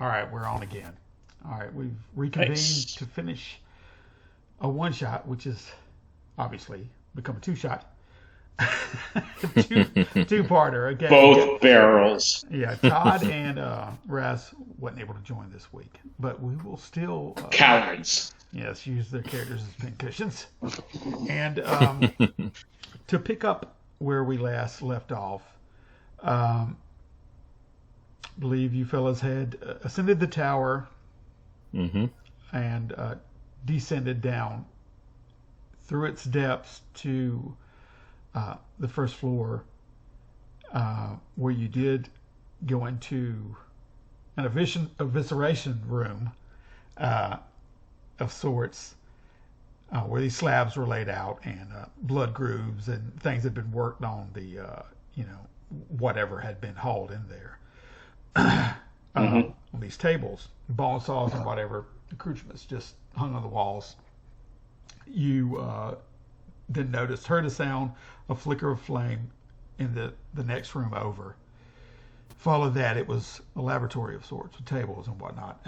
All right, we're on again. All right, we've reconvened Nice. to finish a one shot, which is obviously become a two shot. two two-parter. Okay, we got Both barrels. yeah. Todd and Raz wasn't able to join this week, but we will still Cowards. yes use their characters as pincushions. And to pick up where we last left off, um, believe you fellas had ascended the tower hmm and descended down through its depths to the first floor, where you did go into an evisceration room uh, of sorts, where these slabs were laid out and blood grooves and things had been worked on the, whatever had been hauled in there. Hmm. On these tables, bone saws and whatever accoutrements just hung on the walls. You then noticed, heard a sound, a flicker of flame in the next room over. Followed that, it was a laboratory of sorts with tables and whatnot.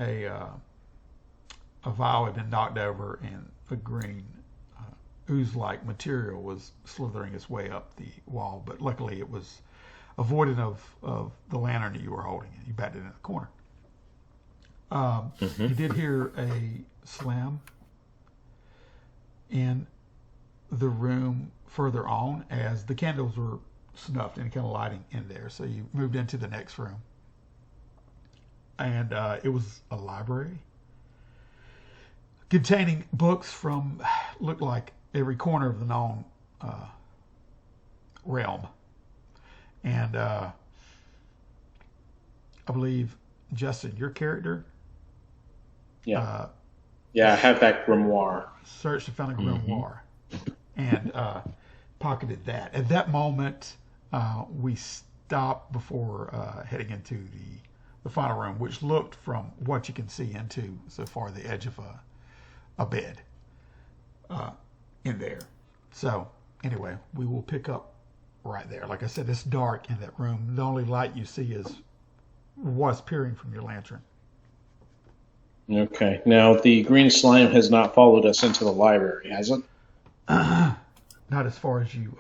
A vial had been knocked over, and a green ooze-like material was slithering its way up the wall. But luckily, it was avoided of the lantern that you were holding. You batted it in the corner. hmm You did hear a slam in the room further on as the candles were snuffed, any kind of lighting in there. So you moved into the next room, and it was a library containing books from looked like every corner of the known uh, realm. And I believe, Justin, your character Yeah. uh, Yeah, I have that grimoire. searched and found a hmm grimoire and pocketed that. At that moment, we stopped before heading into the final room, which looked, from what you can see, into so far the edge of a bed uh, in there. So, anyway, we will pick up right there. Like I said, it's dark in that room. The only light you see is what's peering from your lantern. Okay. Now, the green slime has not followed us into the library, has it? Not as far as you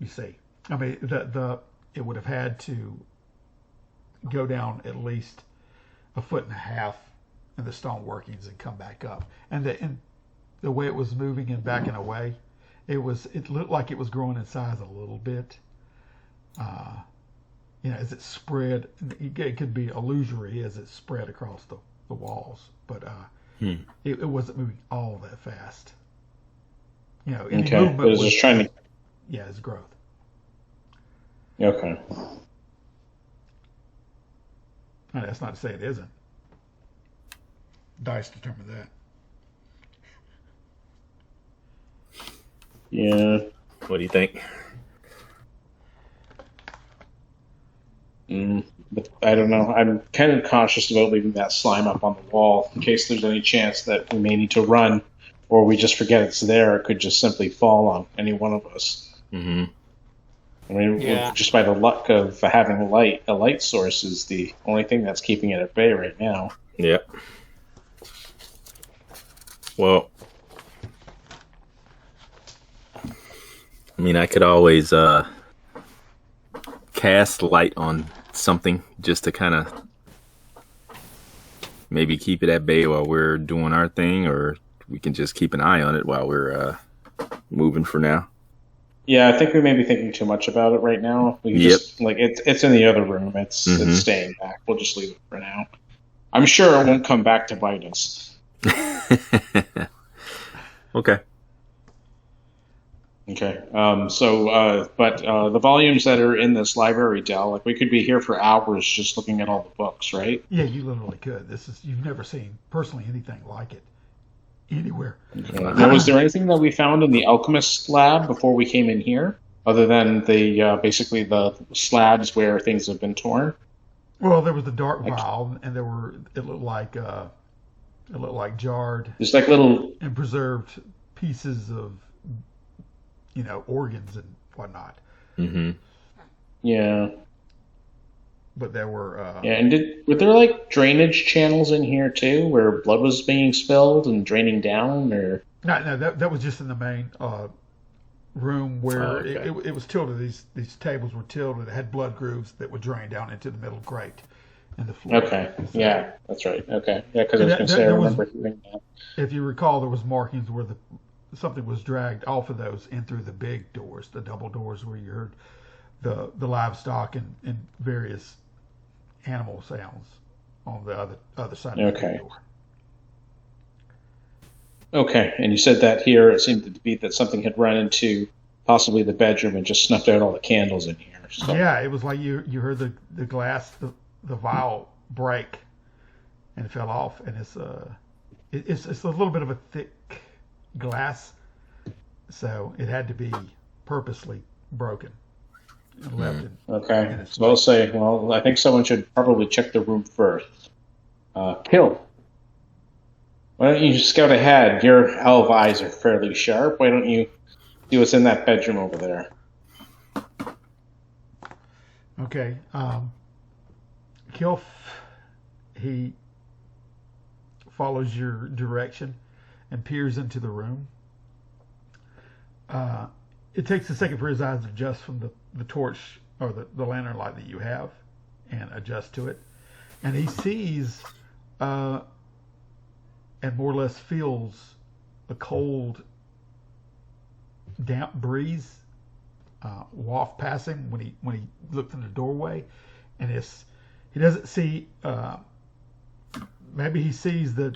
see. I mean, the it would have had to go down at least a foot and a half in the stone workings and come back up. And the way it was moving and backing away, it looked like it was growing in size a little bit. Uh, as it spread, it could be illusory as it spread across the walls, but Hmm. it wasn't moving all that fast. Any Okay. But movement it's was, just trying yeah, it's growth. to. Okay. And that's not to say it isn't. Dice determine that. Yeah. What do you think? But I don't know. I'm kind of cautious about leaving that slime up on the wall in case there's any chance that we may need to run, or we just forget it's there. It could just simply fall on any one of us. hmm I mean, Yeah. just by the luck of having a light source is the only thing that's keeping it at bay right now. Yep. Well, I mean, I could always cast light on something just to kind of maybe keep it at bay while we're doing our thing, or we can just keep an eye on it while we're moving for now. Yeah, I think we may be thinking too much about it right now. We can Yep. just it's in the other room. It's hmm staying back. We'll just leave it for now. I'm sure it won't come back to bite us. Okay. Okay. But the volumes that are in this library, Dell, like we could be here for hours just looking at all the books, right? Yeah, you literally could. You've never seen personally anything like it anywhere. Okay. Now, was there anything that we found in the alchemist lab before we came in here, other than the basically the slabs where things have been torn? Well, there was the dark Like vial, and it looked like jarred just like little. and preserved pieces of organs and whatnot. hmm Yeah. but there were Yeah, and were there like drainage channels in here too, where blood was being spilled and draining down, or? no, that was just in the main room Oh, where okay. it was tilted. These tables were tilted. It had blood grooves that would drain down into the middle grate in the floor. Okay, So, yeah, that's right. Okay, yeah, because I and was going to say I there was, remember hearing that. if you recall, there was markings where something was dragged off of those in through the big doors, the double doors where you heard the livestock and various animal sounds on the other side of the big Okay, door. okay, and you said that here it seemed to be that something had run into possibly the bedroom and just snuffed out all the candles in here. So Yeah, it was like you heard the glass the vial break and it fell off, and it's a little bit of a thick glass, so it had to be purposely broken and left in okay, its so I'll wake. say, well, I think someone should probably check the room first. Hill, why don't you scout ahead? Your elf eyes are fairly sharp. Why don't you see what's in that bedroom over there? Okay, Kilf, he follows your direction and peers into the room. Uh, it takes a second for his eyes to adjust from the torch or the lantern light that you have and adjust to it. And he sees and more or less feels a cold, damp breeze waft passing when he looked in the doorway. And he doesn't see. Maybe he sees the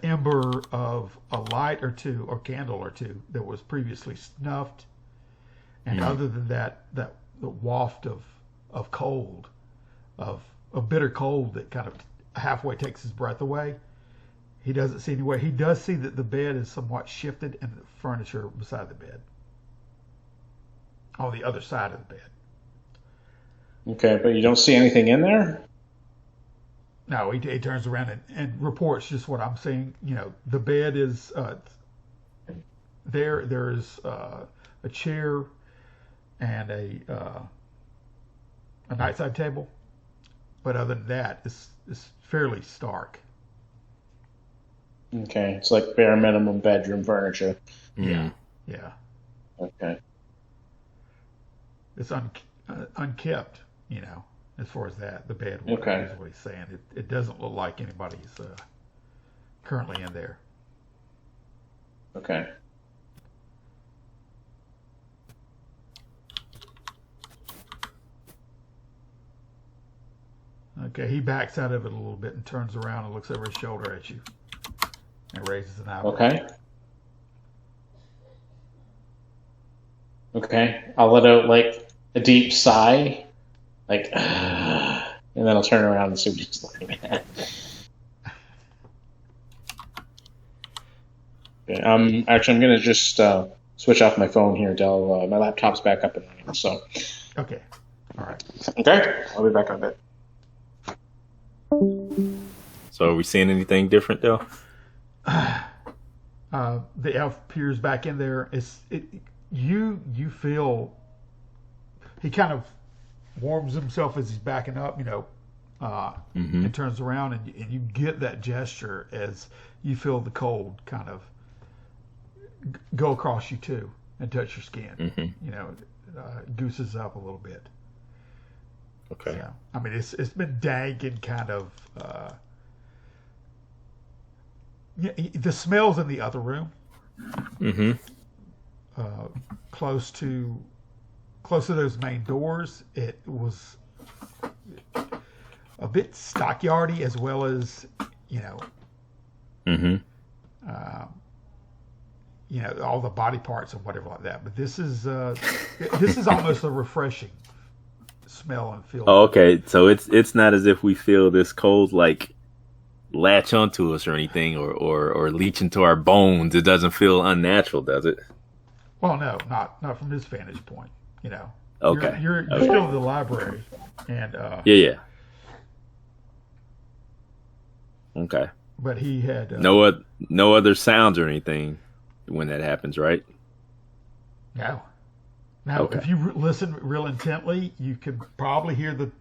ember of a light or two or candle or two that was previously snuffed, and other than that, the waft of cold, of a bitter cold that kind of halfway takes his breath away. He doesn't see anywhere. He does see that the bed is somewhat shifted and the furniture beside the bed, on the other side of the bed. Okay, but you don't see anything in there? No, he turns around and reports just what I'm seeing. You know, the bed is there. There is a chair and a nightside table, but other than that, it's fairly stark. Okay, it's like bare minimum bedroom furniture. Yeah, Mm. yeah. Okay. It's unkept. You know, as far as that, the bed Okay. is what he's saying. It doesn't look like anybody's currently in there. Okay. Okay, he backs out of it a little bit and turns around and looks over his shoulder at you and raises an eyebrow. Okay. Okay. I'll let out like a deep sigh, like, and then I'll turn around and see what he's looking at. Okay. Actually, I'm gonna just switch off my phone here, Del. My laptop's back up and running. So, Okay, all right. okay, I'll be back in a bit. So are we seeing anything different though? The elf peers back in there. You feel he kind of warms himself as he's backing up, you know, Mm-hmm. and turns around and you get that gesture as you feel the cold kind of go across you too and touch your skin. Mm-hmm. You know, gooses up a little bit. Okay. Yeah, I mean it's been dank and kind of the smells in the other room, Mm-hmm. uh, close to those main doors. It was a bit stockyardy as well as Mm-hmm. uh, all the body parts and whatever like that. But this is almost a refreshing smell and feel. Oh, okay. So it's not as if we feel this cold like latch onto us or anything, or leach into our bones. It doesn't feel unnatural, does it? Well, no, not from his vantage point. You know, Okay. you're Okay. still in the library, and Yeah. Okay. but he had No other sounds or anything when that happens, right? no. Now, Okay. if you listen real intently, you can probably hear the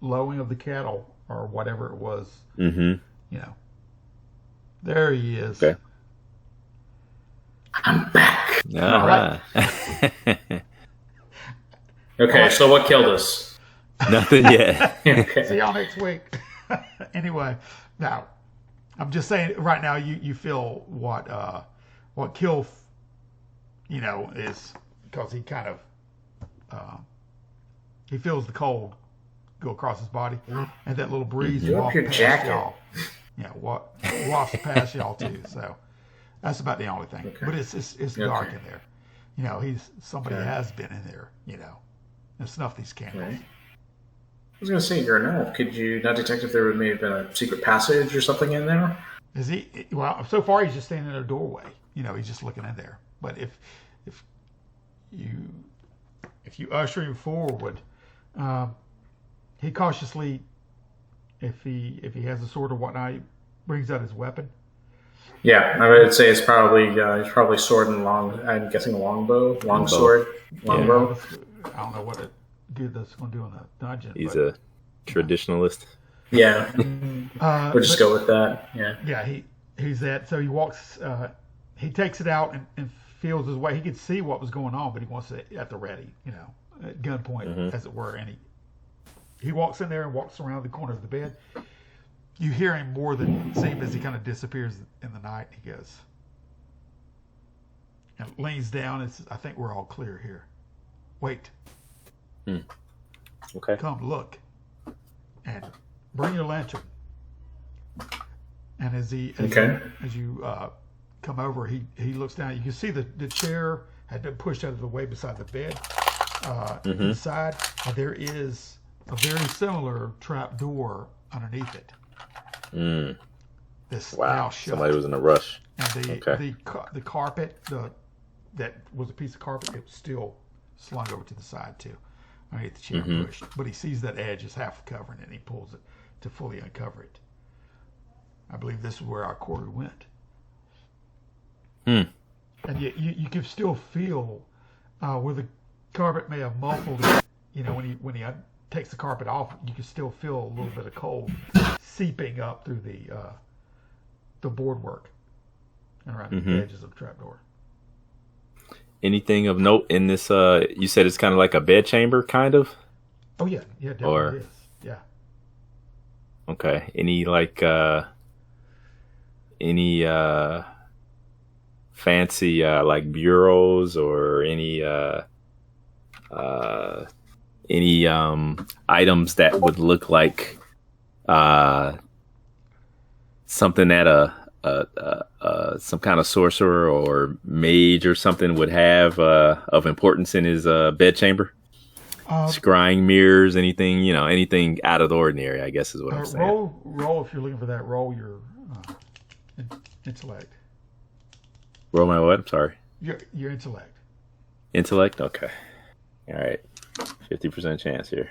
lowing of the cattle or whatever it was. Mm-hmm. You know, there he is. Okay. I'm back. All right. Okay, so what killed us? Nothing yet. See Okay. y'all next week. Anyway, now I'm just saying right now you feel what kill, is because he kind of he feels the cold go across his body, and that little breeze You up wafts your past jacket. y'all. Yeah, wafts past y'all too. So that's about the only thing. Okay. But it's dark in there. Somebody Okay. has been in there. And snuffed these candles. Okay. I was going to say, you're an elf. Could you not detect if there may have been a secret passage or something in there? Is he? Well, so far he's just standing in a doorway. He's just looking in there. But if you usher him forward, he cautiously, if he has a sword or whatnot, he brings out his weapon. Yeah, I would say it's probably he's probably sword and long. I'm guessing a longbow, sword, longbow. I don't know what good that's going to do in the dungeon. He's but, a traditionalist. Yeah, we'll just go with that. Yeah. Yeah, he's that. So he walks. He takes it out and feels his way. He could see what was going on, but he wants it at the ready, at gunpoint, as it were. And he walks in there and walks around the corner of the bed. You hear him more than seem as he kind of disappears in the night. He goes and leans down and says, "I think we're all clear here. Wait, Okay. come look, and bring your lantern." And as you come over, he looks down. You can see the chair had been pushed out of the way beside the bed. Inside, there is a very similar trap door underneath it. This now shut. Somebody was in a rush. And Okay. the carpet, that was a piece of carpet. It was still slung over to the side too, underneath the chair pushed. But he sees that edge is half covering it, and he pulls it to fully uncover it. I believe this is where our quarry went. And yet you can still feel where the carpet may have muffled it. When he takes the carpet off, you can still feel a little bit of cold seeping up through the boardwork and around the edges of the trapdoor. Anything of note in this? You said it's kind of like a bedchamber, kind of. Oh yeah, definitely is. Yeah. Okay. Any fancy like bureaus or any items that would look like something that some kind of sorcerer or mage or something would have of importance in his bedchamber? Scrying mirrors, anything out of the ordinary, I guess is what I'm saying. Roll if you're looking for that. Roll your intellect. Roll my what? I'm sorry. Your intellect. Intellect? Okay. All right. 50% chance here.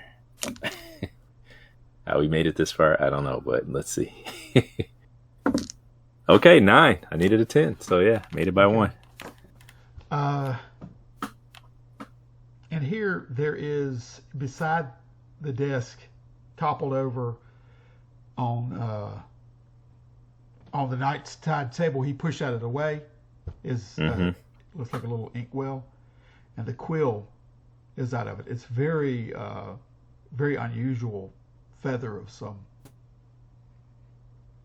How we made it this far, I don't know, but let's see. Okay, 9. I needed a 10, so yeah, made it by 1. And here there is, beside the desk, toppled over on the night-tide table he pushed out of the way, is looks like a little inkwell, and the quill is out of it. It's very unusual feather of some.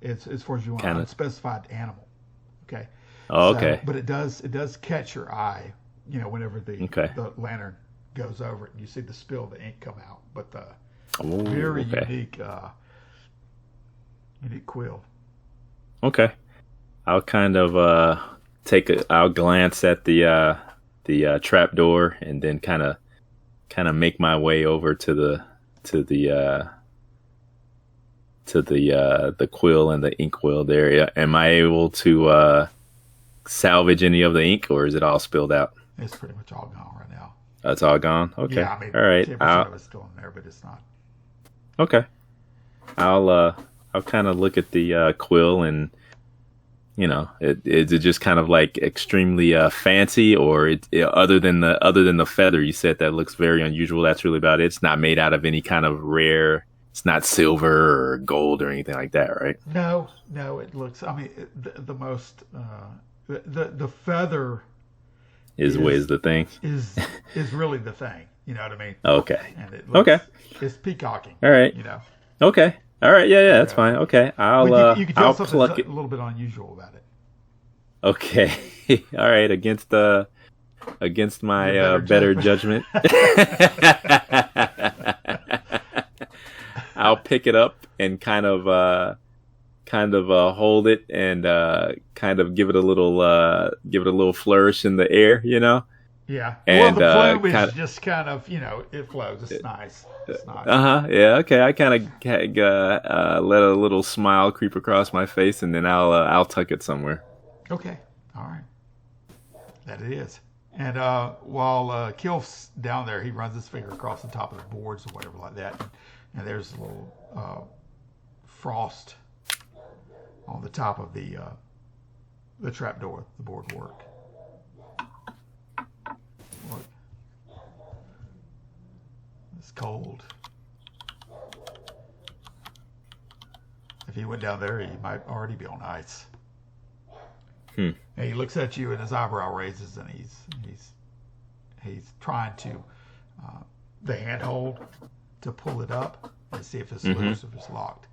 It's as far as you want, Kinda. unspecified animal. Okay. Oh, okay. But it does catch your eye. Whenever the lantern goes over it, and you see the spill of the ink come out. But the very unique quill. Okay. I'll kind of I'll glance at the trap door and then kind of make my way over to the quill and the inkwell there. Am I able to salvage any of the ink, or is it all spilled out? It's pretty much all gone right now. It's all gone. Okay. Yeah, all right. 10% of it's still in there, but it's not. Okay. I'll kind of look at the quill, and is it just kind of like extremely fancy, or other than the feather you said that looks very unusual, that's really about it? It's not made out of any kind of rare It's not silver or gold or anything like that, right? No, no, it looks. I mean, the most the feather Is the thing. is really the thing. You know what I mean? Okay. And it looks, Okay. it's peacocking. All right. You know. Okay. All right. Yeah. That's fine. Okay. Well, you can tell I'll something's pluck a it. little bit unusual about it. Okay. All right. Against my Your better judgment. I'll pick it up and kind of hold it and kind of give it a little flourish in the air, you know. Yeah. And, well, the plume kinda, is just kind of, it flows. It's nice. It's nice. Yeah. Okay. I kind of let a little smile creep across my face, and then I'll tuck it somewhere. Okay. All right. That it is. And while Kilf's down there, he runs his finger across the top of the boards or whatever like that, and there's a little frost on the top of the trapdoor, the boardwork. Look, it's cold. If he went down there, he might already be on ice. And he looks at you, and his eyebrow raises, and he's trying to the handhold to pull it up and see if it's loose, if it's locked,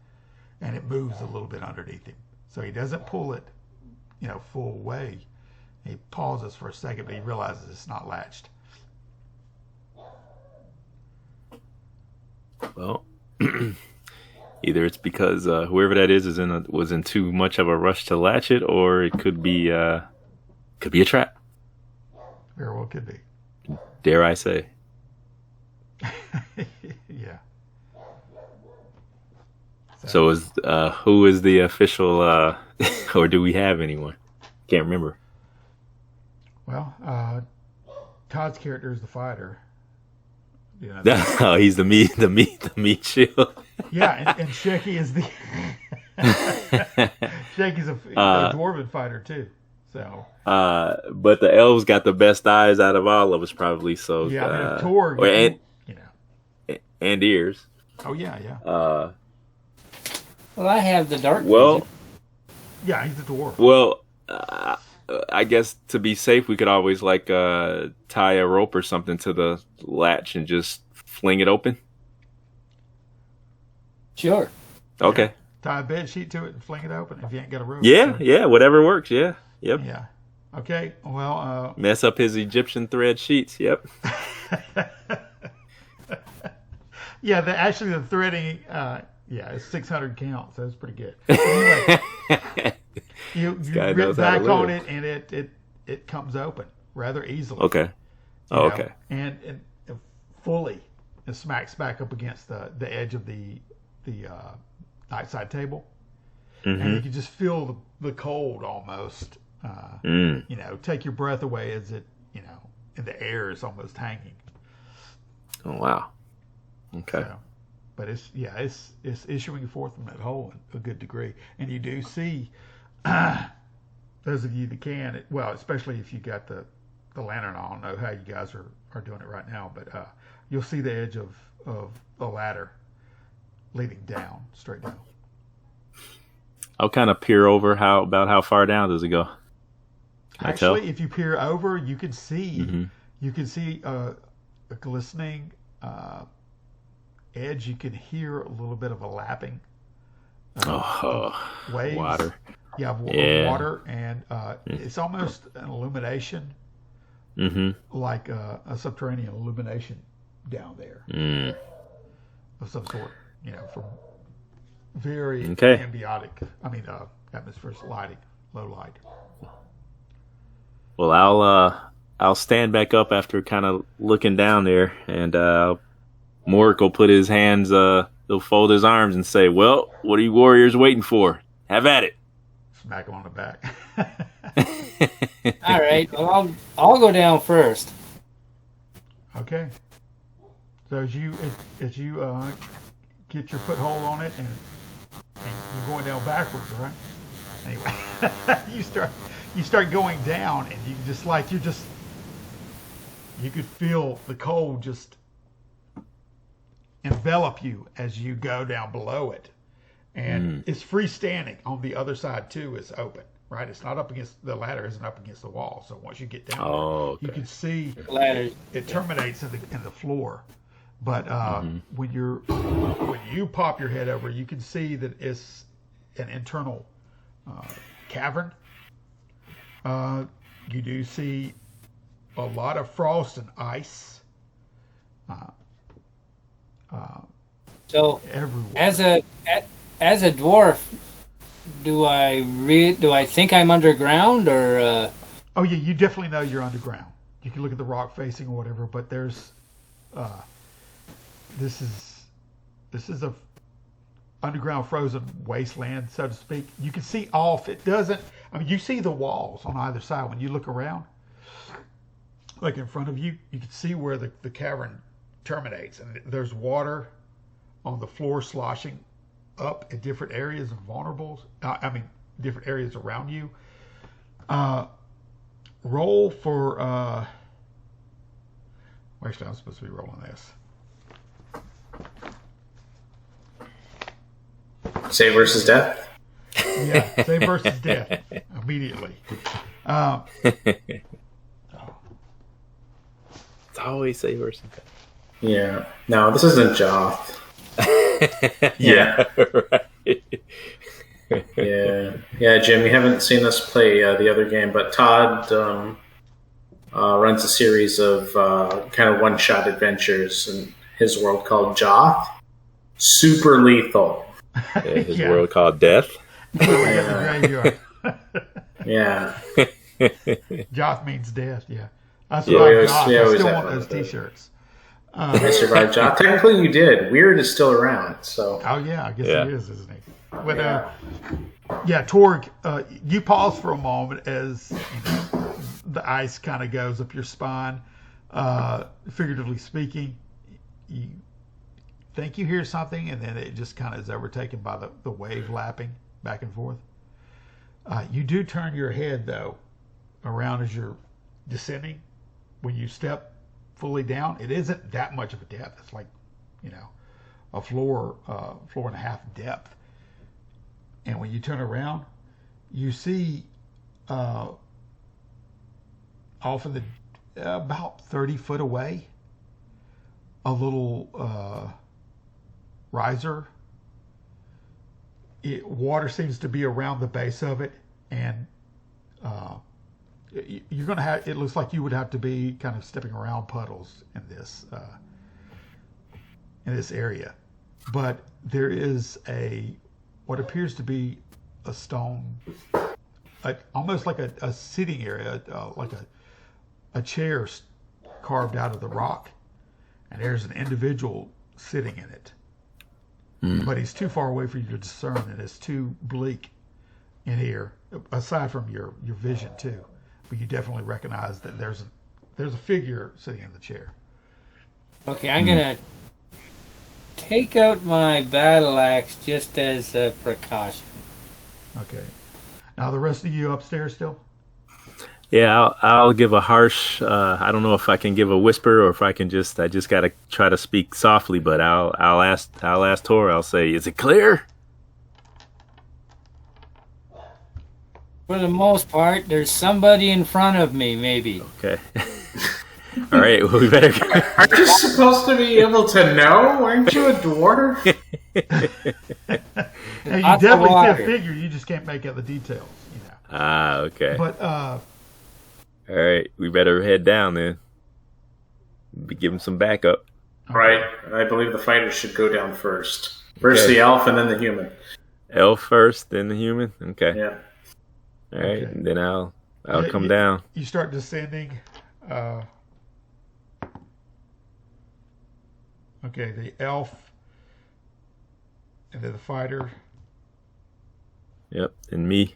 and it moves a little bit underneath him. So he doesn't pull it, full way. He pauses for a second, but he realizes it's not latched. Well, either it's because whoever that is was in too much of a rush to latch it, or it could be a trap. Very well could be. Dare I say? Yeah. So who is the official, or do we have anyone? Can't remember. Well, Todd's character is the fighter. Oh, he's the meat shield. Yeah, and Shecky is the Shecky's a dwarven fighter too. So, but the elves got the best eyes out of all of us, probably. So yeah, I mean, Tor, and ears. Oh yeah, yeah. Well, I have the dark. Well, vision. Yeah, he's a dwarf. Well, I guess to be safe, we could always tie a rope or something to the latch and just fling it open. Sure. Okay. Yeah. Tie a bed sheet to it and fling it open if you ain't got a rope. Yeah, whatever works. Yeah. Yep. Yeah. Okay. Well. Mess up his Egyptian thread sheets. Yep. Yeah. The threading. It's 600 count, so it's pretty good. Anyway, you rip back on it, and it comes open rather easily. Okay. Okay. And fully, it smacks back up against the edge of the nightside table, and you can just feel the cold almost. Take your breath away as it, and the air is almost hanging. Oh wow. Okay. So, but it's issuing forth from that hole in a good degree, and you do see those of you that can, especially if you got the lantern. I don't know how you guys are doing it right now, but you'll see the edge of the ladder leading down, straight down. I'll kind of peer over how far down does it go? Actually, if you peer over, you can see a glistening edge. You can hear a little bit of a lapping. Waves. Water. Yeah, water, and it's almost an illumination, like a subterranean illumination down there of some sort. From very ambiotic. Atmospheric lighting, low light. Well, I'll stand back up after kind of looking down there, and Mork will put his hands, he'll fold his arms and say, "Well, what are you warriors waiting for? Have at it." Smack him on the back. All right. Well, I'll go down first. Okay. So as you get your foothold on it, and you're going down backwards, right? Anyway, you start going down, and you could feel the cold just envelop you as you go down below it. And it's freestanding. On the other side, too, is open, right? It's not up against, the ladder isn't up against the wall. So once you get down there, you can see it terminates in the floor. But when you pop your head over, you can see that it's an internal cavern. You do see a lot of frost and ice. So everywhere. As a dwarf, do I think I'm underground or? Oh yeah, you definitely know you're underground. You can look at the rock facing or whatever, but there's this is a underground frozen wasteland, so to speak. You can see off. It doesn't. I mean, you see the walls on either side when you look around. Like in front of you, you can see where the cavern terminates, and there's water on the floor sloshing up in different areas of vulnerables. Different areas around you. Roll for. Actually, I'm supposed to be rolling this. Save versus death. Yeah, save versus death immediately. It's always save versus death. Yeah. No, this isn't Joth. Yeah. Right. Yeah, Jim, you haven't seen us play the other game, but Todd runs a series of kind of one-shot adventures in his world called Joth. Super lethal. His world called Death. Yeah. Joth means death, yeah. I We always want those t-shirts. I survived Joth. Technically you did. Weird is still around, so. Oh yeah, I guess he is, isn't he? But Torg, you pause for a moment as the ice kind of goes up your spine. Figuratively speaking, you think you hear something, and then it just kind of is overtaken by the wave lapping back and forth. You do turn your head, though, around as you're descending. When you step fully down, it isn't that much of a depth. It's like, a floor and a half depth. And when you turn around, you see off in the about 30 foot away, a little riser. Water seems to be around the base of it, and you're going to have. It looks like you would have to be kind of stepping around puddles in this area, but there is what appears to be a stone, almost like a sitting area, like a chair carved out of the rock, and there's an individual sitting in it. But he's too far away for you to discern, and it's too bleak in here, aside from your vision too. But you definitely recognize that there's a figure sitting in the chair. Okay, I'm gonna take out my battle axe just as a precaution. Okay. Now the rest of you upstairs still? Yeah, I'll give a harsh. I don't know if I can give a whisper or if I can just. I just gotta try to speak softly. But I'll ask Tor. I'll say, "Is it clear?" For the most part, there's somebody in front of me, maybe. Okay. All right. Well, we better. Aren't you supposed to be able to know? Aren't you a dwarf? And you definitely see a figure. You just can't make out the details. Ah, okay. But all right, we better head down then. Give him some backup. Right. I believe the fighters should go down first. First the elf and then the human. Elf first, then the human? Okay. Yeah. All right, and then I'll come down. You start descending. Okay, the elf and then the fighter. Yep, and me.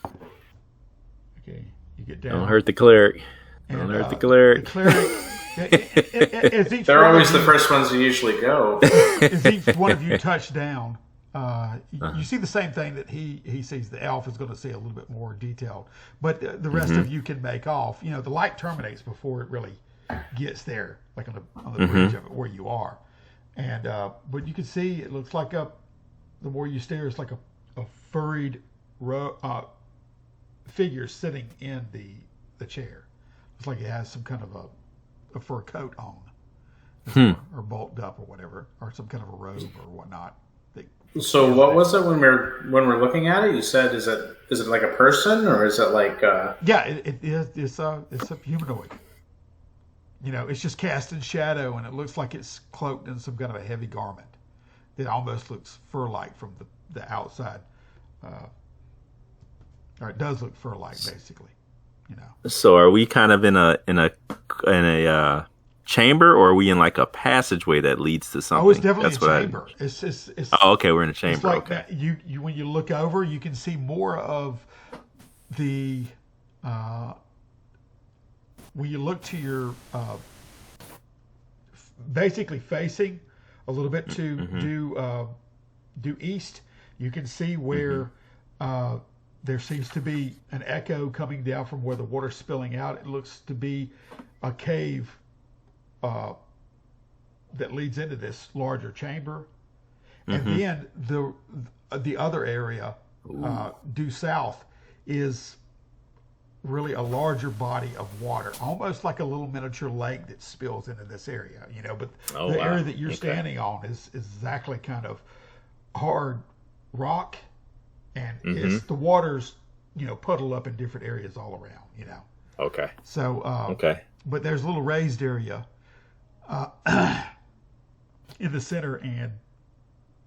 Okay, you get down. Don't hurt the cleric. Don't hurt the cleric. The cleric they're always the first ones to usually go. As each one of you touch down, you see the same thing that he sees. The elf is going to see a little bit more detailed, but the rest of you can make off. The light terminates before it really gets there, like on the bridge of it where you are. And but you can see it looks like the more you stare, it's like a furried figure sitting in the chair. It's like it has some kind of a fur coat on, or bulked up or whatever, or some kind of a robe or whatnot. So what was it when we're looking at it? You said is it like a person or is it like? Yeah, it is. It's a humanoid. It's just cast in shadow, and it looks like it's cloaked in some kind of a heavy garment that almost looks fur-like from the outside. Or it does look fur-like, basically. So are we kind of in a chamber, or are we in like a passageway that leads to something? Oh, it's definitely a chamber. Oh, okay, we're in a chamber. It's like okay. that. You when you look over, you can see more of the. When you look to your, basically facing a little bit to due east, you can see where there seems to be an echo coming down from where the water's spilling out. It looks to be a cave that leads into this larger chamber, and then the other area due south is really a larger body of water, almost like a little miniature lake that spills into this area, but the area that you're standing on is exactly kind of hard rock, and it's the water's, puddle up in different areas all around, Okay. So, okay. But there's a little raised area in the center, and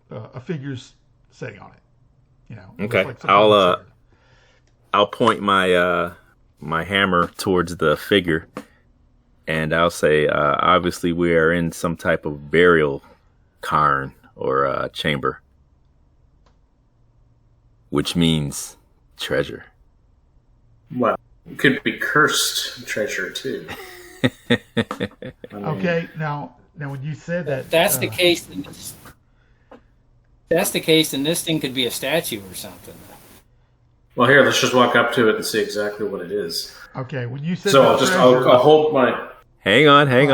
a figure's sitting on it, Okay. Like I'll point my hammer towards the figure, and I'll say, obviously we are in some type of burial cairn or chamber, which means treasure. Well, it could be cursed treasure too. Okay, now when you said that, That's the case. That's the case, then this thing could be a statue or something. Well, here, let's just walk up to it and see exactly what it is. Okay, when you said So that I'll hold my. Hang on. When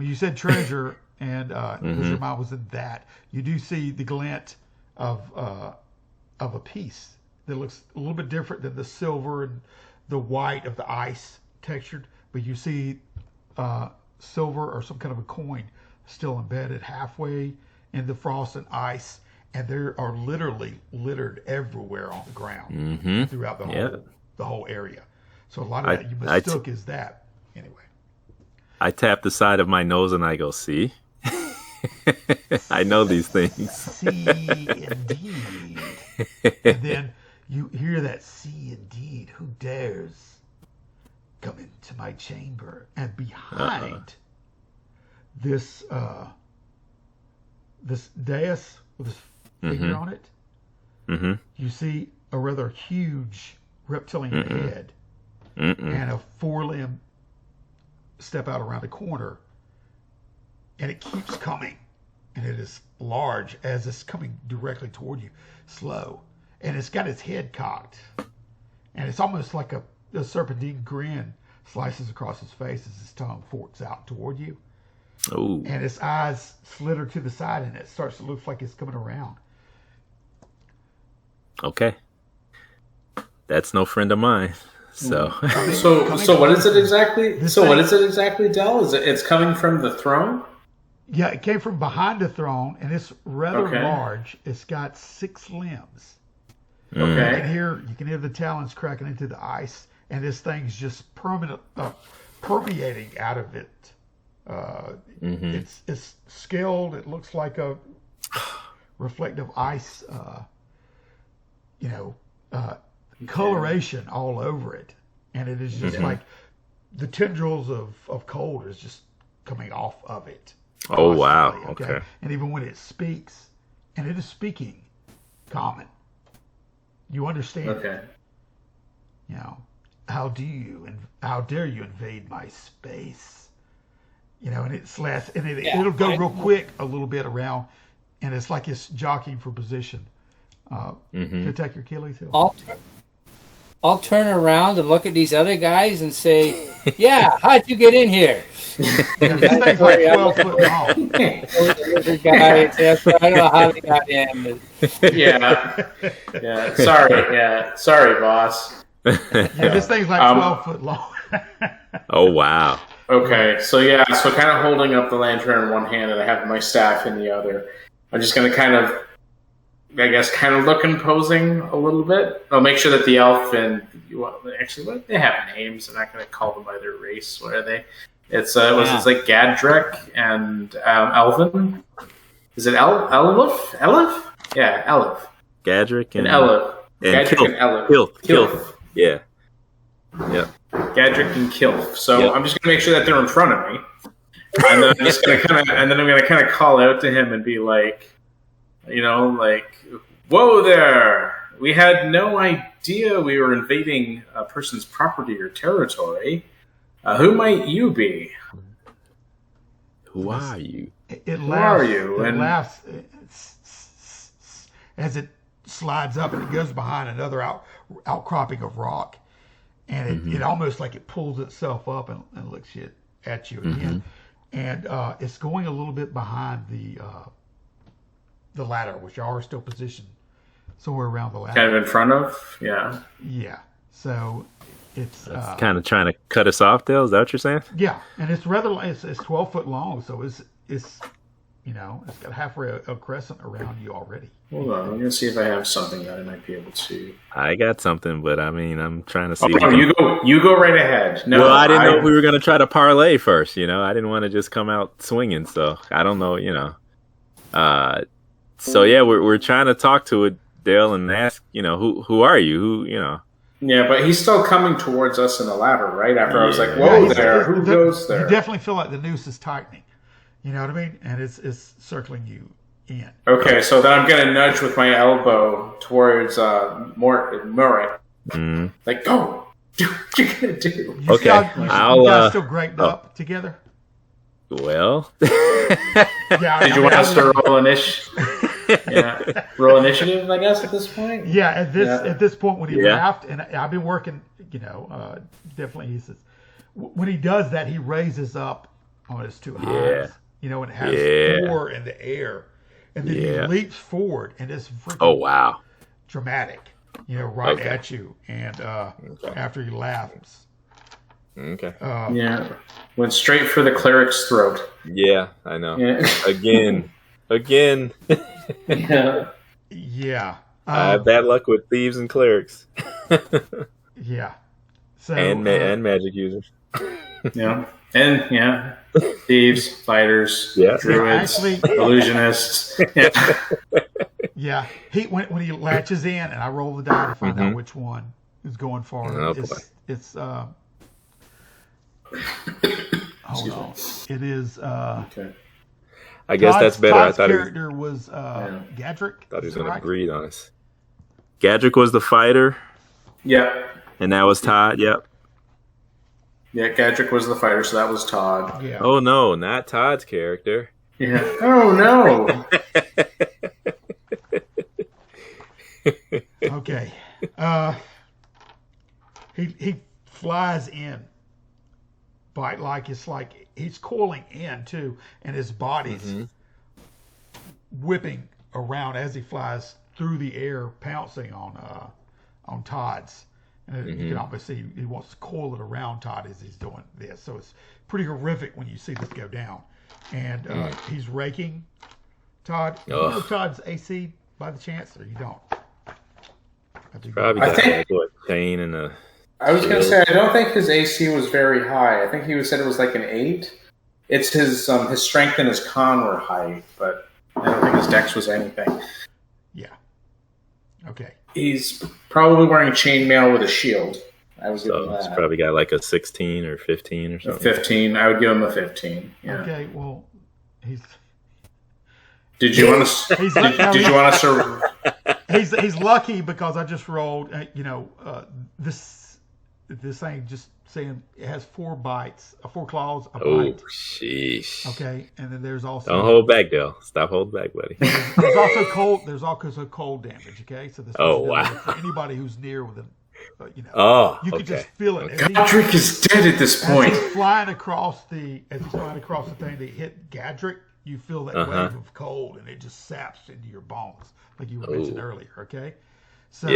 you said treasure, and because your mind was in that, you do see the glint of a piece that looks a little bit different than the silver and the white of the ice textured, but you see silver or some kind of a coin still embedded halfway in the frost and ice, and there are literally littered everywhere on the ground throughout the whole area. So a lot of that you mistook as that. Anyway, I tap the side of my nose and I go, see? I know these things. See, indeed. And then you hear that, see, indeed, who dares come into my chamber? And behind this dais with this figure on it, you see a rather huge reptilian head and a four-limb step out around the corner, and it keeps coming, and it is large as it's coming directly toward you, slow, and it's got its head cocked, and it's almost like a serpentine grin slices across his face as his tongue forks out toward you. Oh. And its eyes slither to the side, and it starts to look like it's coming around. Okay. That's no friend of mine. So So what is it exactly? What is it exactly, Del? It's coming from the throne? Yeah, it came from behind the throne, and it's rather large. It's got 6 limbs. Okay. You can hear the talons cracking into the ice, and this thing's just permeating out of it. It's scaled. It looks like a reflective ice, coloration all over it, and it is just like the tendrils of cold is just coming off of it. Oh wow! Okay. And even when it speaks, and it is speaking common, you understand. Okay. How dare you invade my space? And it slats, and it'll go real quick a little bit around, and it's like it's jockeying for position. Can you take your Achilles heel? I'll turn around and look at these other guys and say, "Yeah, how'd you get in here?" Yeah, this thing's like 12 foot long. The guys, I don't know how they got in. Yeah. Sorry, boss. Yeah, this thing's like 12 foot long. Oh wow. Okay, so kind of holding up the lantern in one hand and I have my staff in the other. I'm just going to kind of look imposing a little bit. I'll make sure that the elf and they have names. I'm not going to call them by their race. What are they? It's it's like Gadrick and Elvin. Is it Elif? Yeah, Elif. Gadrick and Elif. Gadrick and Elif. Kilf. Yeah. Yep. Gadrick and Kilf. So I'm just gonna make sure that they're in front of me, and then I'm gonna kind of call out to him and be like, "Whoa there! We had no idea we were invading a person's property or territory. Who might you be? Who are you? Who are you?" It laughs as it slides up and it goes behind another outcropping of rock. And it almost like it pulls itself up and looks at you again. And it's going a little bit behind the ladder, which y'all are still positioned somewhere around the ladder. Kind of in front of? Yeah. Yeah. So it's kind of trying to cut us off, Dale. Is that what you're saying? Yeah. And it's it's 12 foot long. So it's got halfway a crescent around you already. Hold on, I'm going to see if I have something that I might be able to. I got something, but I'm trying to see. You go right ahead. No, well, I didn't know if we were going to try to parlay first. I didn't want to just come out swinging. So I don't know. So yeah, we're trying to talk to it, Dale, and ask. Who are you? Yeah, but he's still coming towards us in the ladder, right? After I was like, "Whoa there! Who goes there?" You definitely feel like the noose is tightening. You know what I mean? And it's circling you in. Okay, so then I'm going to nudge with my elbow towards Murray. Like, go! Do what you're going to do. You guys still grated up together? Well. Did you want us to roll roll initiative, I guess, at this point? Yeah, at this point when he laughed, and I've been working, definitely he says, when he does that, he raises up on his two hands. And it has 4 in the air. And then he leaps forward, and it's freaking dramatic, at you. And after he laughs. Okay. Went straight for the cleric's throat. Yeah, I know. Yeah. Again. Yeah. I have bad luck with thieves and clerics. Yeah. So, and magic users. Yeah. And thieves, fighters, druids, illusionists. Yeah. When he latches in, and I roll the die to find out which one is going forward. It's hold on. It is. Okay. I guess that's better. Todd's I thought character was Gadrick. I thought he was going to breathe on us. Gadrick was the fighter. Yeah. And that was Todd. Yep. Yeah, Gadrick was the fighter, so that was Todd. Yeah. Oh no, not Todd's character. Yeah. Oh no. Okay. He flies in, but it's like he's coiling in too, and his body's whipping around as he flies through the air, pouncing on Todd's. And you can almost see he wants to coil it around Todd as he's doing this. So it's pretty horrific when you see this go down. And he's raking Todd. You know Todd's AC by the chance, or you don't? Probably got like a chain and a. I was going to say I don't think his AC was very high. I think he said it was like an 8. It's his strength and his con were high, but I don't think his dex was anything. Yeah. Okay. He's probably wearing chainmail with a shield. I was giving So he's that. probably got like a 16 or 15 or A something. 15. I would give him a 15. Yeah. Okay. Well, he's. Did you want to? Did you want us to? He's lucky because I just rolled. This thing just saying it has 4 bites, 4 claws, a Oh, bite. sheesh. Okay, and then there's also Don't hold back, Dale. Stop holding back, buddy. there's also cold. There's also cold damage. Okay, so this Oh, is wow. for anybody who's near Oh, you could just feel it. Gadrick is dead at this point. As he's flying across the thing that hit Gadrick, you feel that wave of cold, and it just saps into your bones, like you were mentioned earlier. Okay, so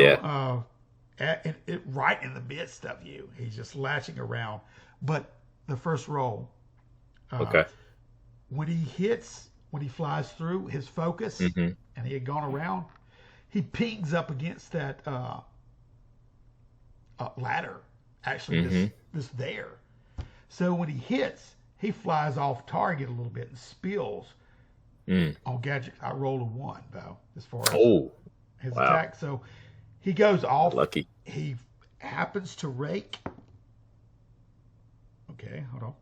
right in the midst of you, he's just latching around. But the first roll, when he flies through his focus, and he had gone around, he pings up against that ladder. Actually, this there. So when he hits, he flies off target a little bit and spills on Gadget. I rolled a 1 though, as far as his attack. So he goes off. Lucky. He happens to rake. Okay, hold on.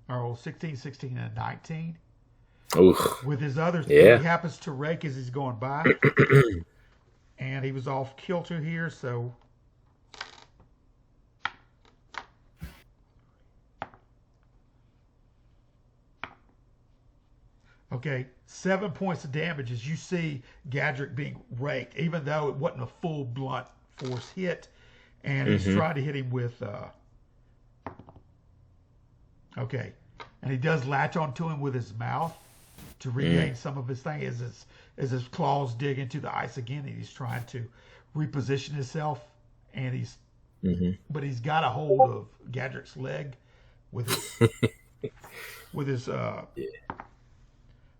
I rolled 16, 16, and a 19. Oof. With his others, he happens to rake as he's going by. And he was off kilter here, so okay, 7 points of damage as you see Gadrick being raked, even though it wasn't a full blunt force hit, and he's trying to hit him with okay, and he does latch onto him with his mouth to regain some of his thing as his claws dig into the ice again, and he's trying to reposition himself, and but he's got a hold of Gadrick's leg with his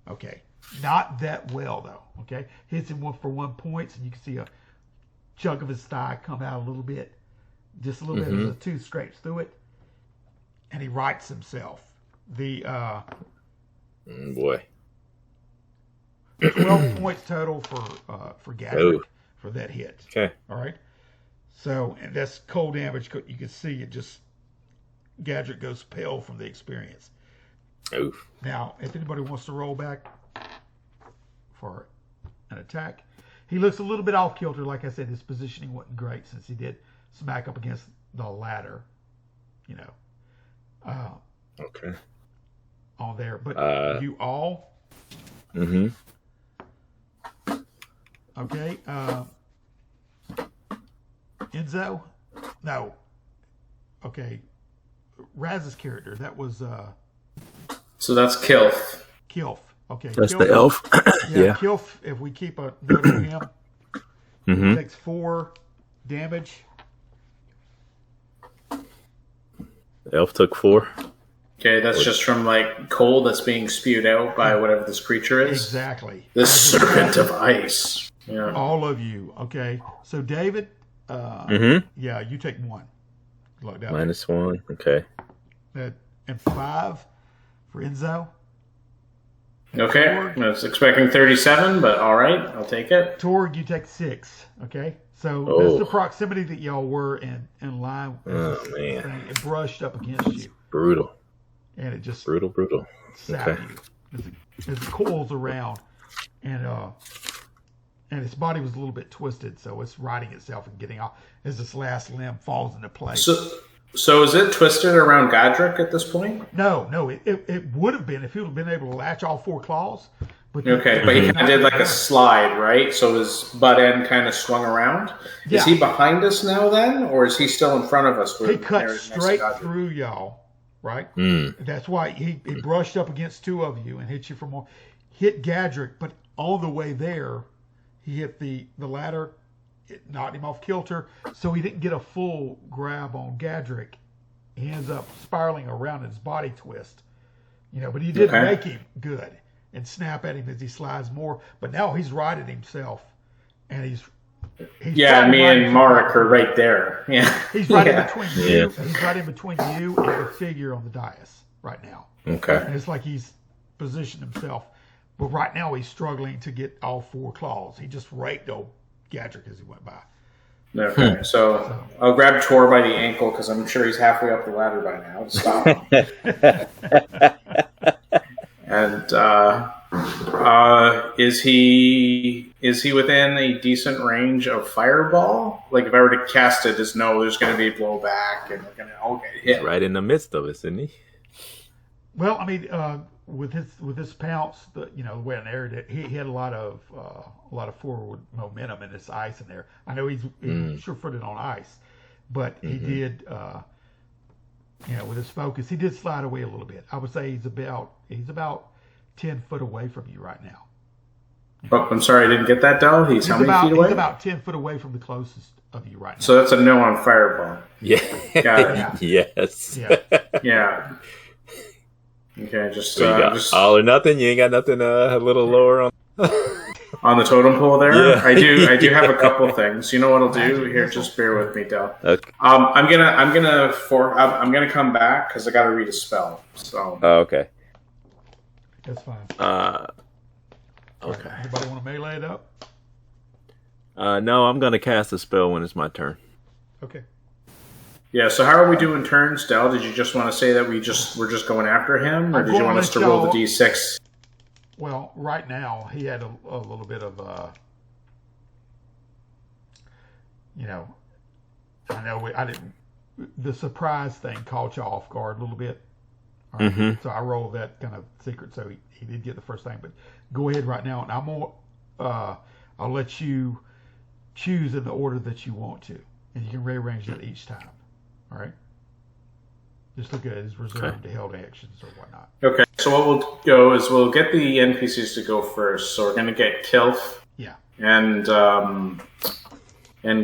okay, not that well though. Okay, hits him for 1 point, and you can see a chunk of his thigh come out a little bit, just a little bit as the tooth scrapes through it, and he rights himself. The boy. 12 points total for Gadrick for that hit. Okay. All right. So, and that's cold damage. You can see it just, Gadrick goes pale from the experience. Oof. Now, if anybody wants to roll back for an attack, he looks a little bit off kilter. Like I said, his positioning wasn't great since he did smack up against the ladder, okay. on there. But you all. Okay. Enzo? No. Okay. Raz's character. That was So that's Kilf. Kilf. Okay. That's Kilf, the elf. yeah. Kilf, if we keep a note of him, he takes 4 damage. Elf took 4. Okay, that's just from like coal that's being spewed out by whatever this creature is. Exactly. The serpent of ice. Yeah. All of you. Okay. So David, yeah, you take 1. Look down. -1. Okay. And 5 for Enzo. Okay, I was expecting 37, but all right, I'll take it. Torg, you take 6. Okay. So that's the proximity that y'all were in line. Oh man. It brushed up against you. Brutal. And it just Brutal. sapped you as it coils around, and its body was a little bit twisted, so it's righting itself and getting off as this last limb falls into place. So is it twisted around Gadrick at this point? No, it would have been if he would have been able to latch all 4 claws. But Okay, but he kind of did like a slide, right? So his butt end kind of swung around. Yeah. Is he behind us now then, or is he still in front of us? He cut straight through y'all, right? That's why he brushed up against 2 of you and hit you hit Gadrick, but on the way there, he hit the ladder. It knocked him off kilter, so he didn't get a full grab on Gadrick. He ends up spiraling around in his body twist, but he did make him good and snap at him as he slides more. But now he's righted himself, and he's me and Mark are right there. Yeah, he's right in between you. He's right in between you and the figure on the dais right now. Okay. And it's like he's positioned himself, but right now he's struggling to get all 4 claws. He just raked old Gadrick as he went by. Okay, so I'll grab Tor by the ankle because I'm sure he's halfway up the ladder by now. Stop him. And is he within a decent range of fireball? Like if I were to cast it, there's going to be blowback and we're going to all get hit. He's right in the midst of us, isn't he? Well, I mean, with his pounce, the way I narrated it, he had a lot of forward momentum in his ice in there. I know he's sure-footed on ice, but he did with his focus, he did slide away a little bit. I would say he's about 10 foot away from you right now. Oh, I'm sorry, I didn't get that, Dell. He's how many feet away? He's about 10 foot away from the closest of you right now. So that's a no on fireball. Yeah. Yeah. Yes. Yeah. Yeah. Okay, just So you got all or nothing. You ain't got nothing a little lower on. on the totem pole there. Yeah. I do have a couple things. You know what I'll do here? Just bear with me, Del. Okay. I'm gonna come back because I got to read a spell. So. Oh, okay. That's fine. Okay. Anybody want to melee it up? No, I'm gonna cast a spell when it's my turn. Okay. Yeah. So how are we doing turns, Del? Did you just want to say that we're just going after him, or did you want us to roll the d6? Well, right now he had a little bit of I know I didn't. The surprise thing caught you off guard a little bit. All right. So I rolled that kind of secret, so he did get the first thing. But go ahead right now, and I'm gonna I'll let you choose in the order that you want to, and you can rearrange that each time. All right. Just look at his reserved to held actions or whatnot. Okay. So what we'll go is we'll get the NPCs to go first. So we're gonna get Kilf. Yeah. And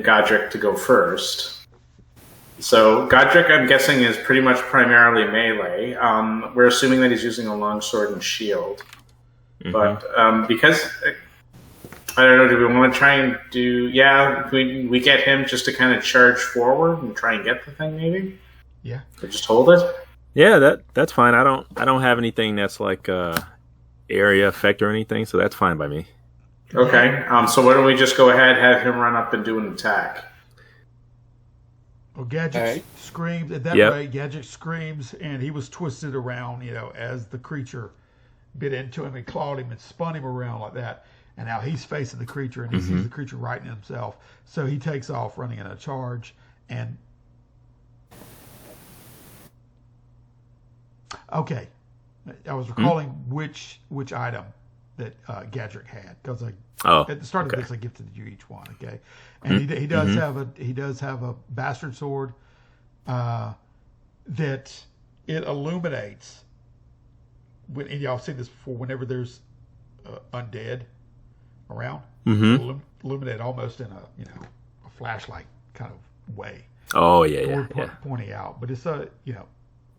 Godric to go first. So Godric, I'm guessing, is pretty much primarily melee. We're assuming that he's using a longsword and shield. But because, I don't know, do we want to try and do... Yeah, we get him just to kind of charge forward and try and get the thing, maybe? Yeah. Or just hold it? Yeah, that's fine. I don't have anything that's like area effect or anything, so that's fine by me. Okay. So why don't we just go ahead, have him run up and do an attack? Well, Gadget screams at that rate. Gadget screams, and he was twisted around, as the creature bit into him and clawed him and spun him around like that. And now he's facing the creature, and he sees the creature right in himself. So he takes off running in a charge. And okay, I was recalling which item that Gadric had, because at the start of this I gifted you each one. Okay, and he does have a bastard sword that it illuminates. And y'all seen this before. Whenever there's undead around, illuminate almost in a flashlight kind of way. Oh yeah. Pointing out, but it's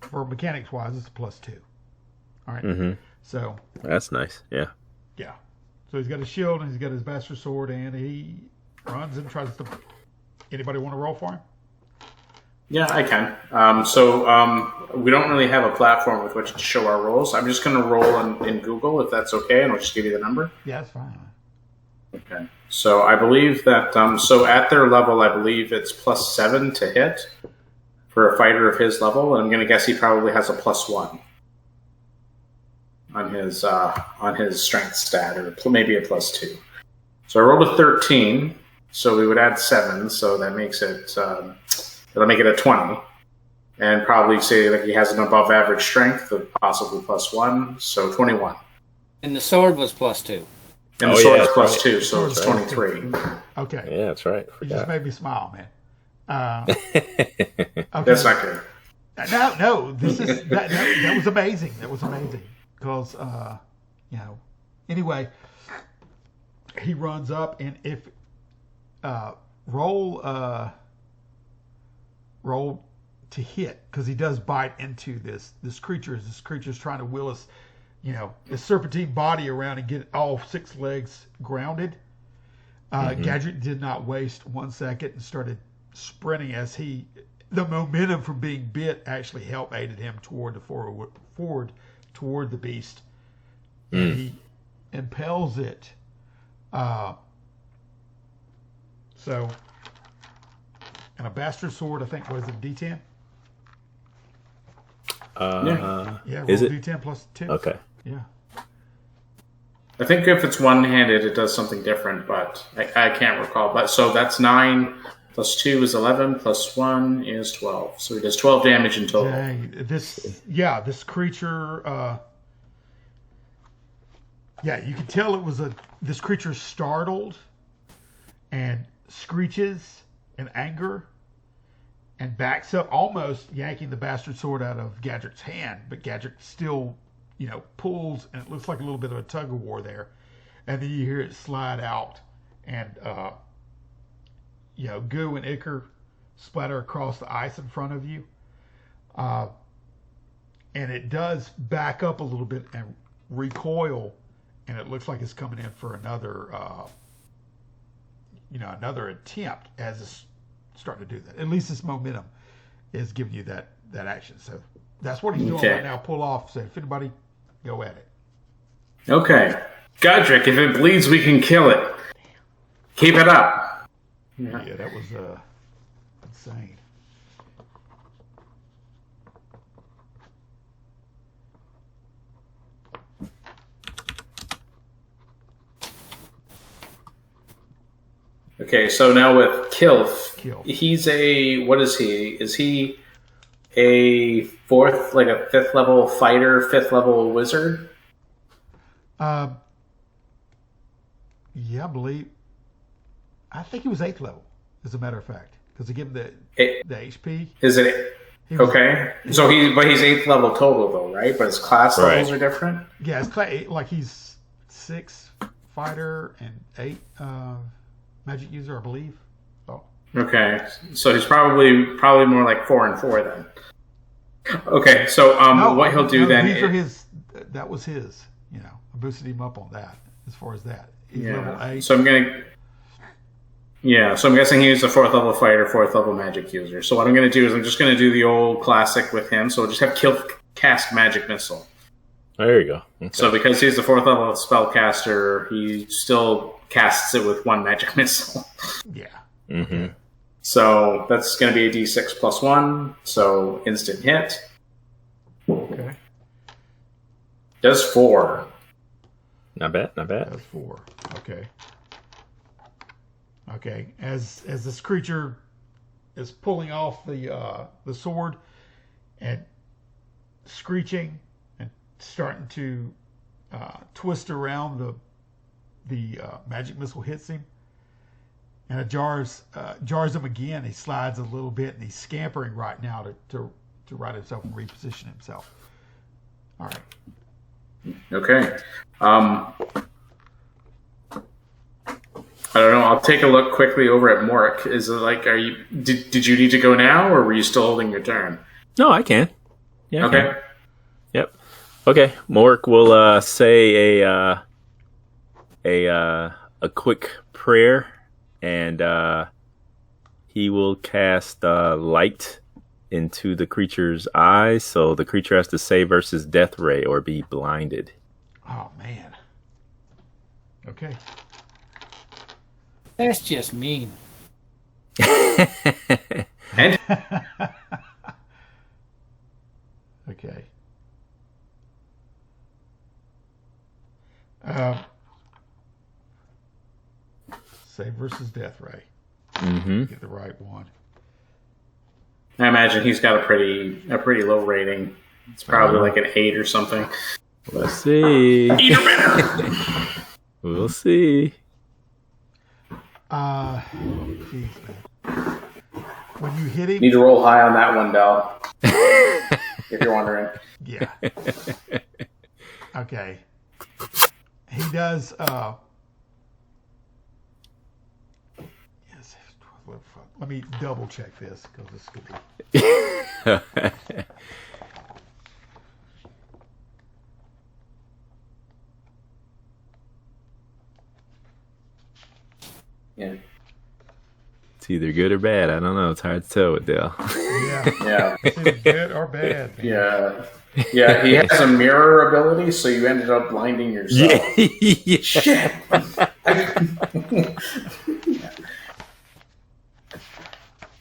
for mechanics wise, it's a +2. All right, so that's nice. Yeah. Yeah. So he's got a shield and he's got his bastard sword, and he runs and tries to. Anybody want to roll for him? Yeah, I can. We don't really have a platform with which to show our rolls. I'm just going to roll in Google, if that's okay, and I'll just give you the number. Yeah, that's fine. Okay. So I believe that, at their level, I believe it's +7 to hit for a fighter of his level, and I'm going to guess he probably has a +1 on his strength stat, or maybe a +2. So I rolled a 13, so we would add 7, so that makes it... It'll make it a 20, and probably say that he has an above average strength of possibly +1, so 21. And the sword was +2. And the sword is +2, so it's 23. Okay. Yeah, that's right. You just made me smile, man. Okay. That's not good. No. That was amazing. That was amazing because Anyway, he runs up, and if roll to hit, because he does bite into this creature. This creature's trying to will his serpentine body around and get all 6 legs grounded. Gadget did not waste 1 second and started sprinting as the momentum from being bit actually aided him toward the forward toward the beast. And he impels it. And a bastard sword, I think, was it D10? Yeah, roll is it D10 +2. Okay. Yeah. I think if it's one-handed, it does something different, but I can't recall. But so that's 9 +2 is 11 +1 is 12. So he does 12 damage in total. Dang. This creature Yeah, you can tell it was this creature startled and screeches in anger and backs up, almost yanking the bastard sword out of Gadget's hand. But Gadget still, pulls, and it looks like a little bit of a tug of war there. And then you hear it slide out, and Goo and Iker splatter across the ice in front of you. And it does back up a little bit and recoil, and it looks like it's coming in for another attempt as it's starting to do that. At least its momentum is giving you that action. So that's what he's doing right now. Pull off. So if anybody, go at it. Okay. Godric, if it bleeds, we can kill it. Keep it up. Yeah, that was insane. Okay, so now with Kilf, he's what is he? Is he a fifth level fighter, fifth level wizard? Yeah, I think he was 8th level, as a matter of fact, because they give him the HP. Is it okay? So he's 8th level total though, right? But his class levels are different. Yeah, his class, like he's 6 fighter and 8 magic user, I believe. Oh. Okay, so he's probably more like 4 and 4 then. Okay, so what he'll do then? These are his. That was his. I boosted him up on that. As far as that, he's level 8. So I'm guessing he was a 4th level fighter, 4th level magic user. So what I'm going to do is I'm just going to do the old classic with him. So we'll just have Kill cast magic missile. There you go. Okay. So because he's the 4th level spellcaster, he still casts it with 1 magic missile. Yeah. Mm-hmm. So that's going to be a d6 plus 1. So instant hit. Okay. Does 4. Not bad. Does 4. Okay. Okay. As this creature is pulling off the sword and screeching and starting to twist around, the magic missile hits him, and it jars him again. He slides a little bit, and he's scampering right now to right himself and reposition himself. All right. Okay. I don't know. I'll take a look quickly over at Morik. Is it like, did you need to go now, or were you still holding your turn? No, I can. Yeah. Okay. I can. Yep. Okay. Morik will say a quick prayer, and he will cast light into the creature's eyes, so the creature has to save versus death ray or be blinded. Oh man. Okay. That's just mean. Okay. Save versus death ray. Mm-hmm. Get the right one. I imagine he's got a pretty low rating. It's probably like an 8 or something. Let's see. Either better. We'll see. Geez, man. When you hit him, Need to roll high on that one, Del. If you're wondering. yeah. Okay. He does. Yes. Let me double check this because this could be. Yeah. It's either good or bad. I don't know. It's hard to tell with Dale. Yeah. Yeah. It's either good or bad. Man. Yeah. Yeah, he has a mirror ability, so you ended up blinding yourself. Yeah. Shit.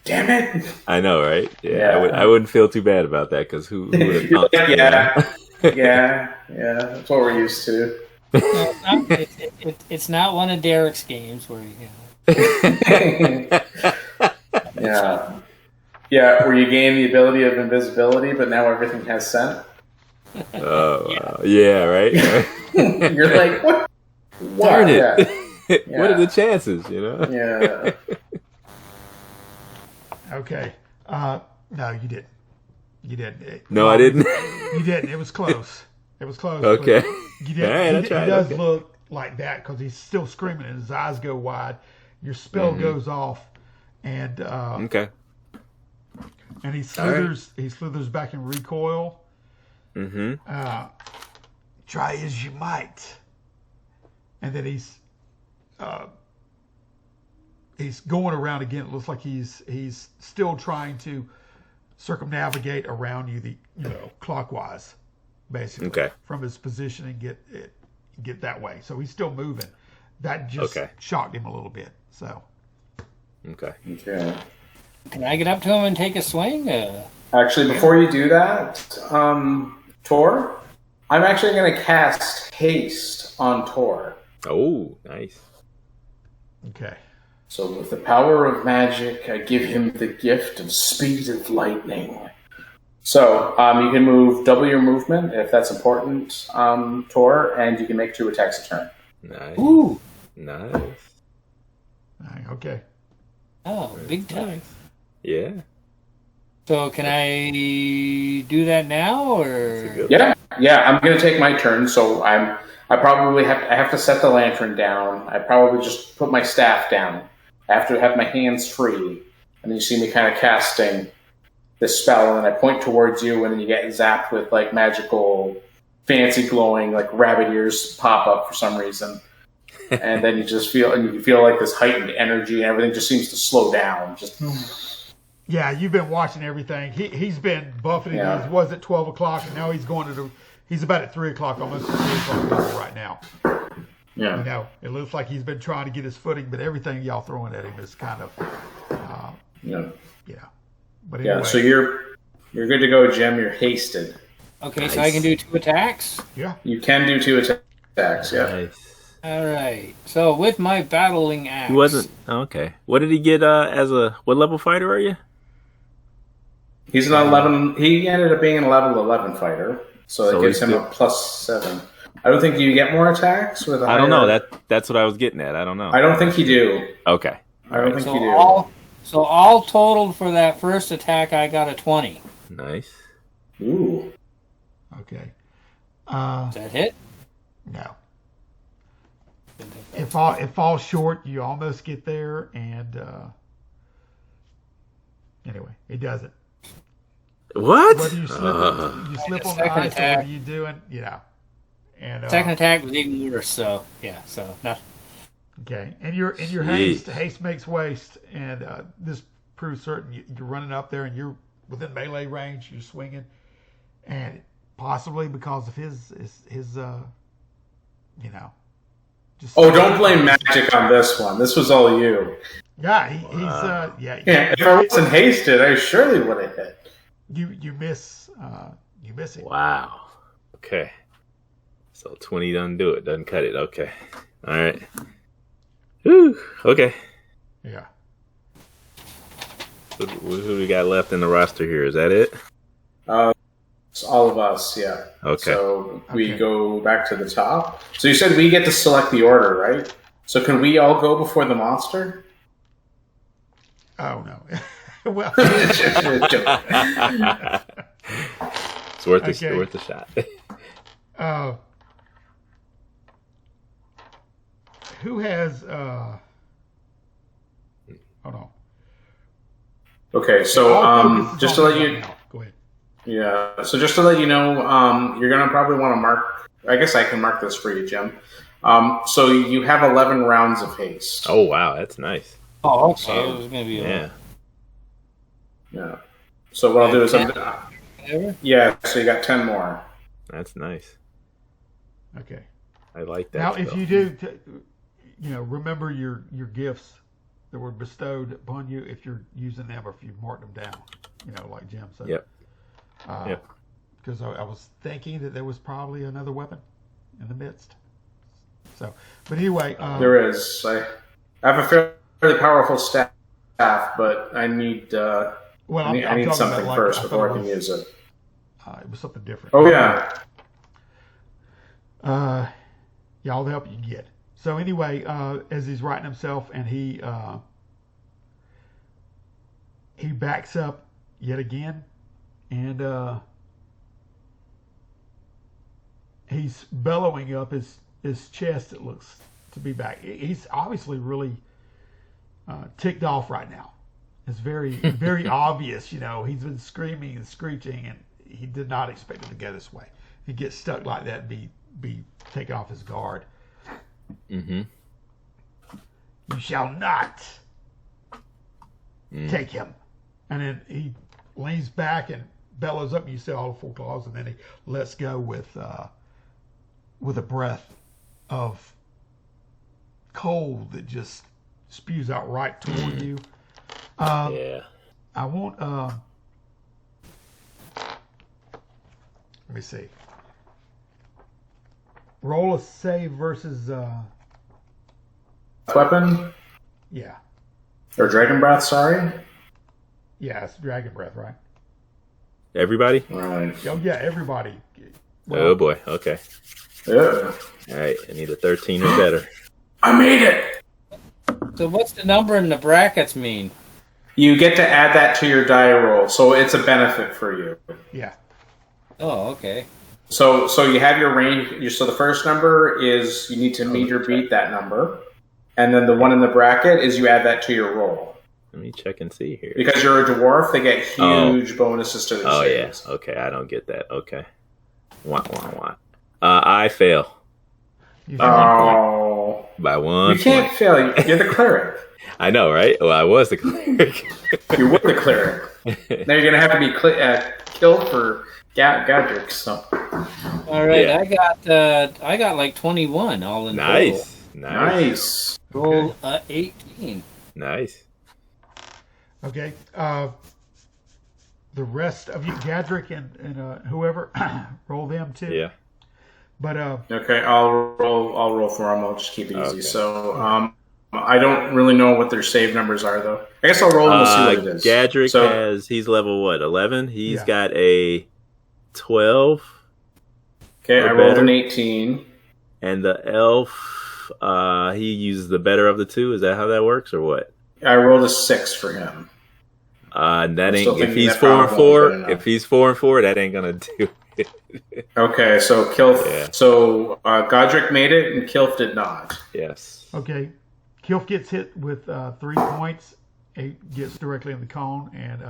Damn it. I know, right? Yeah. I wouldn't feel too bad about that because who would have thought? Yeah. That's what we're used to. It's not one of Derek's games where Yeah, where you gain the ability of invisibility, but now everything has scent. Oh, yeah, right. You're like, what? Darn it! Yeah. What are the chances? Yeah. Okay. No, you didn't. You didn't. No, I didn't. You didn't. It was close. It was close. Okay. You didn't. All right, I He tried. does Okay. look like that because he's still screaming and his eyes go wide. Your spell goes off, and Okay. and he All right. slithers. He slithers back in recoil. Mm-hmm. Try as you might, and then he's going around again. It looks like he's still trying to circumnavigate around you, clockwise, basically, Okay. from his position and get that way. So he's still moving. That just Okay. shocked him a little bit. So Okay. Okay. Can I get up to him and take a swing? Actually, before you do that, Tor, I'm actually going to cast haste on Tor. Oh, nice. okay, So with the power of magic, I give him the gift of speed of lightning. So you can move double your movement if that's important, Tor, and you can make 2 attacks a turn. Nice. Ooh. Nice. okay. Oh, big time. Yeah. So can I do that now, or Good. Yeah, I'm going to take my turn. So I probably have to set the lantern down. I probably just put my staff down. I have to have my hands free, and then you see me kind of casting this spell, and then I point towards you, and then you get zapped with like magical, fancy glowing like rabbit ears pop up for some reason, and then you can feel like this heightened energy, and everything just seems to slow down. Just Yeah, you've been watching everything. He's been buffeting. Yeah. He was at 12 o'clock, and now he's going to he's about at 3 o'clock, almost 3 o'clock level right now. yeah. It looks like he's been trying to get his footing, but everything y'all throwing at him is kind of, Yeah. But anyway, Yeah, so you're good to go, Jim. You're hasted. okay? So I can do 2 attacks. yeah. You can do 2 attacks. Yeah. Nice. All right. So with my battling axe, He wasn't. Okay. What did he get as a. What level fighter are you? He's an 11. He ended up being an level 11 fighter, so So it gives he's him a +7. I don't think you get more attacks with. I don't know. That's what I was getting at. I don't know. I don't think you do. Okay. I don't think So you do. all totaled for that first attack, I got a 20. Nice. Ooh. Okay. Does that hit? No. It falls short. You almost get there, and anyway, it doesn't. What? Whether you slip on the second ice or attack. what are you doing, And Second attack was even worse. So yeah. So not. okay, and your Jeez. haste makes waste, and this proves certain. You're running up there, and you're within melee range. You're swinging, and possibly because of his just Don't blame magic on this one. This was all you. yeah, he's Yeah. If I wasn't hasted, I surely would have hit. you miss it. Wow. Okay. So 20 doesn't do it. Doesn't cut it. Okay. All right. Whew. Okay. Yeah. Who we got left in the roster here? Is that it? It's all of us, yeah. Okay. So we Okay. go back to the top. So you said we get to select the order, right? So can we all go before the monster? Oh no. Well, It's worth Okay. worth a shot. who has hold on. Okay, so All focus is just to on let me you, right now. Go ahead. yeah. So just to let you know, you're gonna probably want to mark. I guess I can mark this for you, Jim. So you have 11 rounds of haste. Oh wow, that's nice. Oh, okay. It was gonna be Yeah. Yeah. So what I'll do is, whatever. yeah. So you got 10 more. That's nice. Okay. I like that. Now, if spell. you do, remember your gifts that were bestowed upon you if you're using them or if you marked them down, like Jim said. Yep. Yep. Because I was thinking that there was probably another weapon in the midst. So, but anyway. There is. I have a fairly powerful staff, but I need. Well, I need I'm talking something about, first I before I thought can use it. it was something different. Oh yeah. Yeah, all the help you can get. So anyway, as he's writing himself, and he backs up yet again, and he's bellowing up his chest. It looks to be back. He's obviously really ticked off right now. It's very very obvious. He's been screaming and screeching, and he did not expect it to go this way. He gets stuck like that and be taken off his guard. Mm-hmm. You shall not take him. And then he leans back and bellows up, and you see all the 4 claws, and then he lets go with a breath of cold that just spews out right toward you. Yeah. I won't. Let me see. Roll a save versus. Weapon? Yeah. Or Dragon Breath, sorry? Yeah, it's Dragon Breath, right? Everybody? Right. Oh, yeah, everybody. Oh boy. Okay. Yeah. All right. I need a 13 or better. I made it! So what's the number in the brackets mean? You get to add that to your die roll, so it's a benefit for you. Yeah. Oh, okay. So you have your range. So the first number is you need to meet or beat that number. And then the one in the bracket is you add that to your roll. Let me check and see here. Because you're a dwarf, they get huge bonuses to their Oh, saves. yeah. Okay, I don't get that. Okay. Wah. I fail. Oh. By 1 You can't fail. You're the cleric. I know, right? Well, I was the cleric. You were the cleric. Now you're going to have to be killed for Gadrick. So. All right, Yeah. I got like 21 all in total. Nice. Roll 18. Nice. Okay. The rest of you, Gadrick and whoever, roll them too. Yeah. But Okay, I'll roll for them. I'll just keep it easy. Okay. So I don't really know what their save numbers are though. I guess I'll roll and we'll see what it is. Gadrick he's level what? 11. He's got a 12. Okay, I rolled an 18. And the elf, he uses the better of the two. Is that how that works, or what? I rolled a 6 for him. That ain't. still If thinking he's that 4 and probably 4, won't be if he's 4 and 4, that ain't gonna do it. Okay, so Kilf. Yeah. So Godric made it, and Kilf did not. Yes. okay, Kilf gets hit with 3 points. It gets directly in the cone, and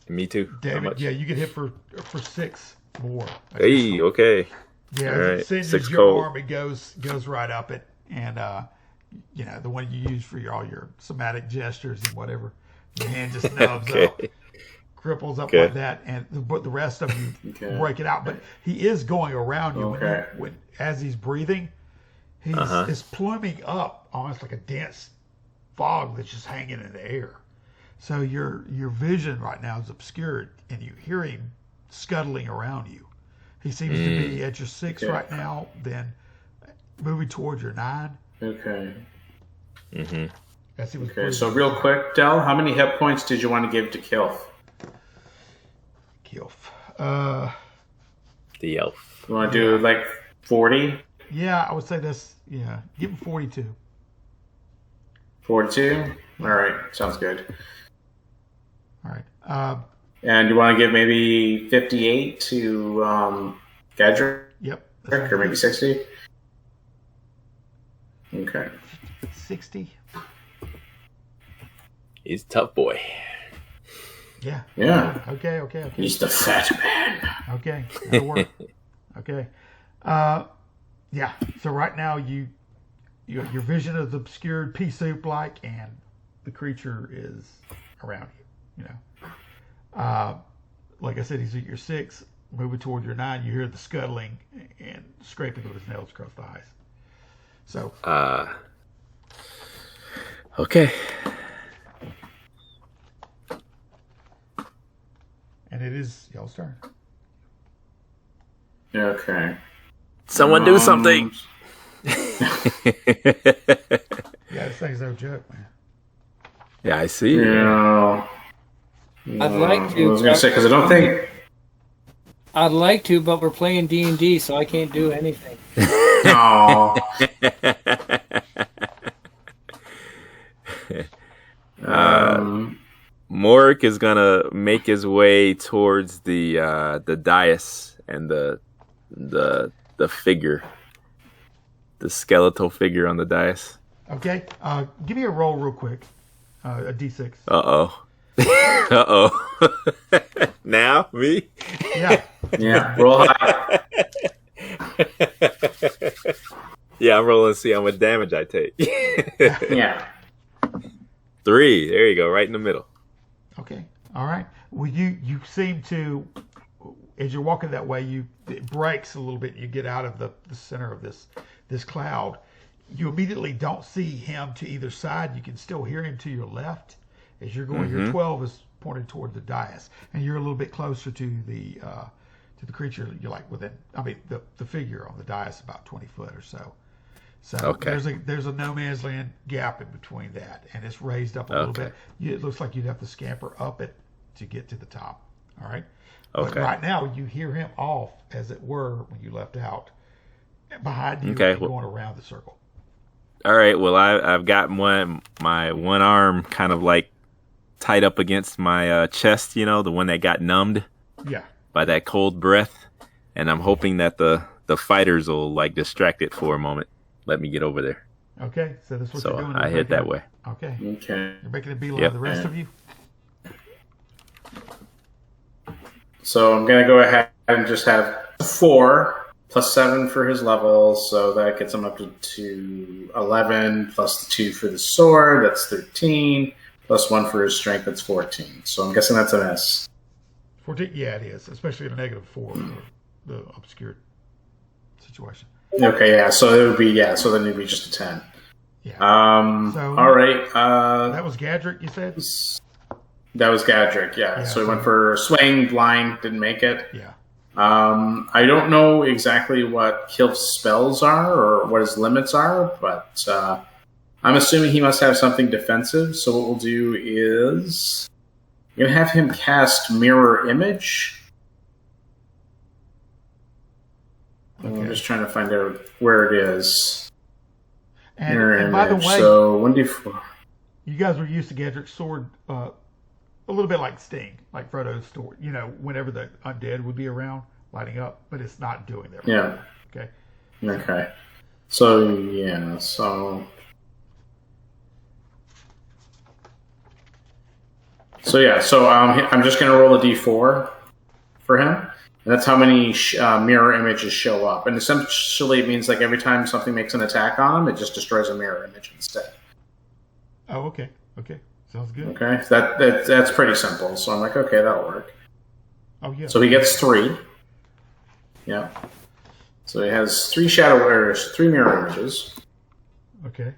Me too. How David, much? yeah, you get hit for 6 more. Hey. Okay. Yeah, all right, it singes 6 your cold. arm, it goes right up it, and the one you use for all your somatic gestures and whatever, your hand just nubs Okay. up, cripples up Okay. like that, and but the rest of you break it out. But he is going around you Okay. as he's breathing, is pluming up almost like a dense fog that's just hanging in the air. So your vision right now is obscured, and you hear him scuttling around you. He seems to be at your 6 right now, then moving towards your 9. Okay. Mm-hmm. As he was Okay. So real quick, Del, how many hit points did you want to give to Kilf? Kilf. The elf. You want to do like 40? Yeah, I would say that's, give him 42. 42? All right. Sounds good. All right. And you want to give maybe 58 to Gadrick? Yep. Or maybe 60? Okay. 60. He's a tough boy. Yeah. Yeah. Okay. He's the fat man. Okay. That'll work. Okay. Yeah. So right now your vision is obscured, pea soup like, and the creature is around you. Like I said, he's at your 6, moving toward your 9. You hear the scuttling and scraping of his nails across the eyes. So Okay. and it is y'all's turn. Okay. Someone do something. Yeah, this thing's no joke, man. Yeah, I see. Yeah. I'd like to. I was going to say, because I don't think. I'd like to, but we're playing D&D, so I can't do anything. No. Morik is gonna make his way towards the dais and the figure, the skeletal figure on the dais. Okay. Give me a roll real quick. A D6. Uh-oh. Uh-oh. Now? Me? Yeah. Yeah, roll high. Yeah, I'm rolling to see how much damage I take. Yeah. 3. There you go, right in the middle. Okay. All right. Well, you seem to, as you're walking that way, it breaks a little bit. You get out of the center of this cloud. You immediately don't see him to either side. You can still hear him to your left as you're going. Your 12 is pointed toward the dais, and you're a little bit closer to the creature. You're like within, the figure on the dais about 20 foot or so. So Okay. there's a no man's land gap in between that, and it's raised up a little bit. It looks like you'd have to scamper up it to get to the top. All right. But Okay. right now you hear him off, as it were, when you left out, behind you, Okay, and well- going around the circle. All right, well, I've got my one arm kind of like tied up against my chest, the one that got numbed Yeah. by that cold breath, and I'm hoping that the fighters will like distract it for a moment. Let me get over there. Okay. So that's what So you're doing. I You're head that making- way. Okay. Okay. You're making a beeline. Yep. The rest of you. So I'm going to go ahead and just have 4 plus 7 for his level, so that gets him up to 11, plus the 2 for the sword, that's 13, plus 1 for his strength, that's 14. So I'm guessing that's a miss. 14. Yeah, it is, especially in a -4 for the obscured situation. Okay, yeah, so it would be, so then it would be just a 10. Yeah. So- All right. That was Gadrick, you said? That was Gadrick, yeah. Yeah, So he so- went for swing, blind, didn't make it. Yeah. I don't know exactly what Kilf's spells are or what his limits are, but I'm assuming he must have something defensive. So what we'll do is I'm going to have him cast Mirror Image. I'm Okay. just trying to find out where it is. And by the way, so 1d4. you guys were used to Gadrick's sword a little bit like Sting, like Frodo's sword. Whenever the undead would be around, lighting up, but it's not doing that. Yeah. Okay. Okay. So yeah. So yeah. So I'm just going to roll a d4 for him, and that's how many mirror images show up. And essentially, it means like every time something makes an attack on him, it just destroys a mirror image instead. Oh, okay. Okay. Sounds good. Okay. That's pretty simple. So I'm like, okay, that'll work. Oh, yeah. So he gets 3. Yeah. So he has 3 three mirror images. Okay.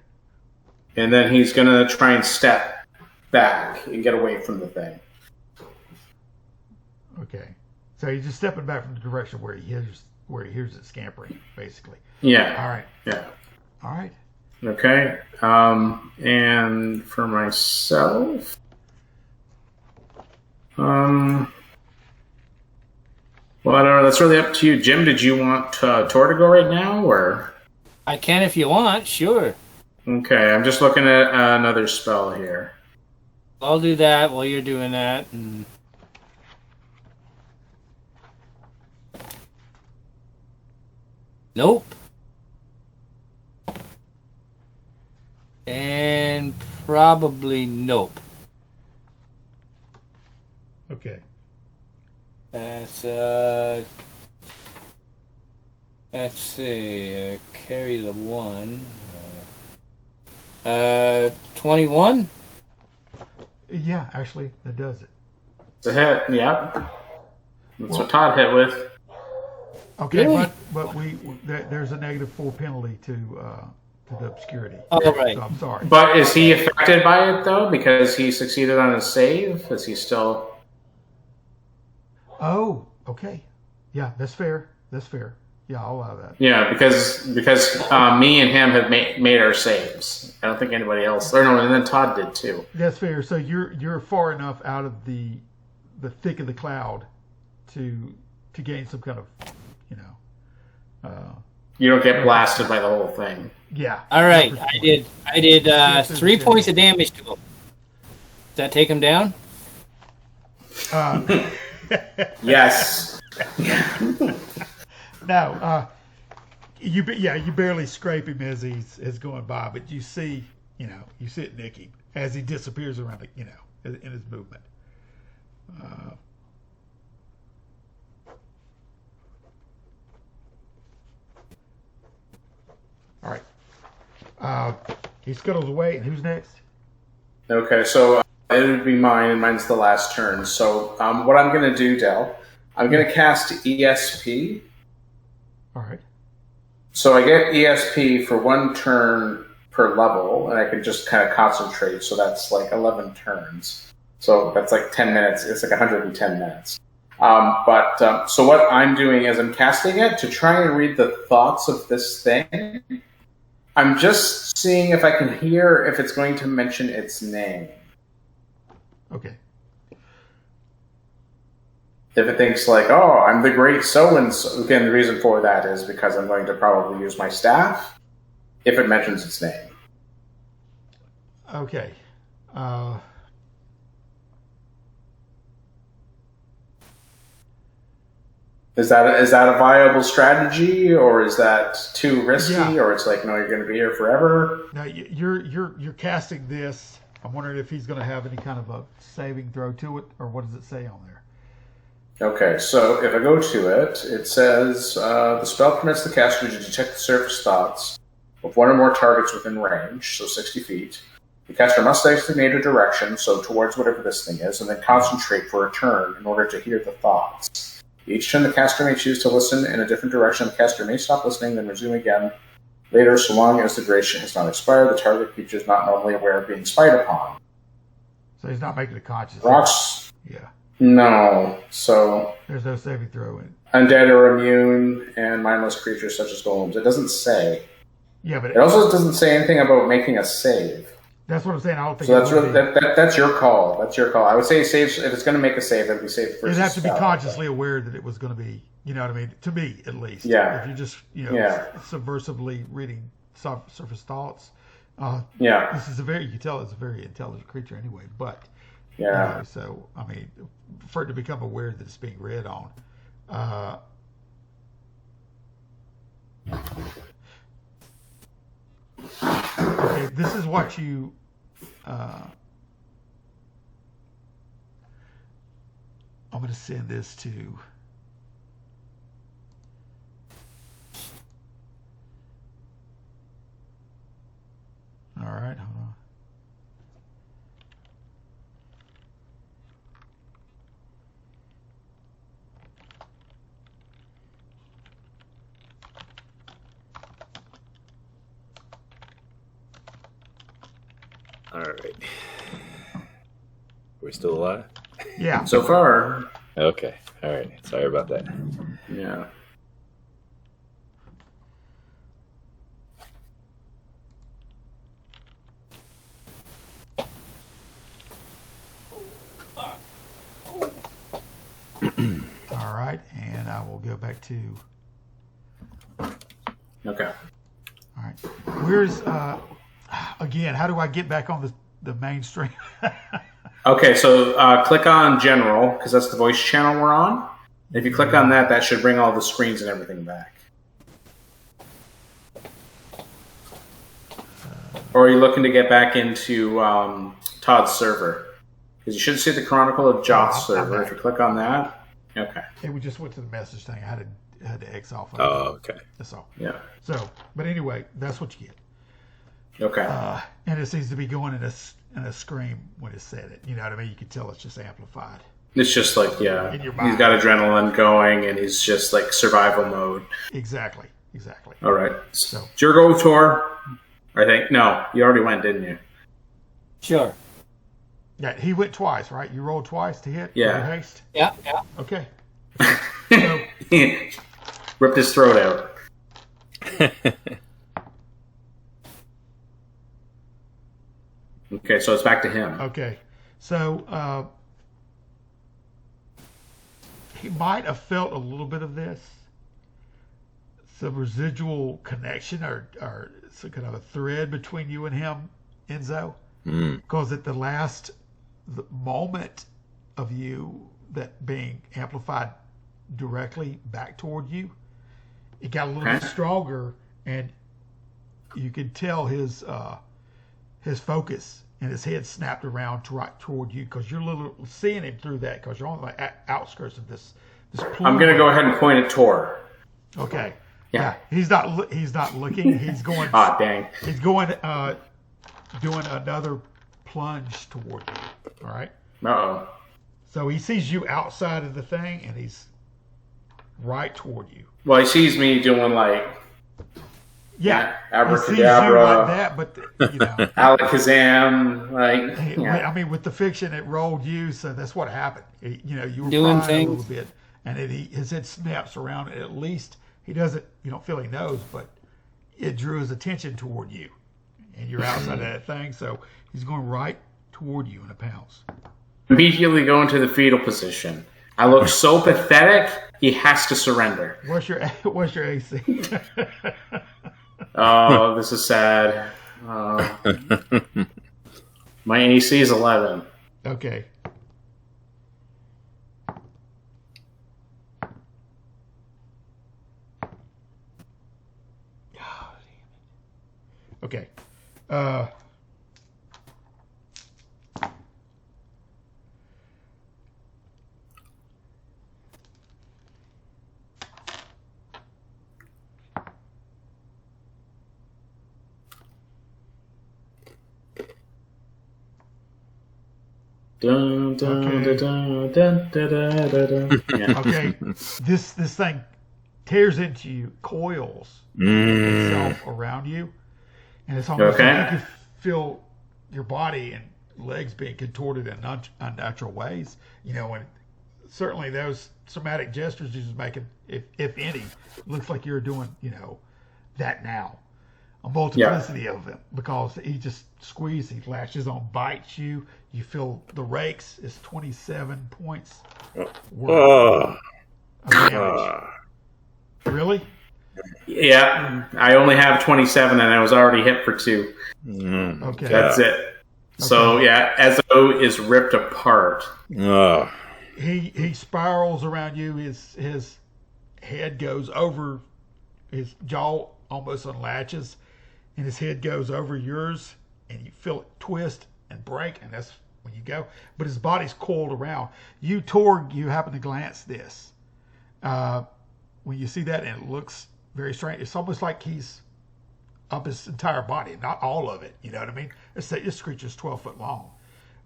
And then he's going to try and step back and get away from the thing. Okay. So he's just stepping back from the direction where he hears it scampering, basically. Yeah. All right. Yeah. All right. Okay. And for myself, well, I don't know. That's really up to you, Jim. Did you want Tor to go right now, or? I can if you want, sure. Okay, I'm just looking at another spell here. I'll do that while you're doing that. And... Nope. And probably nope. Okay. That's let's see, carry the 1. 21. Yeah, actually, that does it. It's a hit. Yep. That's what Todd hit with. Okay, Really? but there's a -4 penalty to the obscurity. All right. So I'm sorry. But is he affected by it though? Because he succeeded on his save. Is he still? Oh, okay. Yeah, that's fair. That's fair. Yeah, I'll allow that. Yeah, because me and him have made our saves. I don't think anybody else. Or no, and then Todd did too. That's fair. So you're far enough out of the thick of the cloud to to gain some kind of, you know, You don't get blasted by the whole thing. yeah. All right, I did 3 points of damage to him. Does that take him down? Yes. No, you barely scrape him as he's going by, but you see it nick him as he disappears around, in his movement. All right. He scuttles away, and who's next? Okay, so it would be mine, and mine's the last turn. So what I'm going to do, Del, I'm going to cast ESP. All right. So I get ESP for 1 turn per level, and I can just kind of concentrate. So that's like 11 turns. So that's like 10 minutes. It's like 110 minutes. So what I'm doing is I'm casting it to try and read the thoughts of this thing. I'm just seeing if I can hear if it's going to mention its name. Okay. If it thinks like, oh, I'm the great so-and-so. Again, the reason for that is because I'm going to probably use my staff if it mentions its name. Okay. Is that a viable strategy, or is that too risky, Yeah. or it's like, no, you're going to be here forever? Now you're casting this. I'm wondering if he's going to have any kind of a saving throw to it, or what does it say on there? Okay, so if I go to it, it says the spell permits the caster to detect the surface thoughts of 1 or more targets within range, so 60 feet. The caster must designate a direction, so towards whatever this thing is, and then concentrate for a turn in order to hear the thoughts. Each turn, the caster may choose to listen in a different direction. The caster may stop listening, then resume again later, so long as the duration has not expired. The target creature is not normally aware of being spied upon. So he's not making a conscious. Rocks? Yeah. No. So There's no saving throw in. undead are immune, and mindless creatures such as golems. It doesn't say. Yeah, but It also doesn't say anything about making a save. that's what I'm saying. I don't think So that's it would really, that's your call. That's your call. I would say save if it's going to make a save. It'd be save You'd versus have to be spell. consciously aware that it was going to be, you know what I mean? To me, at least. Yeah. If you're just, Yeah. subversively reading surface thoughts. Yeah. This is you can tell it's a very intelligent creature anyway, but, Yeah. so, I mean, for it to become aware that it's being read on. Okay, this is what you, I'm going to send this to. All right, hold on. All right. We're still alive? Yeah. So far, Okay. All right. Sorry about that. yeah. All right, and I will go back to. Okay. All right, where's again? How do I get back on the mainstream? Okay, so click on General, because that's the voice channel we're on. If you click on that, that should bring all the screens and everything back. Or are you looking to get back into Todd's server? Because you should see the Chronicle of Joth's server. If you click on that, okay. Hey, we just went to the message thing. I had to X off. Oh, okay. That's all. Yeah. So, but anyway, that's what you get. Okay. And it seems to be going in a scream when it said it. You know what I mean? You can tell it's just amplified. It's just like, yeah, In your mind. he's got adrenaline going, and he's just like survival mode. Exactly. All right. So, It's your go, Tor. I think. No, you already went, didn't you? Sure. yeah, he went twice, right? You rolled twice to hit. Yeah. With your haste. Yeah. Okay. So, Ripped his throat out. Okay, so it's back to him. okay. So he might have felt a little bit of this, some residual connection or some kind of a thread between you and him, Enzo. Because at the moment of you that being amplified directly back toward you, it got a little bit stronger, and you could tell his focus and his head snapped around right toward you because you're seeing him through that because you're on the outskirts of this I'm going to go ahead and point at Tor. Okay. Yeah. He's not looking. He's going. Dang. He's going doing another plunge toward you. All right. Uh-oh. So he sees you outside of the thing, and he's right toward you. Well, he sees me doing like abracadabra, he sees you like that, but alakazam, like I mean, with the fiction, it rolled you, so that's what happened. You were doing things a little bit, and his head snaps around. And at least he doesn't. You don't feel he knows, but it drew his attention toward you, and you're outside of that thing, so he's going right toward you in a pounce. Immediately go into the fetal position. I look so pathetic. He has to surrender. What's your AC? Oh, this is sad. My AC is 11. Okay. Okay. Dun, dun, dun, dun, dun, dun, dun, dun, dun. Yeah. Okay. This thing tears into you, coils itself around you, and it's almost like you can feel your body and legs being contorted in unnatural ways. And certainly those somatic gestures you're just making, if any, looks like you're doing, that now. A multiplicity of them, because he just squeezes, he lashes on, bites you. You feel the rakes is 27 points worth of damage. Really? Yeah, I only have 27, and I was already hit for 2. Okay, that's it. Okay. So Ezo is ripped apart. He spirals around you. His head goes over, his jaw almost unlatches, and his head goes over yours, and you feel it twist and break, and that's when you go. But his body's coiled around. You, Torg, you happen to glance this. When you see that, and it looks very strange. It's almost like he's up his entire body, not all of it. You know what I mean? This creature's 12 foot long,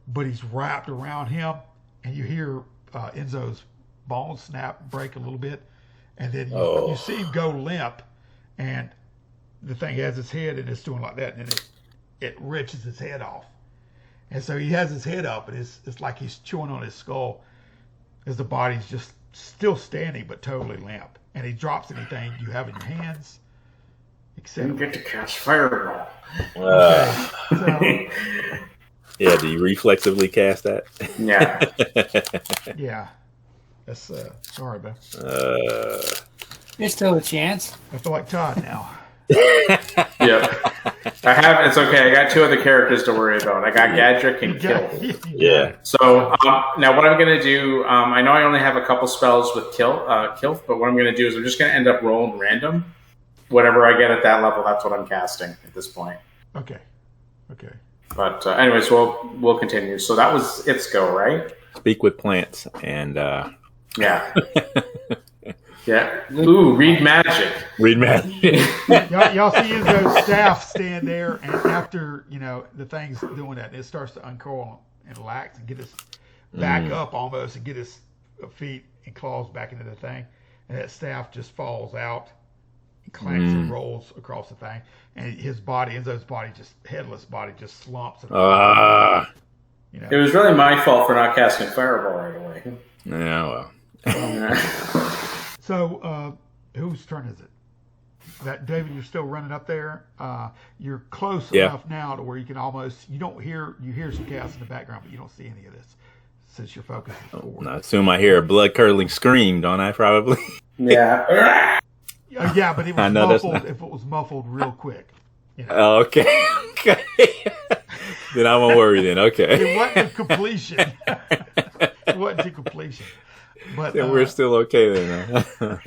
but he's wrapped around him, and you hear Enzo's bones snap, break a little bit, and then you see him go limp, and the thing has its head, and it's doing like that, and it wrenches his head off. And so he has his head up, and it's like he's chewing on his skull as the body's just still standing, but totally limp. And he drops anything you have in your hands, except... You get to cast Fireball. Okay, so... Yeah, do you reflexively cast that? Yeah. Yeah. That's, sorry, man. There's still a chance. I feel like Todd now. Yeah. It's okay. I got 2 other characters to worry about. I got Gadrick and Kill. Yeah. So now what I'm going to do, I know I only have a couple spells with Kilth, but what I'm going to do is I'm just going to end up rolling random. Whatever I get at that level, that's what I'm casting at this point. Okay. But anyways, we'll continue. So that was its go, right? Speak with plants and... Yeah. Yeah. Ooh, read magic. Read magic. y'all see Enzo's staff stand there, and after the thing's doing that, it starts to uncoil and relax and get his back up almost, and get his feet and claws back into the thing, and that staff just falls out, and clanks and rolls across the thing, and his body, Enzo's body, headless body, just slumps. It was really my fault for not casting Fireball right away. Yeah, well. So, whose turn is it? That David, you're still running up there. You're close enough now to where you can almost, you hear some chaos in the background, but you don't see any of this. since your focus is forward. I assume I hear a blood-curdling scream, don't I, probably? Yeah. Yeah, but it I was know that's muffled not- if it was muffled real quick. You know? Oh, okay. Okay. Then I won't worry then. Okay. It wasn't to completion. It wasn't to completion. But Then we're still okay then. Huh?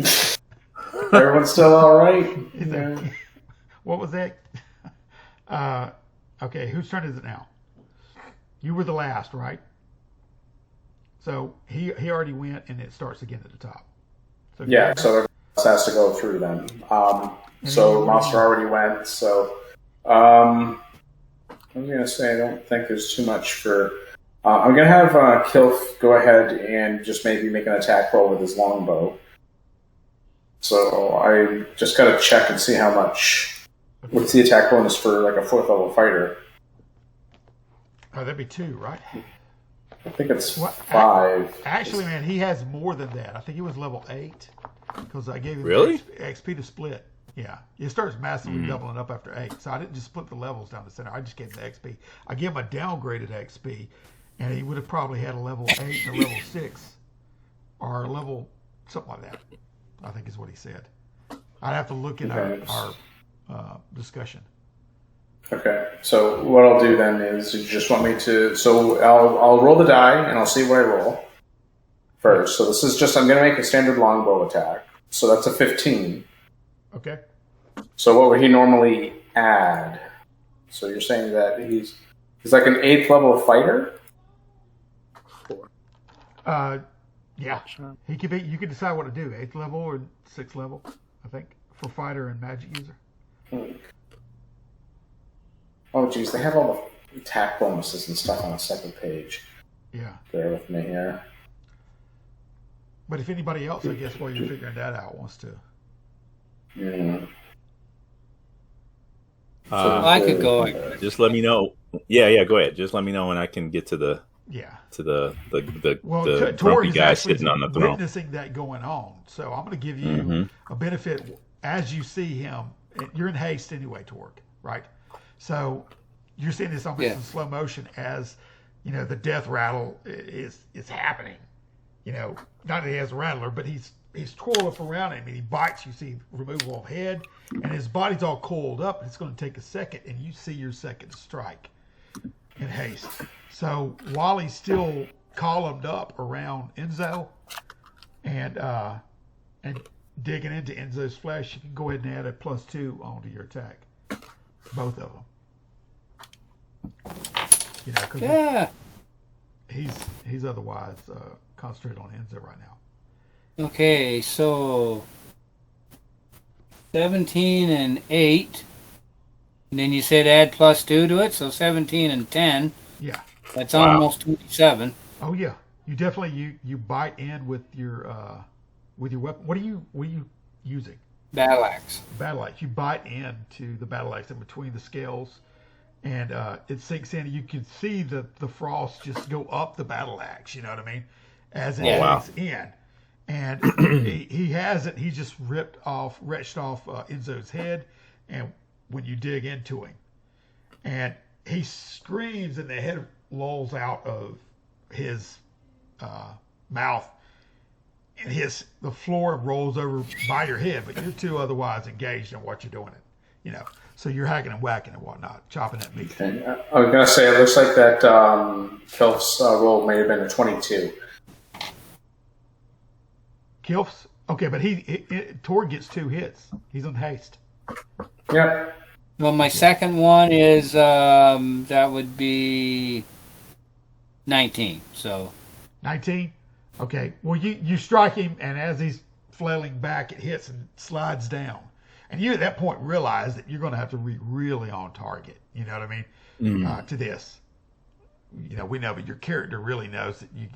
Everyone's still all right. Yeah. What was that? Okay, whose turn is it now? You were the last, right? So he already went, and it starts again at the top. So Yeah, so everyone else has to go through then. So Monster already went. So I was going to say I don't think there's too much for. I'm going to have Kilf go ahead and just maybe make an attack roll with his longbow. So I just got to check and see how much. What's the attack bonus for like a 4th level fighter? Oh, that'd be 2, right? I think it's What? 5. Actually, man, he has more than that. I think he was level 8 because I gave him Really? XP to split. Yeah, it starts massively doubling up after 8. So I didn't just split the levels down the center. I just gave him the XP. I gave him a downgraded XP, and he would have probably had a level 8 and a level 6, or a level something like that. I think is what he said. I'd have to look in our discussion. Okay, so what I'll do then is you just want me to. So I'll roll the die and I'll see what I roll first. So this is just I'm going to make a standard longbow attack. So that's a 15. Okay. So what would he normally add? So you're saying that he's like an 8th level fighter? Yeah. He could be. You can decide what to do. 8th level or 6th level, I think, for fighter and magic user. Oh geez, they have all the attack bonuses and stuff on a separate page. Yeah. Bear with me here. But if anybody else, I guess, while you're figuring that out, wants to. I could go. Just let me know. Yeah, go ahead. Just let me know when I can get to the Well, the Tor grumpy is guy actually sitting on the throne. witnessing that going on. So I'm going to give you a benefit as you see him. You're in haste anyway, Torque, right? So you're seeing this almost in slow motion as the death rattle is happening. Not that he has a rattler, but he's twirled up around him and he bites. You see removal of head, and his body's all coiled up. It's going to take a second, and you see your second strike in haste. So while he's still columned up around Enzo and digging into Enzo's flesh, you can go ahead and add a +2 onto your attack. Both of them. Cause he's otherwise concentrated on Enzo right now. Okay, so 17 and 8. And then you said add +2 to it, so 17 and 10. Yeah. That's almost 27. Oh yeah. You definitely you bite in with your weapon. What are you using? Battle axe. Battle axe. You bite into the battle axe in between the scales, and it sinks in. You can see the frost just go up the battle axe. You know what I mean? As it sinks in, and he hasn't. He just wrenched off Enzo's head, and when you dig into him, and he screams, and the head lolls out of his mouth, and the floor rolls over by your head, but you're too otherwise engaged in what you're doing. So you're hacking and whacking and whatnot, chopping that meat. Okay. I was going to say, it looks like that Kilf's roll may have been a 22. Kilf's? Okay, but Tor gets 2 hits. He's on haste. Yep. Well, my second one is, that would be 19, so. 19? Okay. Well, you strike him, and as he's flailing back, it hits and slides down. And you at that point realize that you're going to have to be really on target. You know what I mean? To this. We know, but your character really knows that you.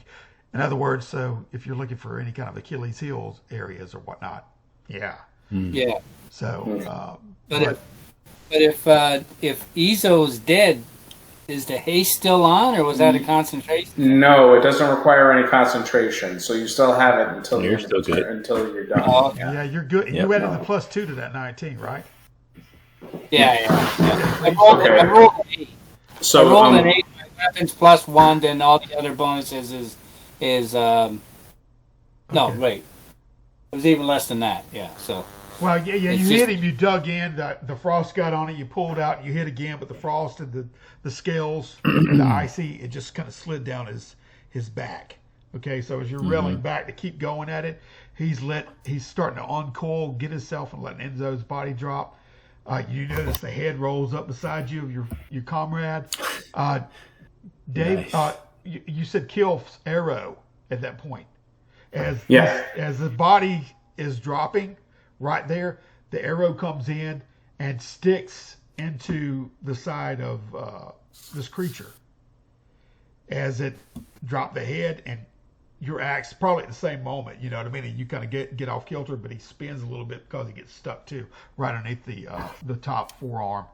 In other words, so if you're looking for any kind of Achilles heels areas or whatnot, yeah. Yeah. So, But if Izo's dead, is the haste still on, or was that a concentration? No, it doesn't require any concentration, so you still have it until You're still good. until you're done. Oh, okay. yeah, you're good. And you added the +2 to that 19, right? Yeah. I rolled an 8. So I rolled an 8. My weapons +1, then all the other bonuses is is no, Okay. wait, it was even less than that. Yeah, so Well, yeah, you it's hit just him, you dug in, the frost got on it, you pulled out, you hit again, but the frost and the scales, the icy, it just kind of slid down his back. Okay, so as you're reeling back to keep going at it, he's starting to uncoil, get himself, and letting Enzo's body drop. You notice the head rolls up beside you of your comrade. Dave, Nice. you said kill arrow at that point. Yeah. As the body is dropping right there, the arrow comes in and sticks into the side of this creature. As it dropped the head, and your axe probably at the same moment, you know what I mean? And you kind of get off kilter, but he spins a little bit because he gets stuck too, right underneath the top forearm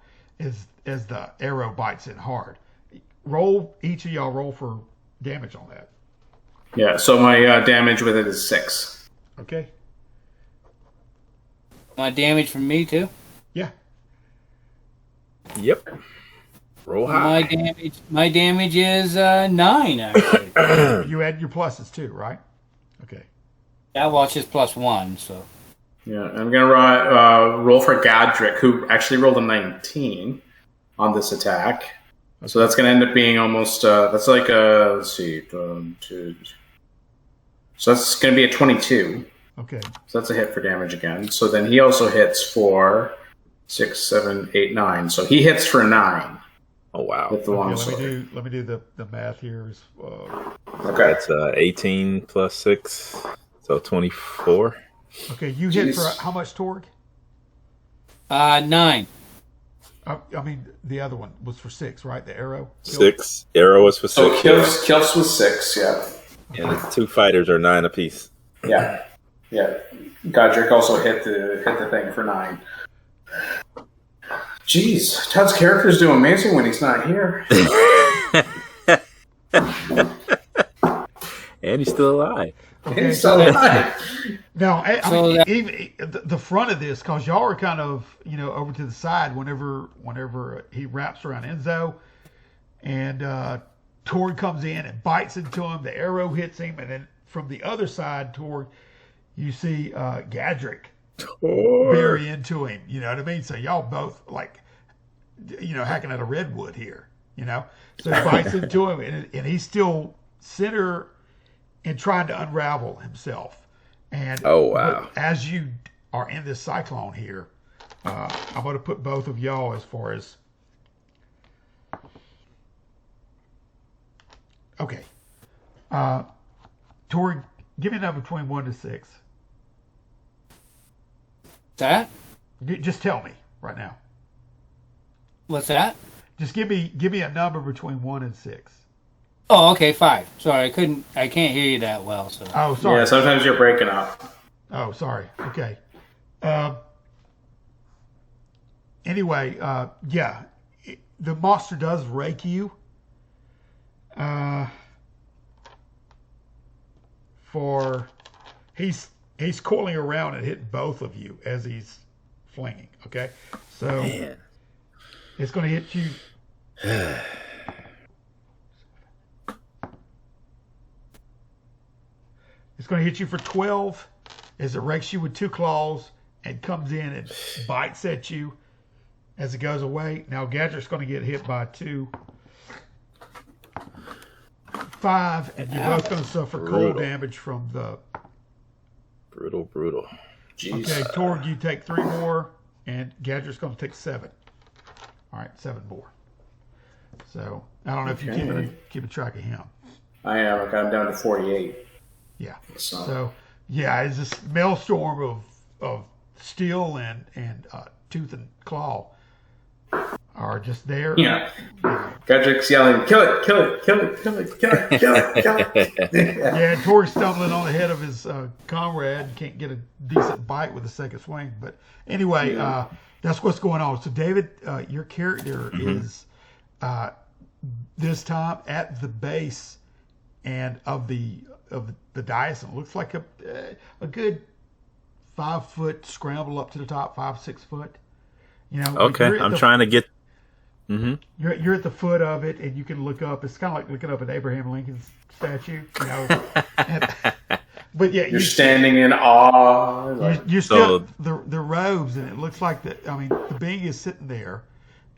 as the arrow bites in hard. Each of y'all roll for damage on that. Yeah. So my damage with it is 6. Okay? my damage from me too. Yeah. Yep. Roll My high. damage is 9 actually. You add your pluses too, right? Okay. That watch is +1, so Yeah, I'm gonna roll for Gadrick, who actually rolled a 19 on this attack. So that's gonna end up being almost. That's like a let's see, two. So that's gonna be a 22. Okay. So that's a hit for damage again. So then he also hits for 6, 7, 8, 9. So he hits for 9 Oh wow. with the Okay, longsword. let me do the math here. Okay. That's 18 plus 6, so 24. Okay, you hit Jeez. for how much, Torg? 9. I mean, the other one was for 6, right? The arrow? 6. Arrow is for 6. So Kilf's was 6. Yeah. And the 2 fighters are 9 apiece. Yeah. Yeah. Godric also hit the thing for 9. Jeez, Todd's characters do amazing when he's not here. And he's still alive. Okay, He's still alive. now, I So mean, that- even the front of this, because y'all are kind of, over to the side whenever he wraps around Enzo, and Torg comes in and bites into him. The arrow hits him, and then from the other side, Torg, you see Gadrick bury into him. You know what I mean? So y'all both like, hacking at a redwood here. So he bites into him, and he's still center and trying to unravel himself. And Oh, wow. but as you are in this cyclone here, I'm going to put both of y'all as far as. Okay. Tori, give me a number between 1 to 6. That? Just tell me right now. What's that? Just give me a number between 1 and 6. Oh, okay, 5. Sorry, I can't hear you that well, so. Oh, sorry. Yeah, sometimes you're breaking up. Oh, sorry. Okay. Anyway, yeah, the monster does rake you. He's coiling around and hitting both of you as he's flinging. Okay, so Man. it's going to hit you. It's going to hit you for 12 as it rakes you with 2 claws and comes in and bites at you as it goes away. Now Gadget's going to get hit by 2, 5, and you're both going to suffer cold Brutal. damage from the. Brutal. Jeez. Okay, Torg, you take 3 more, and Gadget's going to take 7. All right, 7 more. So I don't know if Okay. you keep track of him. I am. I got him down to 48. Yeah. So, So yeah, it's this maelstrom of steel and tooth and claw are just there. yeah. Godric's yelling, kill it, kill it, kill it, kill it, kill it, kill it, kill it. Yeah, Tor's stumbling on the head of his comrade and can't get a decent bite with the second swing. But anyway, that's what's going on. So David, your character is this time at the base and of the dais, and it looks like a good 5-foot scramble up to the top, 5-6 foot. Okay, I'm trying to get Mm-hmm. You're at the foot of it, and you can look up. It's kind of like looking up at Abraham Lincoln's statue, you know. And, but yeah, You're standing in awe. Like, you're still the robes, and it looks like the. I mean, the being is sitting there,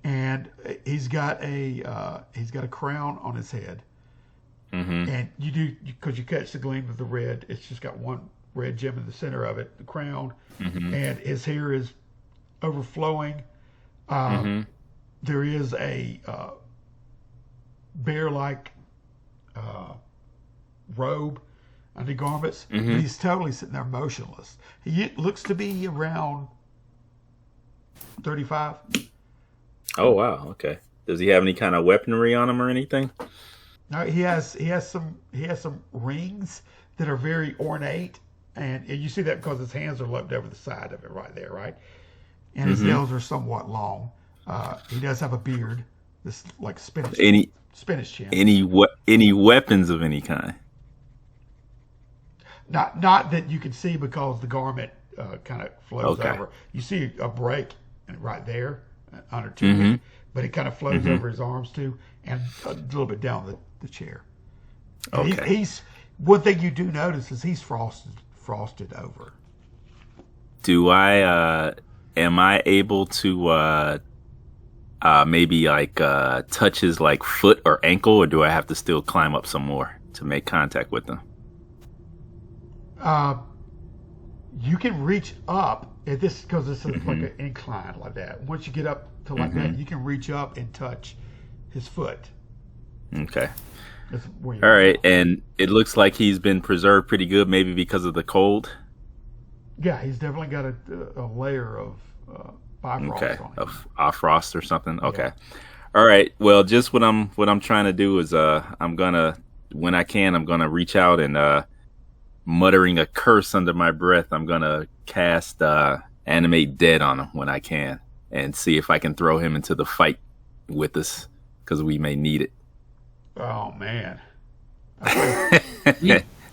and he's got a crown on his head, and you do because you catch the gleam of the red. It's just got one red gem in the center of it, the crown, and his hair is overflowing. There is a bear-like robe undergarments. But he's totally sitting there motionless. He looks to be around 35. Oh wow, okay. Does he have any kind of weaponry on him or anything? No, he has some rings that are very ornate, and you see that because his hands are looped over the side of it right there, right? And his nails are somewhat long. He does have a beard. This like spinach chin. Any weapons of any kind? Not that you can see because the garment kind of flows over. You see a break right there under two, but it kind of flows over his arms too, and a little bit down the chair. And he's one thing you do notice is he's frosted over. Am I able to maybe like touch his like foot or ankle, or do I have to still climb up some more to make contact with him? You can reach up at this because this is like an incline like that. Once you get up to like that, you can reach up and touch his foot. Okay. All right, and it looks like he's been preserved pretty good, maybe because of the cold. Yeah, he's definitely got a layer of bifrost on him. Of frost or something. Okay. All right. Well, just what I'm trying to do is I'm gonna, when I can, I'm gonna reach out and muttering a curse under my breath, I'm gonna cast animate dead on him when I can, and see if I can throw him into the fight with us, because we may need it. Oh man.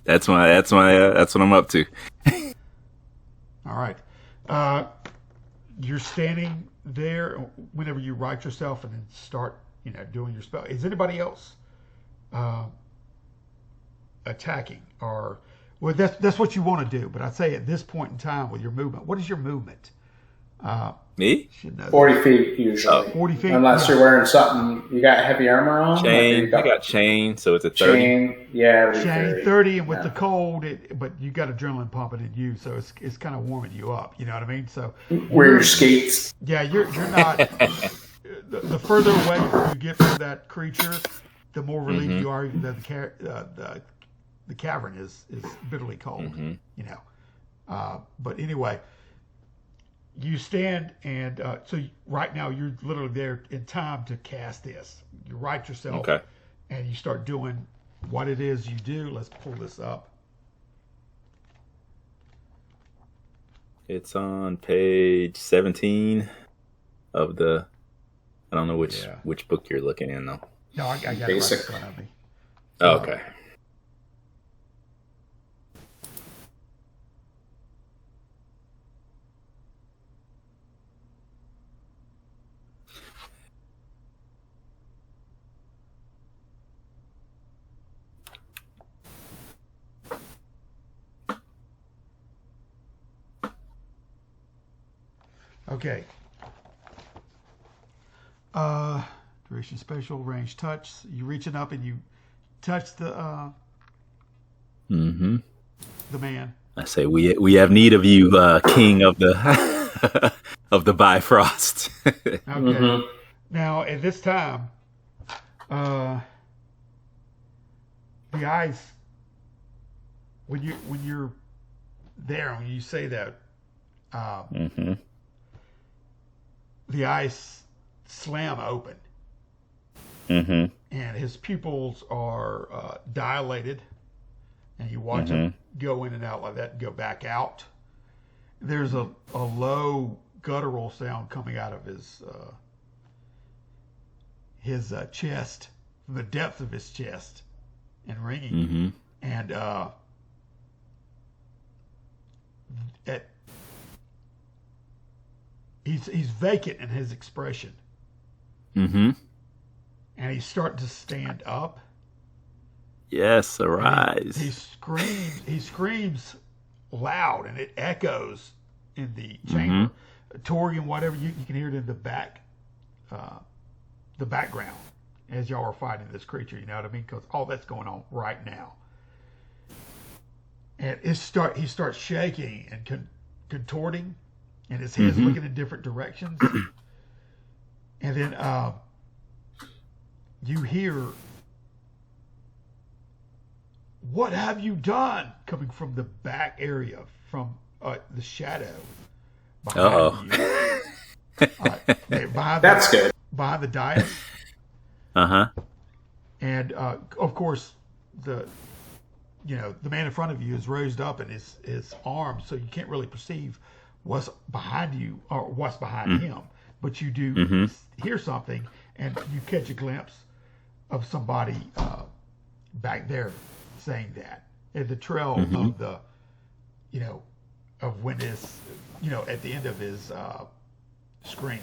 That's what I'm up to. All right. You're standing there whenever you right yourself and then start, doing your spell. Is anybody else attacking? Or, well, that's what you want to do. But I'd say at this point in time with your movement, what is your movement? Me? 40 feet usually. 40 feet. Unless you're wearing something. You got heavy armor on? Chain. I got chain, so it's a 30. Chain, yeah. Chain 30, and with the cold, but you got adrenaline pumping in you, so it's kind of warming you up. You know what I mean? So wear your skates. Yeah, you're not. the further away you get from that creature, the more relieved you are that the cavern is bitterly cold. But anyway. You stand, and so right now you're literally there in time to cast this. You right yourself, and you start doing what it is you do. Let's pull this up. It's on page 17 of the. I don't know which book you're looking in though. No, I got it right in front of me. Oh, okay. Okay. Duration special, range touch. You reaching up and you touch the man. I say we have need of you, King of the of the Bifrost. Okay. Now at this time, the eyes when you're there, when you say that, the eyes slam open, and his pupils are dilated, and you watch him go in and out like that and go back out. There's a low guttural sound coming out of his chest, from the depth of his chest, and ringing, and he's vacant in his expression, Mm-hmm. And he's starting to stand up. Yes, arise. He screams loud, and it echoes in the chamber. Torian, whatever, you can hear it in the background as y'all are fighting this creature. You know what I mean? Because all that's going on right now. And he starts shaking and contorting, and his head's looking in different directions. And then you hear, "What have you done?" coming from the back area, from the shadow behind you. That's good. Behind the dais. And of course, the man in front of you is raised up in his arms, so you can't really perceive what's behind you or what's behind him. But you do hear something, and you catch a glimpse of somebody back there saying that. And the trail of the, of when his, at the end of his scream.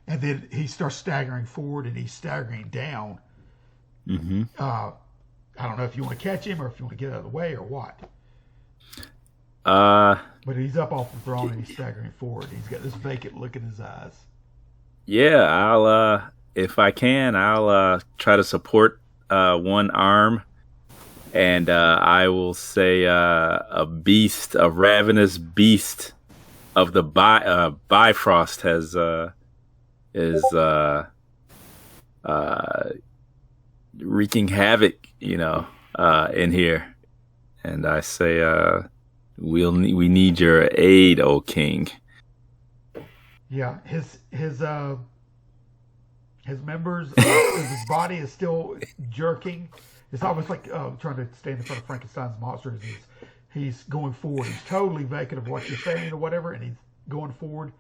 And then he starts staggering forward, and he's staggering down. I don't know if you want to catch him or if you want to get out of the way or what. But he's up off the throne and he's staggering forward. He's got this vacant look in his eyes. Yeah, I'll if I can, I'll try to support one arm, and I will say a ravenous beast of the Bifrost is wreaking havoc, in here, and I say, we need your aid, O King. Yeah, his members, his body is still jerking. It's almost like trying to stand in front of Frankenstein's monsters. He's going forward. He's totally vacant of what you're saying or whatever, and he's going forward.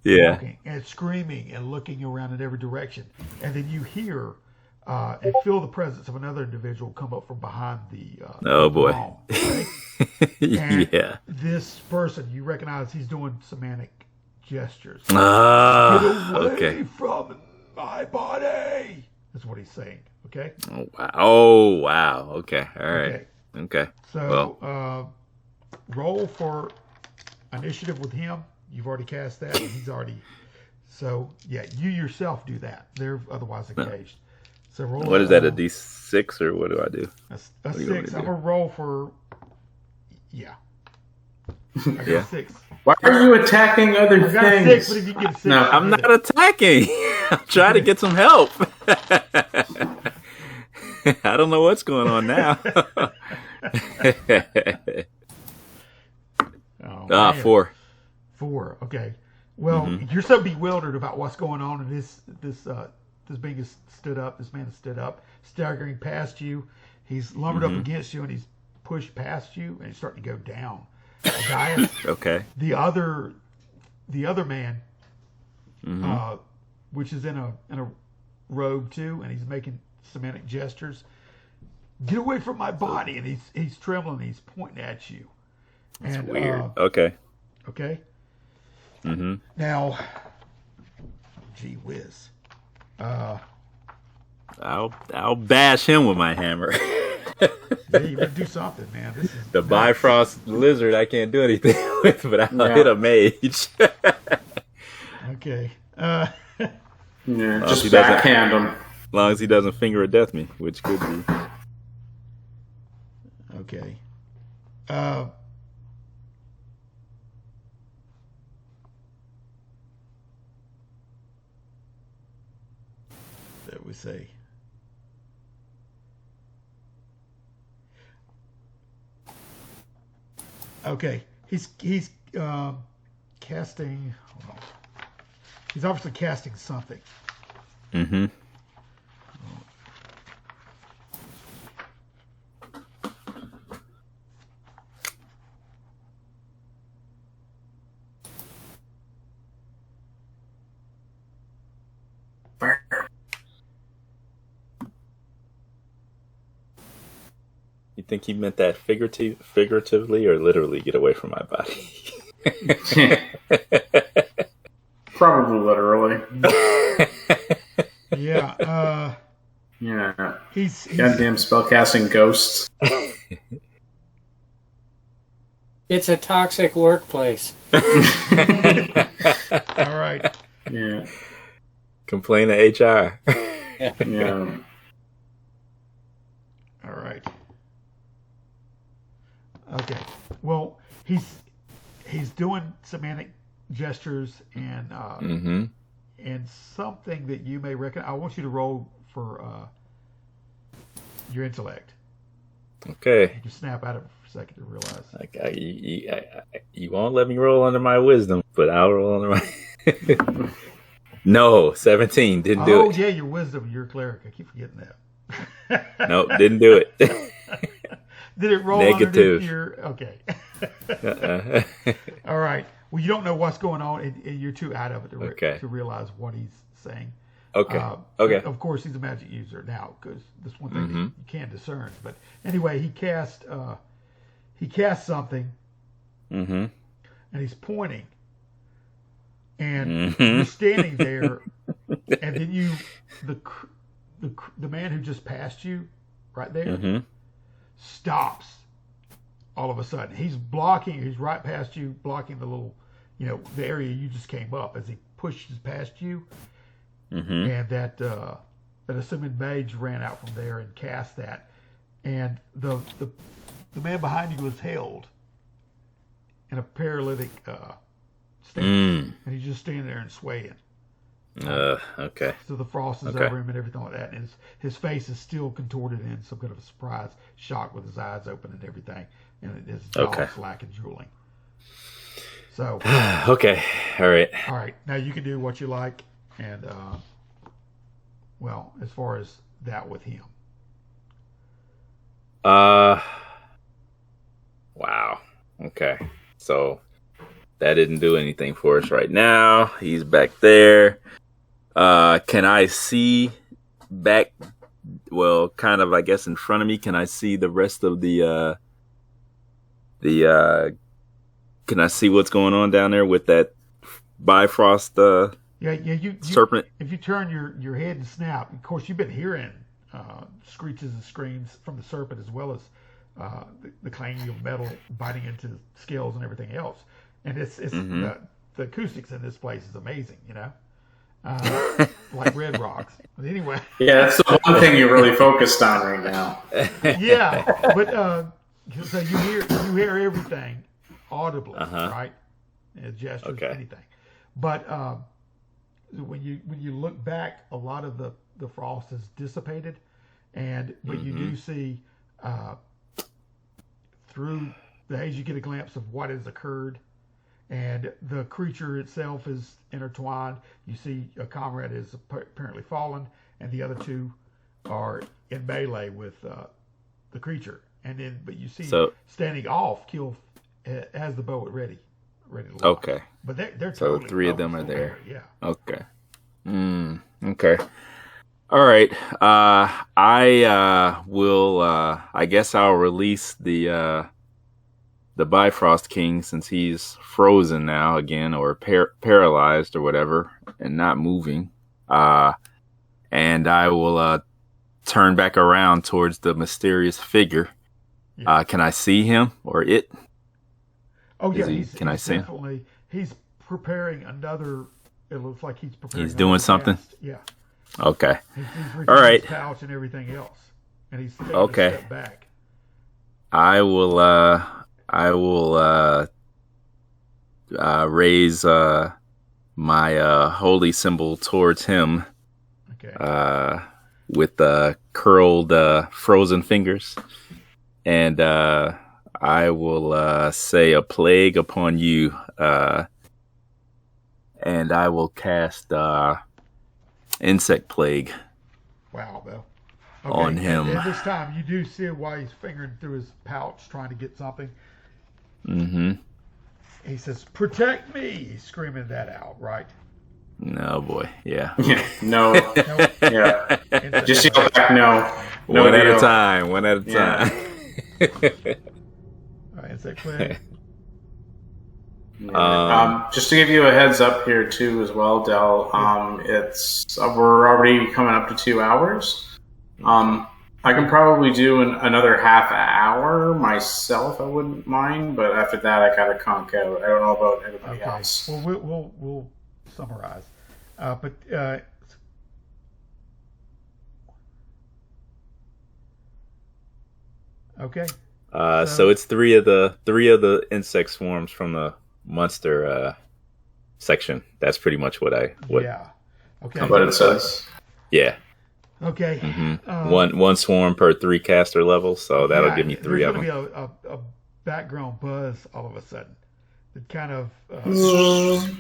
Yeah. Walking and screaming and looking around in every direction. And then you hear and feel the presence of another individual come up from behind the oh boy. wall, right? Yeah. This person, you recognize he's doing semantic gestures. Get away okay. from my body. That's what he's saying. Okay. Oh wow. Okay. All right. Okay. So roll for initiative with him. You've already cast that, and he's already. So yeah, you yourself do that. They're otherwise engaged. So roll. What is that? A D6 or what do I do? A 6. I'm gonna roll for. Yeah. I got a 6. Why are you attacking other I got things? a 6, but if you get a 6, No, I'm not attacking. I'm trying to get some help. I don't know what's going on now. Oh, 4. 4. Okay. Well, you're so bewildered about what's going on, and this being has stood up. This man has stood up, staggering past you. He's lumbered up against you, and he's pushed past you, and he's starting to go down. Okay. The other man, which is in a robe too, and he's making semantic gestures. Get away from my body! And he's trembling. He's pointing at you. That's and, weird. Okay. Okay. Mm-hmm. Now, gee whiz. I'll bash him with my hammer. Yeah, you better do something, man. This is The Bifrost lizard I can't do anything with, but I'll hit a mage. Okay. Just backhand him. As long as he doesn't finger or death me, which could be. Okay. That we say. Okay, he's casting. Hold on. He's obviously casting something. Mm-hmm. You think he meant that figuratively or literally? Get away from my body. Probably literally. Yeah. Yeah. He's Goddamn spellcasting ghosts. It's a toxic workplace. all right. Yeah. Complain to HR. Yeah. All right. Okay. Well, he's doing semantic gestures and Mm-hmm. and something that you may recognize. I want you to roll for your intellect. Okay. You can snap out of it for a second to realize. You won't let me roll under my wisdom, but I'll roll under my. No, 17 didn't do Oh it. yeah, your wisdom, your cleric. I keep forgetting that. Nope, didn't do it. Did it roll Negative. underneath your? Okay. Uh-uh. All right. Well, you don't know what's going on, and you're too out of it Okay. to realize what he's saying. Okay. Okay. Of course, he's a magic user now, because that's one thing that Mhm. you can't discern. But anyway, he cast something, Mm-hmm. and he's pointing, and Mhm. you're standing there, and then the man who just passed you, right there, Mm-hmm. stops all of a sudden. He's blocking. He's right past you, blocking the little, the area you just came up. As he pushes past you, Mm-hmm. and that assuming mage ran out from there and cast that, and the man behind you was held in a paralytic stance, and he's just standing there and swaying. Okay. So the frost is Okay. over him and everything like that, and his face is still contorted in some kind of a surprise shock with his eyes open and everything, and his jaw Okay. slack and drooling. So, Okay. All right. all right, now you can do what you like, and well, as far as that with him. Wow. Okay. So that didn't do anything for us right now. He's back there. Can I see back? Well, kind of, I guess, in front of me. Can I see the rest of the? Can I see what's going on down there with that Bifrost Yeah, you serpent? if you turn your head and snap, of course you've been hearing screeches and screams from the serpent, as well as the clanging of metal biting into scales and everything else. And it's Mhm. the acoustics in this place is amazing, like Red Rocks. But anyway, Yeah, that's the one thing you're really focused on right now. yeah, but so you hear everything audibly, Uh-huh. right? Gestures, Okay. anything. But when you look back, a lot of the frost has dissipated, but you do see through the haze, you get a glimpse of what has occurred, and the creature itself is intertwined. You see a comrade is apparently fallen, and the other two are in melee with the creature. But you see standing off, Kill has the bow ready to launch. Okay. But they're So totally 3 of them are still there. Yeah. Okay. Okay. All right. I will. I guess I'll release the Bifrost King, since he's frozen now again, or paralyzed or whatever, and not moving. And I will turn back around towards the mysterious figure. Yeah. Can I see him or it? Oh yeah. Can I see him? definitely. He's preparing another. It looks like he's preparing. He's doing another something? cast. Yeah. Okay. He's reaching All right. his pouch and everything else, and he's taking Okay. a step back. I will raise my holy symbol towards him Okay. with curled frozen fingers, and I will say a plague upon you, and I will cast insect plague Wow, Bill. on him. And this time, you do see why he's fingering through his pouch trying to get something. Mm-hmm. He says, "Protect me!" He's screaming that out, right? No, boy. Yeah. No. No, Yeah. insect Just yell plague. back no. No One at a deal. time. One at a Yeah. time. All right, insect plague. Just to give you a heads up here too, as well, Del. We're already coming up to 2 hours. I can probably do another half hour myself. I wouldn't mind, but after that, I gotta conk out. I don't know about everybody else. Well, we'll summarize, okay. So it's three of the insect swarms from the monster section. That's pretty much what yeah. Okay. What it says. Yeah. Okay. One swarm per 3 caster level, so that'll give me 3 of them. There's going to be a background buzz all of a sudden. It kind of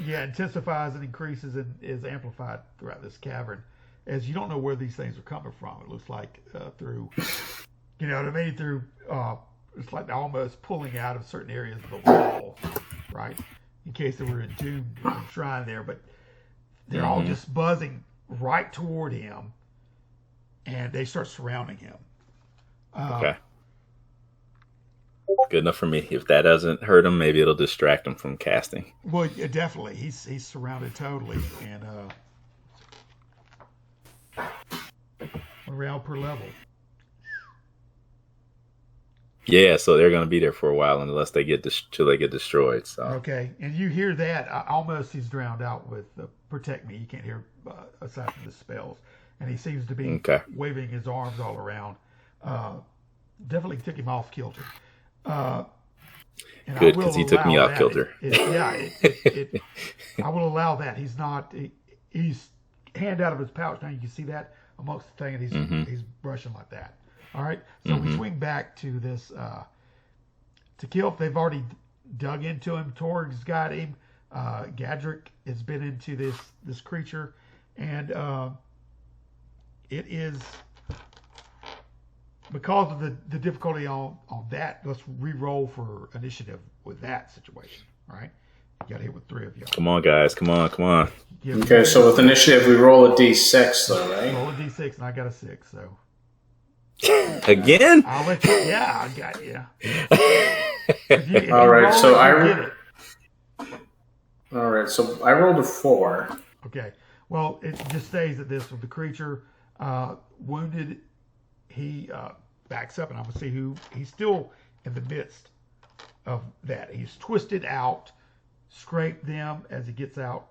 intensifies and increases and is amplified throughout this cavern, as you don't know where these things are coming from. It looks like through, you know what I mean? Through it's like almost pulling out of certain areas of the wall, right? In case they were entombed or enshrined there, but they're all just buzzing right toward him. And they start surrounding him. Okay. Good enough for me. If that doesn't hurt him, maybe it'll distract him from casting. Well, yeah, definitely. He's surrounded totally. And 1 round per level. Yeah, so they're going to be there for a while unless they get till they get destroyed. So okay, and you hear that almost he's drowned out with "Protect Me." You can't hear aside from the spells. And he seems to be waving his arms all around. Definitely took him off kilter. Good, because he took me off kilter. I will allow that. He's not. He's hand out of his pouch now. You can see that amongst the thing, and he's brushing like that. All right. So we swing back to this to Kilf. They've already dug into him. Torg's got him. Gadrick has been into this creature, and it is because of the difficulty on that. Let's re-roll for initiative with that situation. All right, you got hit with 3 of you. Come on, guys! Come on! Okay, so with initiative, we roll a d6, though, right? Roll a d6, and I got a 6. So again? I'll let you. Yeah, I got you. All right, so I rolled a 4. Okay. Well, it just stays at this with the creature. Wounded, he backs up, and I'm going to see who. He's still in the midst of that. He's twisted out, scraped them as he gets out,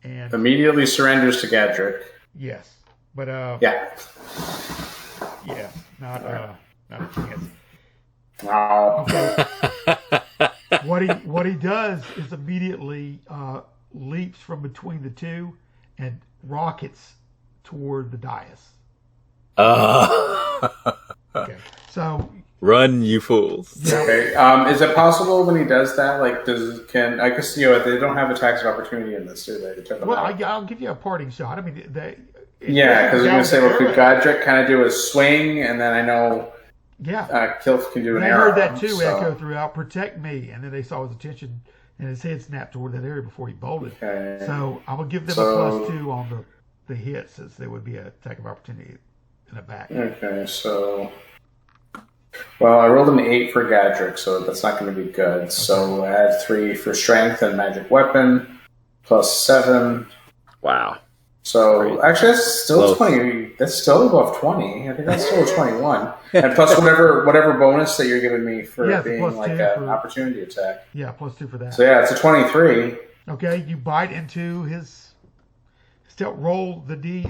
and immediately surrenders to Gadrick. Yes, but not a chance. Okay. What he does is immediately leaps from between the two and rockets toward the dais. Okay, so run, you fools! Okay, is it possible when he does that? Like, I guess they don't have attacks of opportunity in this, do they? I'll give you a parting shot. I mean, because I was going to say, could Godric kind of do a swing, and then I know, Kilf can do an arrow. They heard that too echo throughout. Protect me, and then they saw his attention and his head snapped toward that area before he bolted. Okay. So I'm gonna give them a +2 on the hit, since there would be an attack of opportunity in the back. Okay, so I rolled an 8 for Gadrick, so that's not going to be good. Okay. So add 3 for strength and magic weapon, +7. Wow. So actually, that's still 20. That's still above 20. I think that's still a 21. And plus whatever bonus that you're giving me for being like an opportunity attack. Yeah, +2 for that. So yeah, it's a 23. Okay, you bite into his. Still roll the D.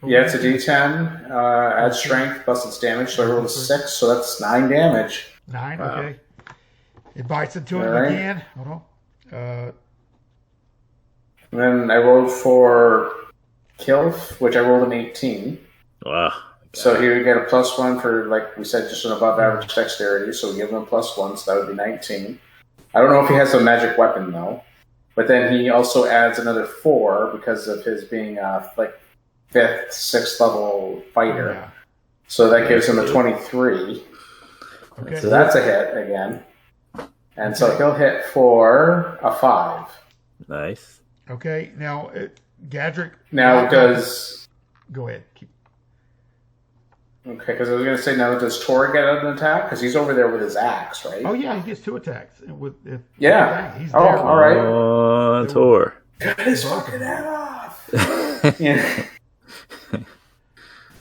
It's a D10. Add strength plus its damage. So I rolled a 6. So that's 9 damage. 9. Wow. Okay. It bites into him again. Hold on. And then I rolled for Kilf, which I rolled an 18. Wow. So he would get a +1 for, like we said, just an above average dexterity. So we give him a +1, so that would be 19. I don't know if he has a magic weapon, though. But then he also adds another 4 because of his being like 5th, 6th level fighter. Yeah. So that gives him a 23. Okay. So that's a hit again. And so he'll hit for a 5. Nice. Okay, now Gadrick. Now does. Go ahead. Okay, because I was going to say, now does Tor get an attack? Because he's over there with his axe, right? Oh yeah, he gets 2 attacks. Yeah. He's Oh, there. all right. Oh, Tor. Cut his fucking head off. Yeah.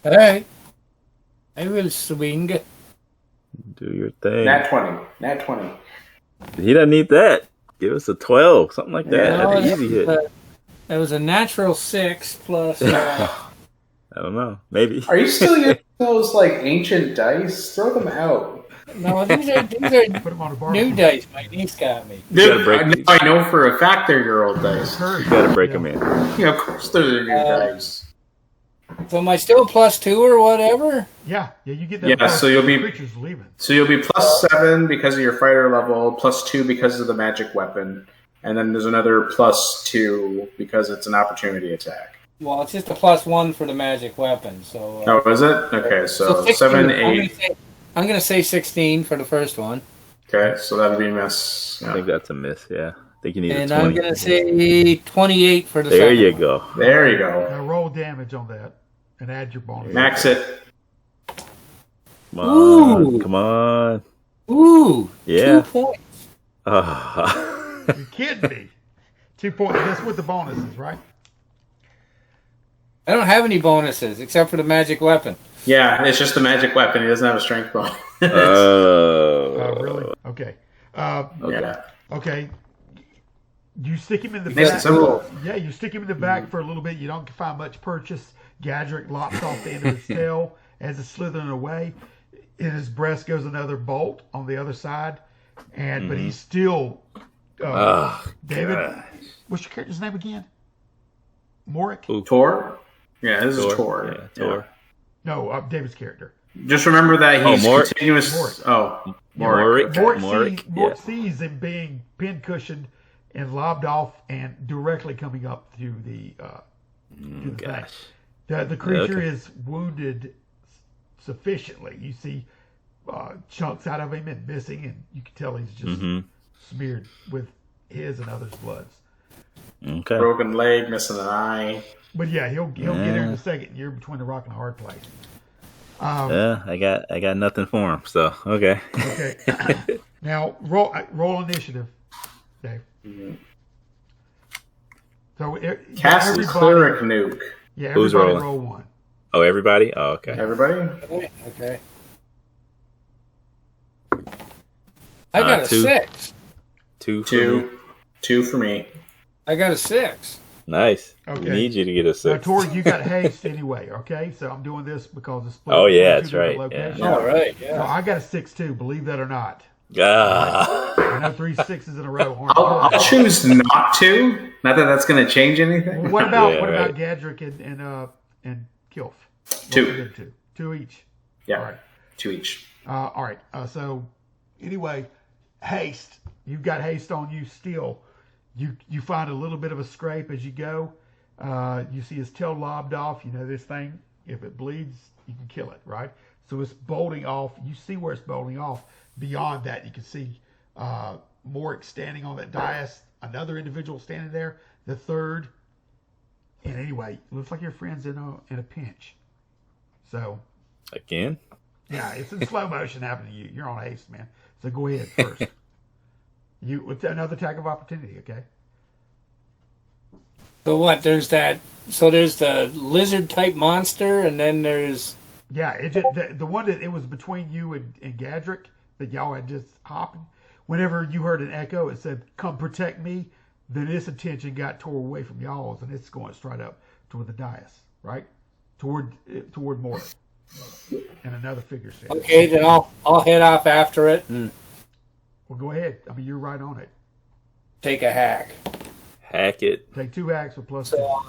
All right. I will swing. Do your thing. Nat 20. Nat 20. He doesn't need that. Give us a 12, something like that. Yeah. That's an easy hit. That was a natural 6 plus. I don't know. Maybe. Are you still using those like ancient dice? Throw them out. No, these are Put him on a bar. new dice. My niece got me. gotta break I know for a fact they're your old dice. You gotta break them in. Yeah, of course they're your dice. So am I still +2 or whatever? Yeah, you get that. Yeah, plus so you'll be- creatures leaving. So you'll be +7 because of your fighter level, +2 because of the magic weapon, and then there's another +2 because it's an opportunity attack. Well, it's just a +1 for the magic weapon. So. Oh, is it? Okay, so 16, 7, 8. I'm gonna say 16 for the first one, Okay, so that'd be a miss. I think that's a miss, yeah. I think you need and a 20. I'm gonna say 28 for the There second you one. go. There you go. Now roll damage on that and add your bonus. Max it. Come on. Ooh. Come on. Ooh, Yeah. 2 points. You're kidding me. 2 points. That's with the bonuses, right? I don't have any bonuses except for the magic weapon. Yeah, it's just a magic weapon. He doesn't have a strength bonus. Really? Okay. Yeah. Okay. You stick him in the Makes back. it simple. Yeah, you stick him in the back for a little bit. You don't find much purchase. Gadrick lops off the end of his tail as it's slithering away. In his breast goes another bolt on the other side, but he's still. David, gosh. what's your character's name again? Morik? Ooh. Tor? Yeah, this is Tor. Yeah, Tor. No, David's character. Just remember that he's Morik. continuous. Morik. Oh, Morik. Morik yeah. sees him being pin-cushioned and lobbed off and directly coming up to the thing. Gosh. The creature Okay. is wounded sufficiently. You see chunks out of him and missing, and you can tell he's just smeared with his and others' bloods. Okay. broken leg, missing an eye. But yeah, he'll get here in a second. You're between the rock and a hard place. Yeah, I got nothing for him. So okay. Okay. Now roll initiative, Dave. So Cast the cleric nuke. Yeah, Who's everybody rolling? roll 1. Oh, everybody. Oh, okay. Everybody? Okay. I got a 2. 6. 2. For me. Two for me. I got a 6. Nice. Okay. We need you to get a Now, 6. Tori, you got haste anyway. Okay, so I'm doing this because it's split. Oh, yeah, into that's two different right, yeah. locations. All right. So Yeah. I got a 6 too. Believe that or not. Ah. I know 3 6s in a row. aren't I'll good. choose not to. Not that that's going to change anything. Well, what about Yeah, right. Gadrick and Kilf? What 2. we did to? 2 each. Yeah, All right. 2 each. All right. So anyway, haste. You've got haste on you still. You find a little bit of a scrape as you go. You see his tail lobbed off. You know this thing. If it bleeds, you can kill it, right? So it's bolting off. You see where it's bolting off. Beyond that, you can see Morik standing on that dais. Another individual standing there. The third. And anyway, looks like your friend's in a pinch. So Again? yeah, it's in slow motion happening to you. You're on haste, man. So go ahead first. With another attack of opportunity, okay? So what? There's that. So there's the lizard type monster, and then there's. Yeah, the one that it was between you and Gadrick that y'all had just hopping. Whenever you heard an echo, it said, "Come protect me." Then its attention got tore away from y'all's, and it's going straight up toward the dais, right? Toward Morik. And another figure standing. Okay, then I'll head off after it and Well, go ahead. I mean, you're right on it. take a hack. Hack it. Take 2 hacks with +2. So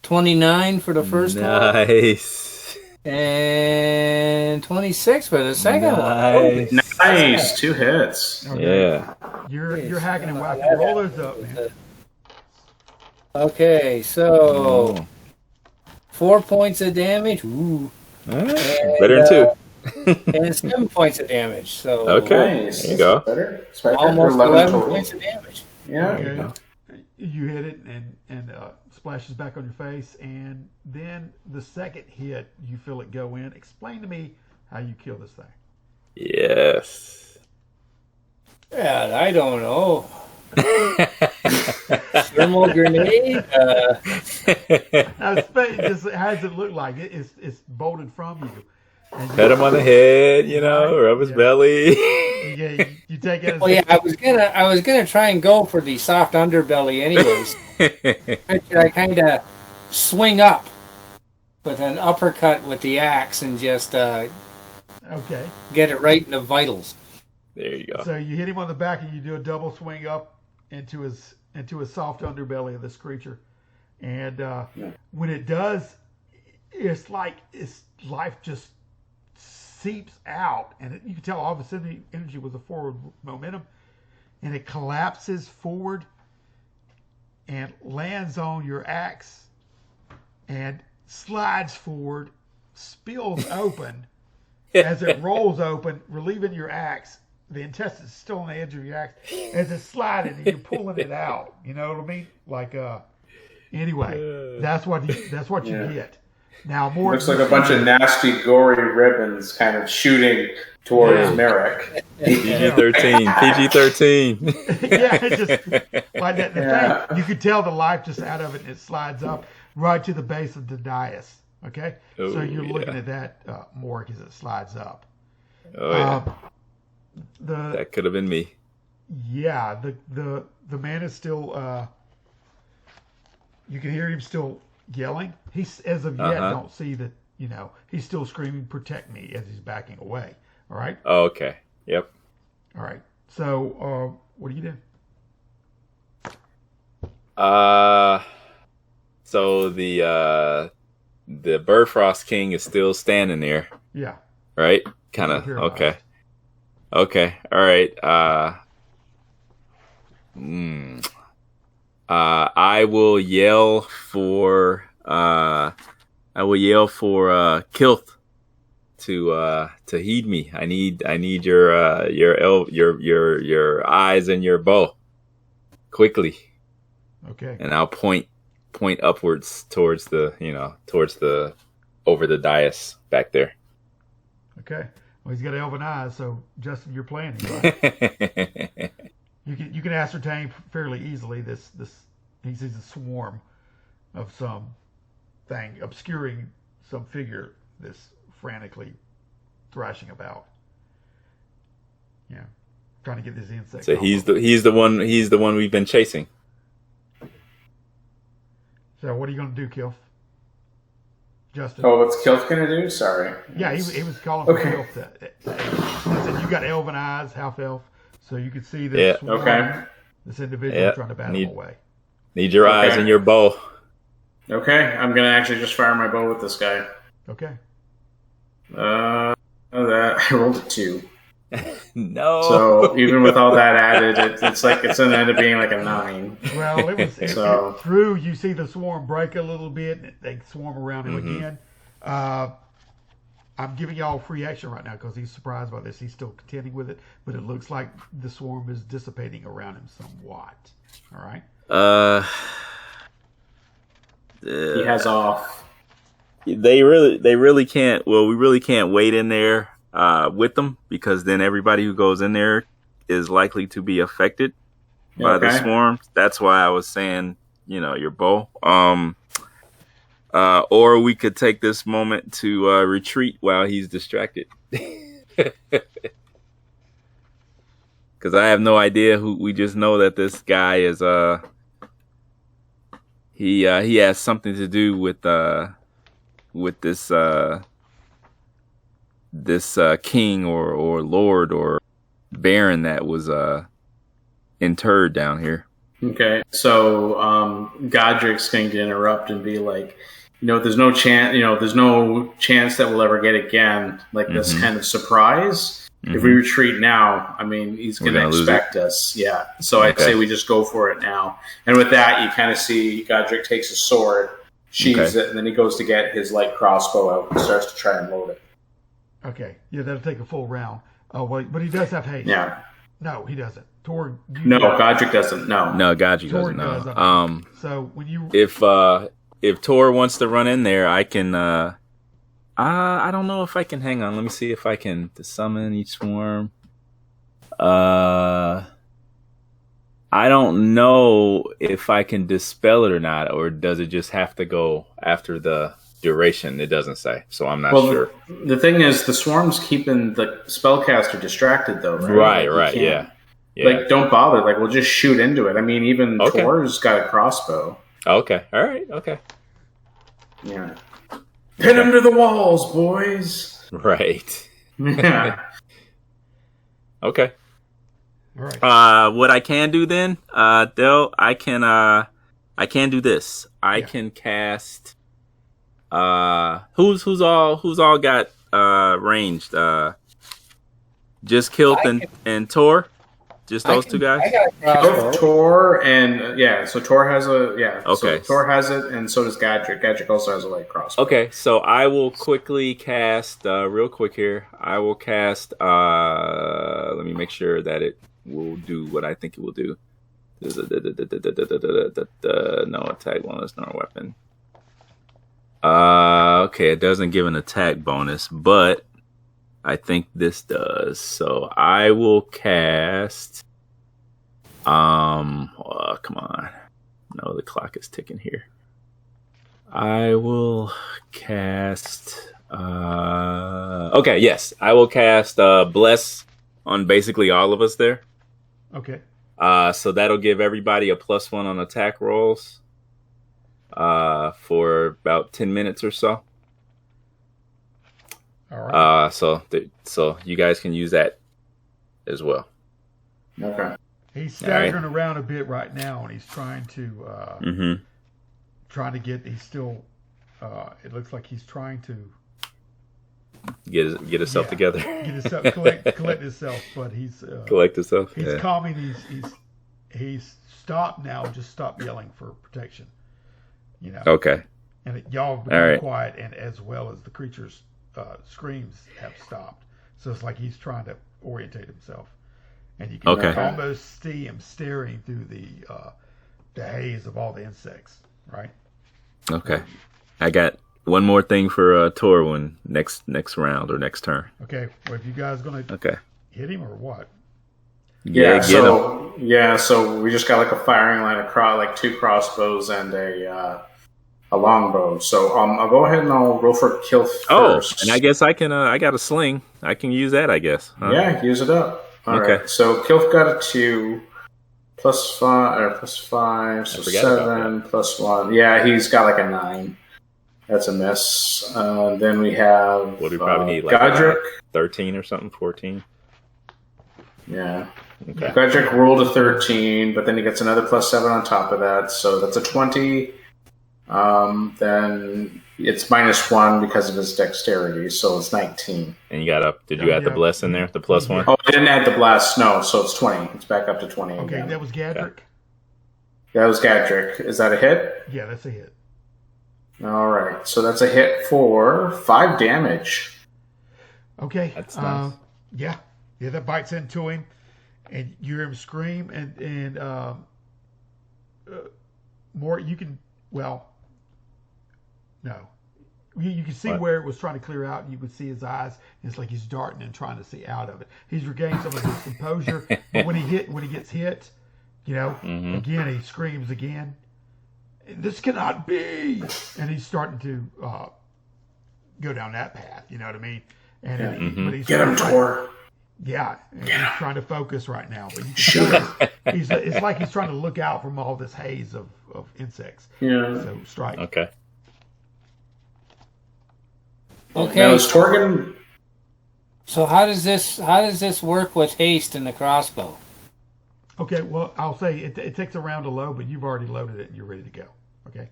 29 for the first one, Nice. and 26 for the second Nice. one. Nice. 2 hits. Okay. Yeah. You're hacking and whacking. Roll those up, man. Okay, so 4 points of damage. Ooh. All right. Better than 2. And 7 points of damage. So Okay. Nice. There you go. Better. It's better. almost 11 11 total. points of damage. Yeah. Okay. you hit it and splashes back on your face, and then the second hit, you feel it go in. Explain to me how you kill this thing. Yes. Yeah, I don't know. Thermal grenade? Now, just how does it look like? It's bolted from you. And Pat him on the head, rub his belly. Yeah, you take it. Well, yeah, I was gonna try and go for the soft underbelly, anyways. I kind of swing up with an uppercut with the axe and just okay, get it right in the vitals. There you go. So you hit him on the back and you do a double swing up into his soft underbelly of this creature, and when it does, it's like its life just seeps out, and you can tell all of its energy was a forward momentum, and it collapses forward and lands on your axe and slides forward, spills open as it rolls open, relieving your axe. The intestine's still on the edge of your axe as it's sliding, and you're pulling it out. You know what I mean? Like, anyway, that's what you get. Now, more looks like a bunch of nasty, gory ribbons kind of shooting towards Merrick. PG-13. PG-13. Yeah, it's just like that. The thing, you could tell the life just out of it, and it slides up right to the base of the dais. Okay, so you're looking at that morgue as it slides up. Oh yeah. That could have been me. Yeah, the man is still. You can hear him still yelling. He's as of yet don't see that. He's still screaming, "Protect me!" as he's backing away. All right. Oh, okay. Yep. All right. So, what do you do? So the Bifrost King is still standing there. Yeah. Right. Kind of. Okay. Okay. All right. I will yell for Kilth to heed me. I need your eyes and your bow quickly. Okay. And I'll point upwards towards the over the dais back there. Okay. Well, he's got elven eyes, so Justin, you're planning, right? You can ascertain fairly easily this he sees a swarm of some thing obscuring some figure that's frantically thrashing about. Yeah, trying to get this insect. So he's the one we've been chasing. So what are you going to do, Kilf? Justin. Oh, what's Kilf going to do? Sorry. Yeah, he was calling for Kilf. Listen, you got elven eyes, half elf, so you can see this. Yeah. This individual trying to bat him away. Need your eyes and your bow. Okay, I'm going to actually just fire my bow with this guy. Okay. I rolled a 2. No. So even with all that added, it's going to end up being like a 9. Well, it through. You see the swarm break a little bit, and they swarm around him again. I'm giving y'all free action right now because he's surprised by this. He's still contending with it, but it looks like the swarm is dissipating around him somewhat. All right. He has off. They really can't. Well, we really can't wait in there with them because then everybody who goes in there is likely to be affected by the swarm. That's why I was saying, your bow. Or we could take this moment to retreat while he's distracted. Because I have no idea who. We just know that this guy is. He has something to do with this king or lord or baron that was interred down here. Okay, so Godric's going to interrupt and be like, there's no chance, that we'll ever get again like this kind of surprise. If we retreat now, he's going to expect us. Yeah, so I'd say we just go for it now. And with that, you kind of see Godric takes a sword, sheathes it, and then he goes to get his light crossbow out and starts to try and load it. Okay, yeah, that'll take a full round. Oh, but he does have haste. Yeah. No, he doesn't. Tor. No, Godric doesn't. No. No, Godric Tor doesn't does. know. So when you If Tor wants to run in there, I can. I don't know if I can. Hang on, let me see if I can to summon each swarm. I don't know if I can dispel it or not, or does it just have to go after the duration? It doesn't say, so I'm not sure. The thing is, the swarm's keeping the spellcaster distracted, though, right? Right, yeah. Like, don't bother. Like, we'll just shoot into it. I mean, even Tor's got a crossbow. Okay, all right, okay. Yeah. Pin him to the walls, boys. Right. Yeah. Okay. all right. What I can do then, Del, I can do this. I can cast. Who's all got ranged? Just Kilt and Tor. Just those two guys. I got a crossbow. Both Tor and so Tor has a Okay. So Tor has it, and so does Gadric. Gadric also has a light crossbow. Okay, so I will quickly cast real quick here. I will cast. Let me make sure that it will do what I think it will do. No attack bonus, no weapon. Okay, it doesn't give an attack bonus, but I think this does. So I will cast. Come on. No, the clock is ticking here. I will cast. Okay, yes, I will cast Bless on basically all of us there. Okay. So that'll give everybody a +1 on attack rolls. For about 10 minutes or so. All right. So you guys can use that as well. Okay. He's staggering around a bit right now, and he's trying to get. He's still. It looks like he's trying to get himself together. Get himself collect himself, but he's collect himself. He's calming. He's stopped now. Just stop yelling for protection. You know. Okay. And y'all have become quiet, and as well as the creature's screams have stopped. So it's like he's trying to orientate himself, and you can almost see him staring through the haze of all the insects. Right. Okay. I got one more thing for Torwin next round or next turn. Okay. Well, if you guys gonna hit him or what? Yeah. So we just got like a firing line across, like 2 crossbows and a longbow. So I'll go ahead and I'll roll for kill first. And I guess I can. I got a sling. I can use that. I guess. Yeah, use it up. All right. So Kilf got a 2, +5, so 7 +1. Yeah, he's got like a 9. That's a miss. Then we have. What do we probably need? Like Godric, 13 or something, 14. Yeah. Okay. Godric rolled a 13, but then he gets another +7 on top of that, so that's a 20. Then it's -1 because of his dexterity, so it's 19. And you got Did you add the bless in there? The +1? Oh, I didn't add the blast. No, so it's 20. It's back up to 20 Okay, again. that was Gadric. That was Gadric. Is that a hit? Yeah, that's a hit. All right, so that's a hit for 5 damage. Okay. That's nice. Yeah, that bites into him, and you hear him scream, and more. You can no, you can see where it was trying to clear out, and you would see his eyes. And it's like he's darting and trying to see out of it. He's regained some of his composure, but when he gets hit, again he screams again. This cannot be, and he's starting to go down that path. You know what I mean? And but he's Get him, Tor. Yeah, and he's trying to focus right now, but you can it's like he's trying to look out from all this haze of insects. Yeah. So strike. Okay. Okay. Now is Torgan? So how does this work with haste in the crossbow? Okay, well, I'll say it takes a round to load, but you've already loaded it and you're ready to go. Okay.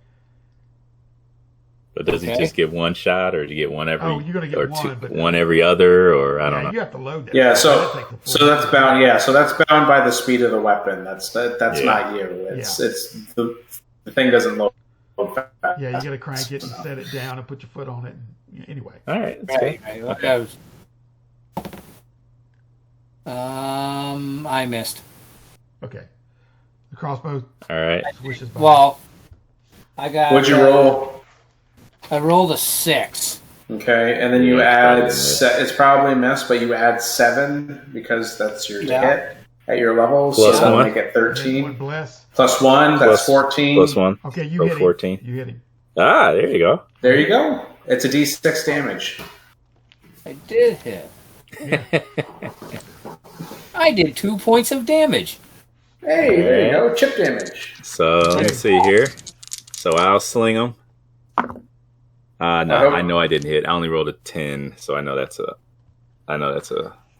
But does he just get one shot, or do you get one every? Oh, you're gonna get one, but one every other, or I don't know. You have to load that. Yeah, so that's bound. Yeah, so that's bound by the speed of the weapon. That's not you. It's the thing doesn't load fast. Yeah, you got to crank it and set it down and put your foot on it. Anyway. All right. That's good. Okay. I missed. Okay. The crossbow All right. swishes by. Well, I got. What'd you roll? I rolled a 6. Okay, and then you Yeah, add. it's It's probably a miss, but you add 7 because that's your Yeah. hit at your level. Plus so that'll one. make it One 13. bless. Plus 1, that's 14. Plus 1. Okay, you So hit him. 14. You hit him. Ah, there you go. There you go. It's a d6 damage. I did hit. I did 2 points of damage. Hey, there you go. Chip damage. So let me see here. So I'll sling him. No, I know I didn't hit. I only rolled a 10, so I know that's a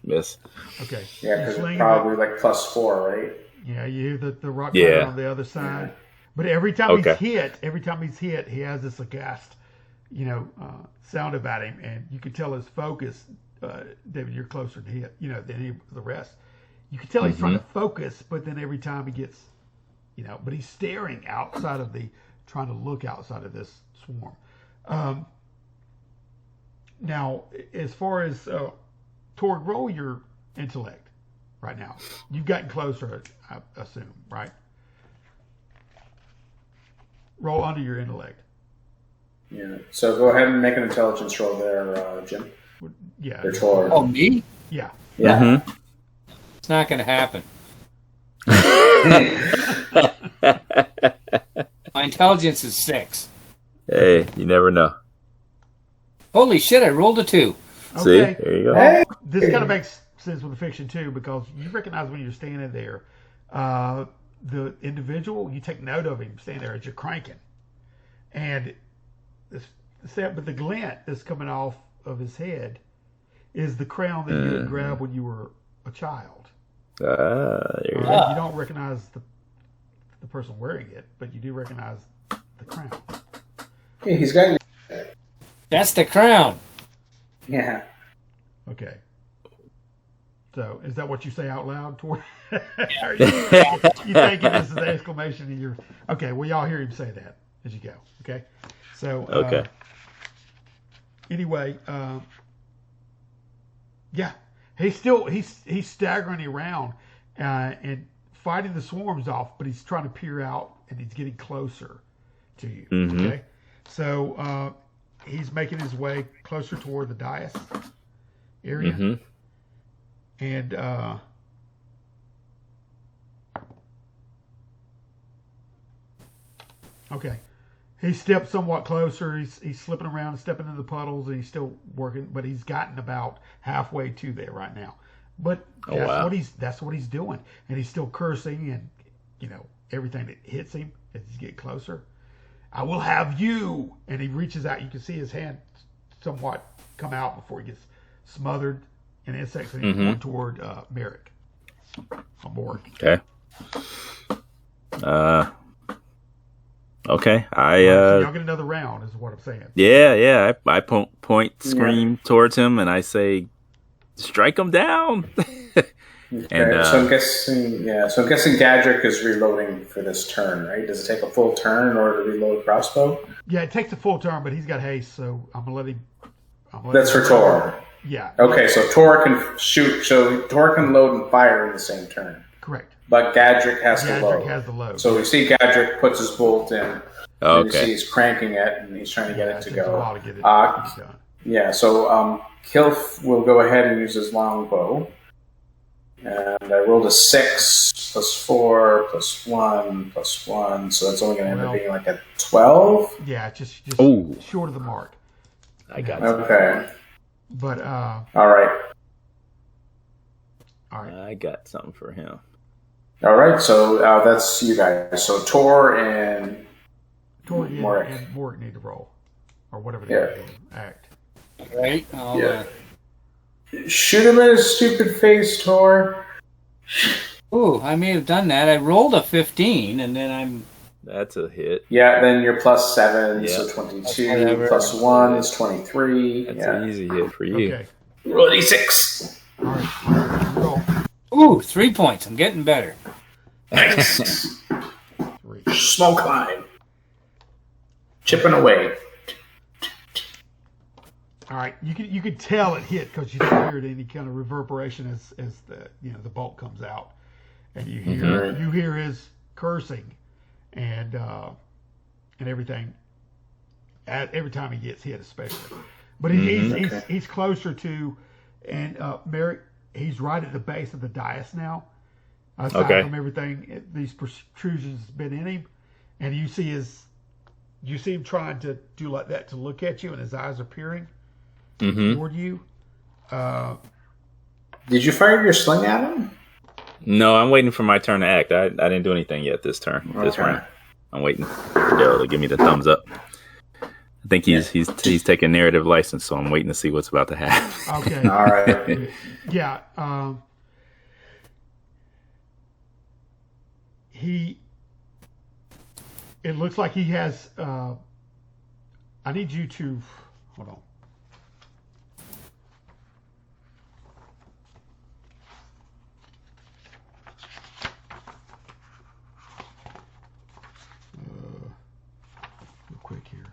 miss. Okay. Yeah, You because sling it's him. probably like plus 4, right? Yeah, you hear the rock Yeah. clatter on the other side. But every time Okay. he's hit, he has this aghast, sound about him, and you can tell his focus. David, you're closer to hit, than any of the rest. You can tell he's trying to focus, but then every time he gets, but he's staring trying to look outside of this swarm. Now, as far as Torg, roll your intellect right now. You've gotten closer, I assume, right? Roll under your intellect. Yeah. So go ahead and make an intelligence roll there, Jim. Yeah. Or Tor. Oh, me? Yeah. Yeah. Mm-hmm. It's not going to happen. My intelligence is 6. Hey, you never know. Holy shit, I rolled a 2. See, Okay. there you go. Hey. This kind of makes sense with the fiction too, because you recognize when you're standing there, the individual, you take note of him standing there as you're cranking, and but the glint that's coming off of his head is the crown that you had grabbed when you were a child. There you go. You don't recognize the person wearing it, but you do recognize the crown. Hey, he's got. That's the crown. Yeah. Okay. So, is that what you say out loud, Tor? Or you thinking this is an exclamation in your? Okay, well, y'all hear him say that as you go. Okay. So. Okay. Anyway, yeah, he's staggering around and fighting the swarms off, but he's trying to peer out and he's getting closer to you. Mhm. Okay. So he's making his way closer toward the dais area. Mm-hmm. And okay, he stepped somewhat closer. He's slipping around and stepping into the puddles, and he's still working, but he's gotten about halfway to there right now. But that's what he's doing, and he's still cursing and everything that hits him as he's getting closer. I will have you, and he reaches out. You can see his hand somewhat come out before he gets smothered in insects, and he's going toward Merrick. On board. Okay. Okay. So y'all get another round, is what I'm saying. Yeah. I point, scream towards him, and I say, "Strike him down!" Okay, And so I'm guessing, Gadrick is reloading for this turn, right? Does it take a full turn in order to reload crossbow? Yeah, it takes a full turn, but he's got haste, so I'm gonna let him. That's for Tor. Yeah. Okay, so Tor can shoot. So Tor can load and fire in the same turn, Correct. but Gadrick has to Gadrick load. has the load. So we see Gadrick puts his bolt in. And you see Okay. he's cranking it, and he's trying to get it to takes a go. while to get it Uh, done. Yeah, so Kilf will go ahead and use his longbow. And I rolled a 6 plus 4 plus 1 plus 1, so that's only going to end up being like a 12. Yeah, just Ooh. short of the mark. I got Okay. But All right. I got something for him. All right, so that's you guys. So Tor and Torian Morik. and Morik need to roll, or whatever they Yeah. do, act. Right? Yeah. Shoot him in his stupid face, Tor. Ooh, I may have done that. I rolled a 15, and then I'm... That's a hit. Yeah, then you're plus 7, Yeah. so 22. Whatever. Plus 1 is 23. That's Yeah. an easy hit for you. Okay. Roll a d6. All right. Roll. Ooh, 3 points. I'm getting better. Nice. 3. Smoke line. Chipping away. All right. You could tell it hit because you don't hear any kind of reverberation as the bolt comes out, and you Mm-hmm. hear his cursing and everything every time he gets hit, especially. But he's closer to, and Mary, he's right at the base of the dais now. Aside from everything, these protrusions has been in him, and you see him trying to do like that to look at you, and his eyes are peering toward you. Did you fire your sling at him? No, I'm waiting for my turn to act. I didn't do anything yet this turn. This round, I'm waiting for Daryl to give me the thumbs up. I think he's taking narrative license, so I'm waiting to see what's about to happen. Okay. All right. Yeah. It looks like he has. I need you to hold on. Real quick here.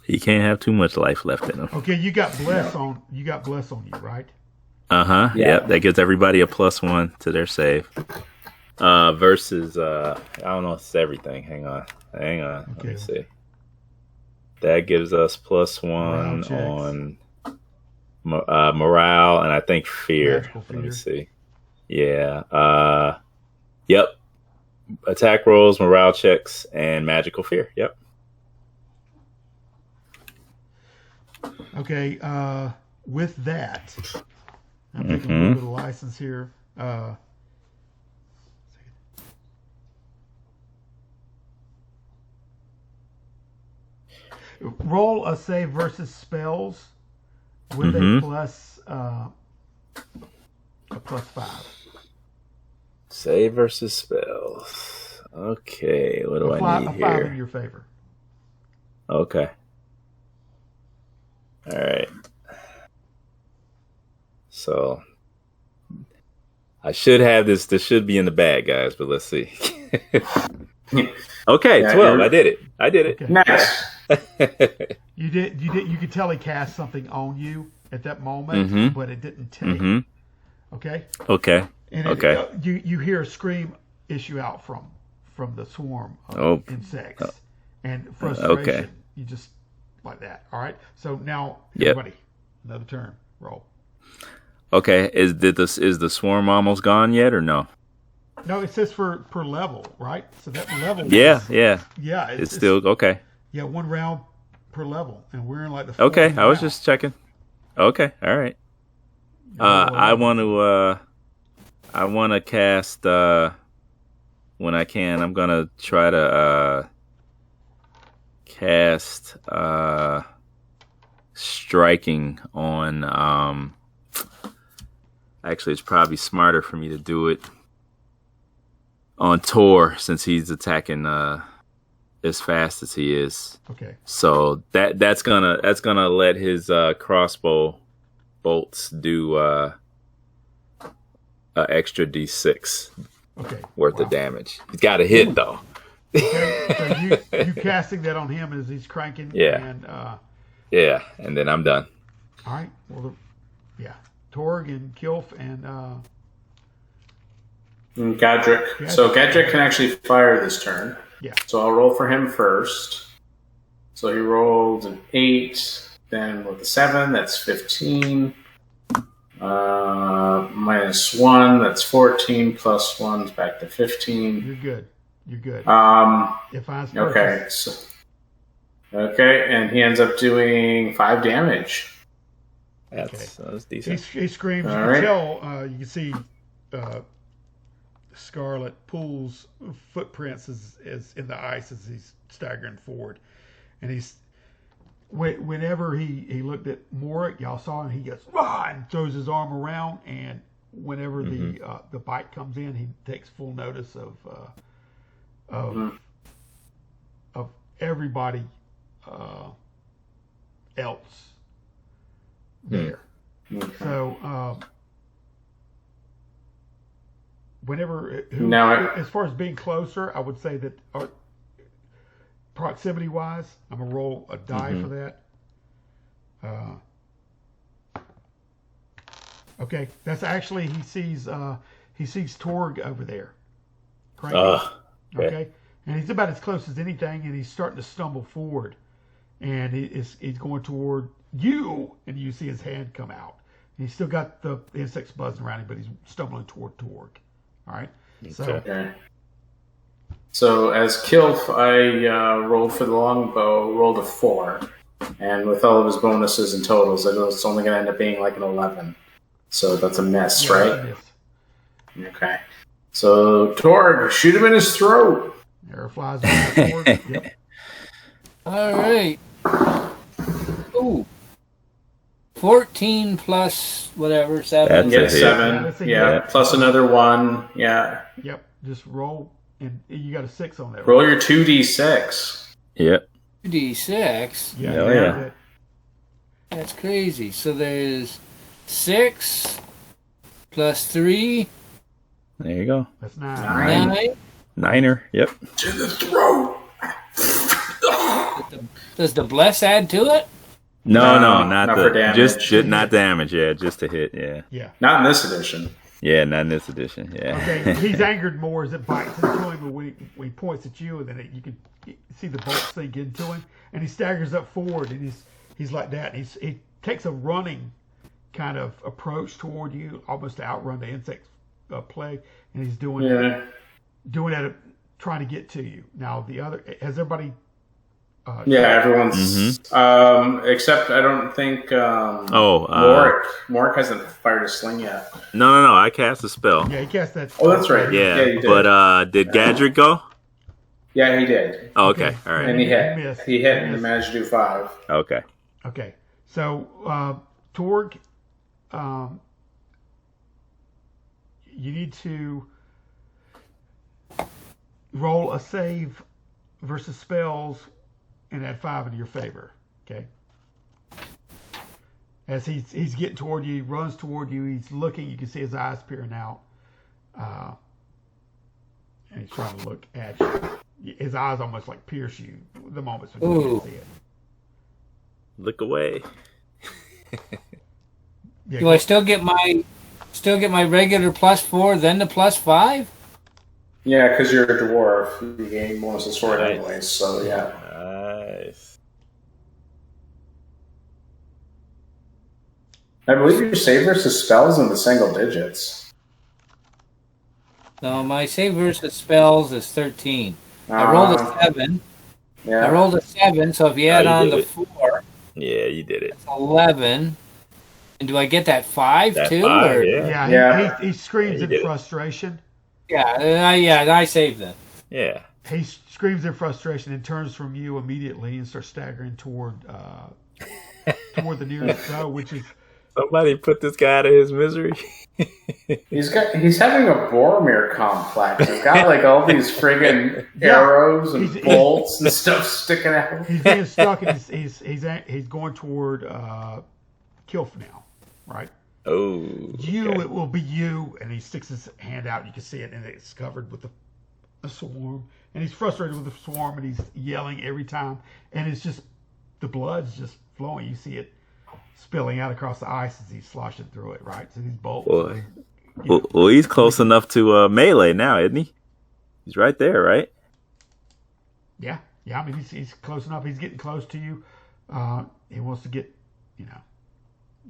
He can't have too much life left in him. Okay, you got bless on you, right? Yeah. Yep, that gives everybody a +1 to their save. Versus I don't know if it's everything. Hang on. Okay. Let me see. That gives us +1 on morale and I think fear. Let me see. Yeah. Yep. Attack rolls, morale checks, and magical fear. Yep. Okay, with that, I'm taking a little bit of license here. Roll a save versus spells with a +5. Save versus spells. Okay, what do I need a here? 5 in your favor. Okay. All right. So I should have this. This should be in the bag, guys. But let's see. Okay, Yeah, 12. I did it. Okay. Nice. You did. You could tell he cast something on you at that moment, but it didn't take. Okay. Okay. And you hear a scream issue out from the swarm of insects and frustration. Okay. You just like that. All right. So now everybody, another turn. Roll. Okay. Is the swarm almost gone yet or no? No, it says per level, right? So that level. Yeah. It's still okay. Yeah, 1 round per level, and we're in like the. Okay, I was just checking. Okay, all right. I want to cast when I can. I'm gonna try to cast striking on. Actually, it's probably smarter for me to do it on Tor since he's attacking as fast as he is. Okay. So that's gonna let his crossbow bolts do an extra D6 worth of damage. He's got to hit though. Okay, so you casting that on him as he's cranking. Yeah. And, and then I'm done. All right. Well, Torg and Kilf and Gadrick. So Gadrick can actually fire this turn. Yeah. So I'll roll for him first. So he rolled an 8, then with a 7, that's 15. -1, that's 14. +1 is back to 15. You're good. If I Okay, and he ends up doing 5 damage. That's decent. He screams. All you right. can tell. You can see Scarlet pulls footprints as in the ice as he's staggering forward, and whenever he looked at Morik, y'all saw him. He goes and throws his arm around, and whenever the bite comes in, he takes full notice of everybody else there. Okay. So whenever as far as being closer, I would say that proximity wise, I'm gonna roll a die for that. Okay, that's actually he sees Torg over there. Okay, and he's about as close as anything, and he's starting to stumble forward, and he's going toward you, and you see his hand come out. And he's still got the insects buzzing around him, but he's stumbling toward Torg. All right. So as Kilf, I rolled for the longbow, rolled a 4, and with all of his bonuses and totals, I know it's only going to end up being like an 11. So that's a miss, right? Miss. Okay. So Torg, shoot him in his throat. Arrow flies over Torg. Yep. All right. Ooh. 14 plus whatever, 7. That's a hit. 7. Yeah, plus another 1. Yeah. Yep. Just roll, and you got a 6 on that. Roll your 2d6. Yep. 2d6. Yeah. Hell yeah. That's crazy. So there's 6 plus 3. There you go. That's 9. 9. Niner. Yep. To the throat. Does the bless add to it? No, not for damage. Just not damage. Yeah, just a hit. Yeah. Yeah. Not in this edition. Yeah, not in this edition. Yeah. Okay. He's angered more as it bites into him, but when he points at you, and then you can see the bolt sink into him, and he staggers up forward, and he's like that. And he takes a running kind of approach toward you, almost to outrun the insect plague, and he's doing that, trying to get to you. Now the other has everybody. Everyone's except I don't think Morik hasn't fired a sling yet. No. I cast a spell. Yeah, he cast that. Oh, that's right. Yeah, you did. But did Gadrick go? Yeah, he did. Oh, okay. All right. And he hit. missed. He hit and managed to do 5. Okay. Okay. So Torg, you need to roll a save versus spells and add 5 into your favor. Okay. As he's getting toward you, he runs toward you. He's looking. You can see his eyes peering out, and he's trying to look at you. His eyes almost like pierce you. The moments when you can't see it. Look away. Yeah, Do I still get my regular +4, then the +5? Yeah, because you're a dwarf, you gain bonuses for it anyways. So yeah. Nice. I believe your save versus spells in the single digits. No, my save versus spells is 13. I rolled a 7. Yeah. I rolled a 7, so if you add on the 4, Yeah, you did it. it's 11. And do I get that 5 That too? 5, or? yeah. He screams Yeah, you in did it. frustration. I saved them. Yeah. He screams in frustration and turns from you immediately and starts staggering toward the nearest foe, which is Somebody put this guy out of his misery. He's having a Boromir complex. He's got like all these friggin' arrows and bolts and stuff sticking out. he's being stuck, and he's going toward Kilf now, right? Oh. It will be you, and he sticks his hand out. You can see it, and it's covered with a swarm, and he's frustrated with the swarm, and he's yelling every time, and it's just the blood's just flowing. You see it spilling out across the ice as he's sloshing through it, right? So these bolts. Well, he's close enough to melee now, isn't he? He's right there, right? Yeah. I mean, he's close enough. He's getting close to you. He wants to get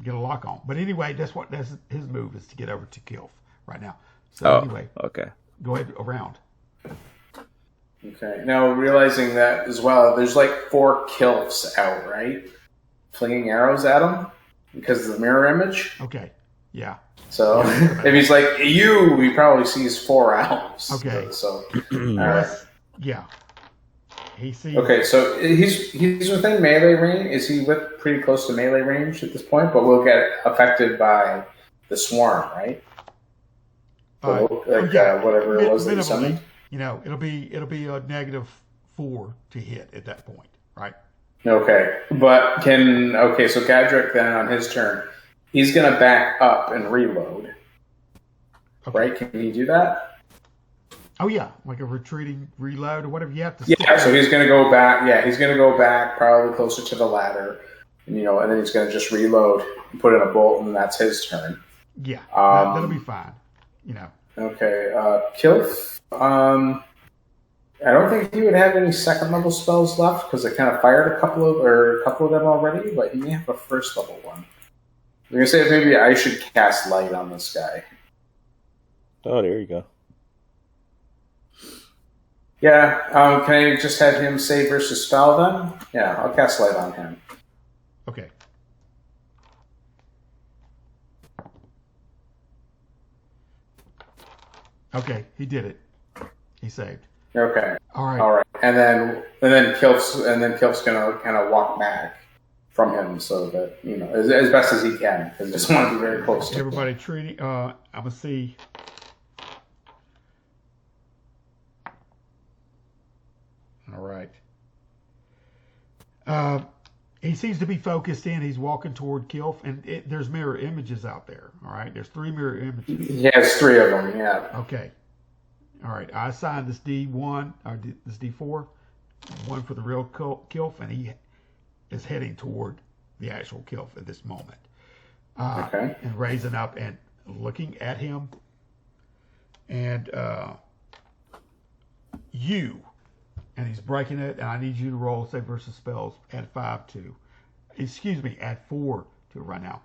a lock on. But anyway, that's his move is to get over to Kilf right now. So anyway, okay. Go ahead around. Okay. Now realizing that as well, there's like 4 Kilfs out, right? Flinging arrows at him because of the mirror image. Okay. Yeah. So if he's like you, he probably sees 4 elves. Okay. So all right. Yeah. He sees. Okay, so he's within melee range. Is he pretty close to melee range at this point? But we'll get affected by the swarm, right? Whatever it was that you summoned. It'll be a -4 to hit at that point, right? Okay, but so Gadrick then on his turn, he's gonna back up and reload. Okay. Right? Can he do that? Oh yeah, like a retreating reload or whatever you have to. Yeah. So he's gonna go back. Yeah, he's gonna go back, probably closer to the ladder, and then he's gonna just reload and put in a bolt, and that's his turn. Yeah, that'll be fine. Okay. Kilf. I don't think he would have any second level spells left because I kind of fired a couple of them already, but he may have a first level one. I'm gonna say maybe I should cast light on this guy. Oh, there you go. Yeah. Can I just have him save versus spell then? Yeah, I'll cast light on him. Okay. Okay, he did it. He saved. Okay. All right. All right. And then Kilf's gonna kind of walk back from him so that as best as he can because he doesn't want to be very close to him. Everybody treating. I'm gonna see. All right. He seems to be focused in. He's walking toward Kilf, and there's mirror images out there. All right. There's 3 mirror images. He has 3 of them. Yeah. Okay. All right. I assigned this D1 or this D4, one for the real Kilf, and he is heading toward the actual Kilf at this moment. Okay. And raising up and looking at him, and and he's breaking it, and I need you to roll save versus spells, add 4 to it right now.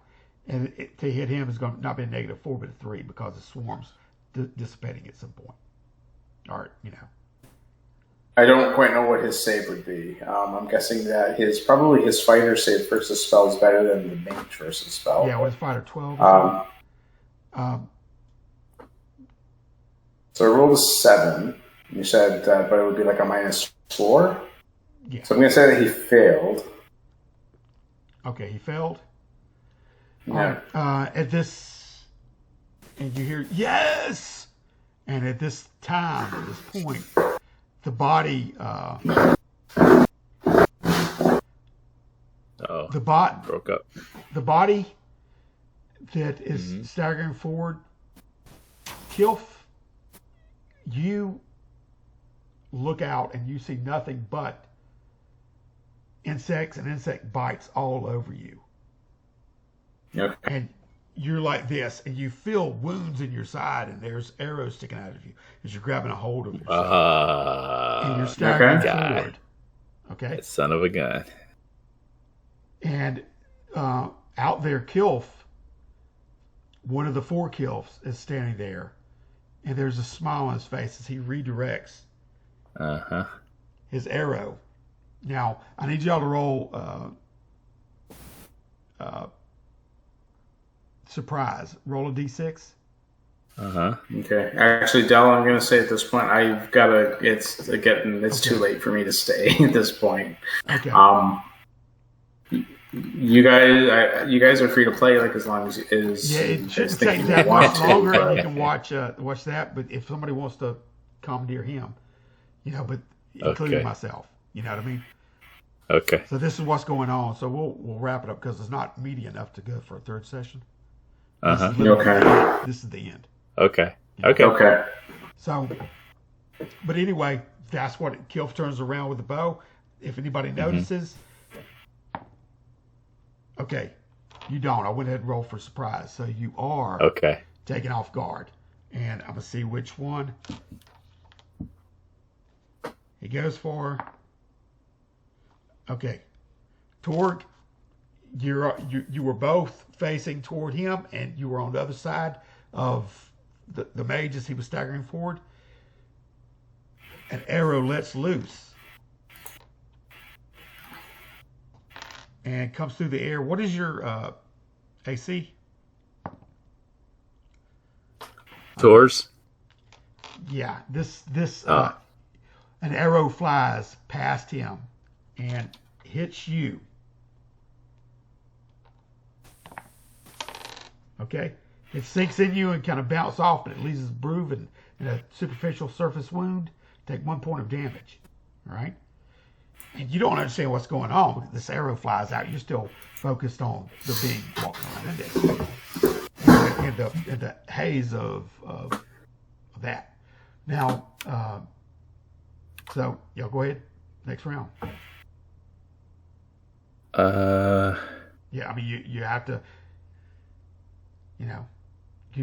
And to hit him is going to not be a -4, but a 3 because the swarm's dissipating at some point. All right, I don't quite know what his save would be. I'm guessing that his fighter save versus spell is better than the mage versus spell. Yeah, what's fighter 12? So I rolled a 7. You said, but it would be like a -4. Yeah. So I'm going to say that he failed. Okay, he failed. Yeah. All right, at this, and you hear yes, and at this time, at this point, the body, Broke up. The body that is staggering forward, Kilf, you look out and you see nothing but insects and insect bites all over you. Okay. And you're like this, and you feel wounds in your side, and there's arrows sticking out of you as you're grabbing a hold of yourself. And you're staggering forward. Okay? That son of a gun. And out there, Kilf, one of the 4 Kilfs, is standing there, and there's a smile on his face as he redirects his arrow. Now, I need y'all to roll surprise. Roll a d6. Okay. Actually, Del, I'm going to say at this point, I've got to. It's too late for me to stay at this point. Okay. You guys are free to play as long as it shouldn't take that much longer, and you can watch that. But if somebody wants to commandeer him, but including myself, you know what I mean. Okay. So this is what's going on. So we'll wrap it up because it's not meaty enough to go for a 3rd session. Okay. This is the end. Okay. So, but anyway, that's what Kilf turns around with the bow. If anybody notices, okay, you don't. I went ahead and rolled for surprise. So you are taken off guard. And I'm going to see which one he goes for. Okay. Torg, you were both facing toward him, and you were on the other side of the mage as he was staggering forward. An arrow lets loose and comes through the air. What is your AC? Tours? Yeah, this an arrow flies past him and hits you. Okay, it sinks in you and kind of bounces off, but it leaves a groove and a superficial surface wound. Take 1 point of damage. All right, and you don't understand what's going on because this arrow flies out. You're still focused on the being walking around in there. In the haze of that. Now, so y'all go ahead. Next round. Yeah, I mean, you have to, you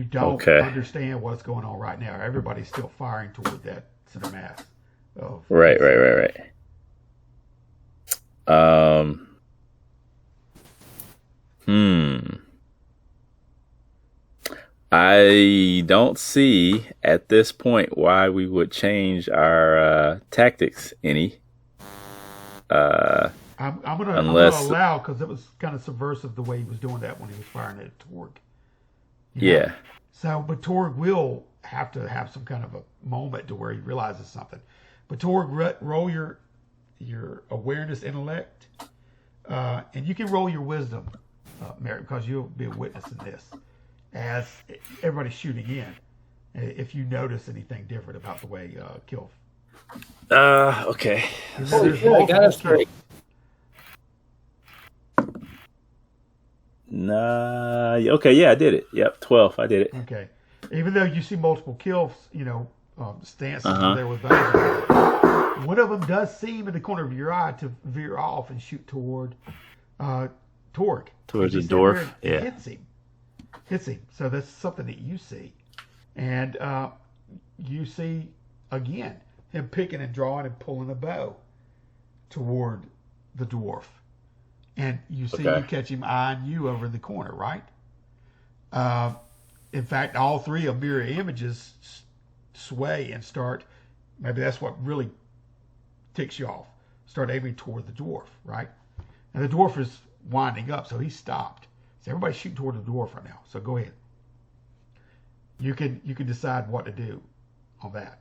don't understand what's going on right now. Everybody's still firing toward that center mass. Right. I don't see at this point why we would change our tactics any. I'm gonna allow, because it was kind of subversive the way he was doing that when he was firing at Torg. Yeah. So, but Torg will have to have some kind of a moment to where he realizes something. But Torg, roll your awareness, intellect, and you can roll your wisdom, Mary, because you'll be a witness in this as everybody's shooting in. If you notice anything different about the way Kilf. Okay. I got a 3. Nah. Okay. Yeah, I did it. Yep. 12. I did it. Okay. Even though you see multiple Kilfs, stances there with those, one of them does seem in the corner of your eye to veer off and shoot toward Torg. Towards the dwarf. Yeah. Hits him. So that's something that you see, and you see again him picking and drawing and pulling a bow toward the dwarf. And you see you catch him eyeing you over in the corner, right? In fact, all three of mirror images sway and start, maybe that's what really ticks you off, start aiming toward the dwarf, right? And the dwarf is winding up, so he's stopped. So everybody's shooting toward the dwarf right now. So go ahead. You can decide what to do on that.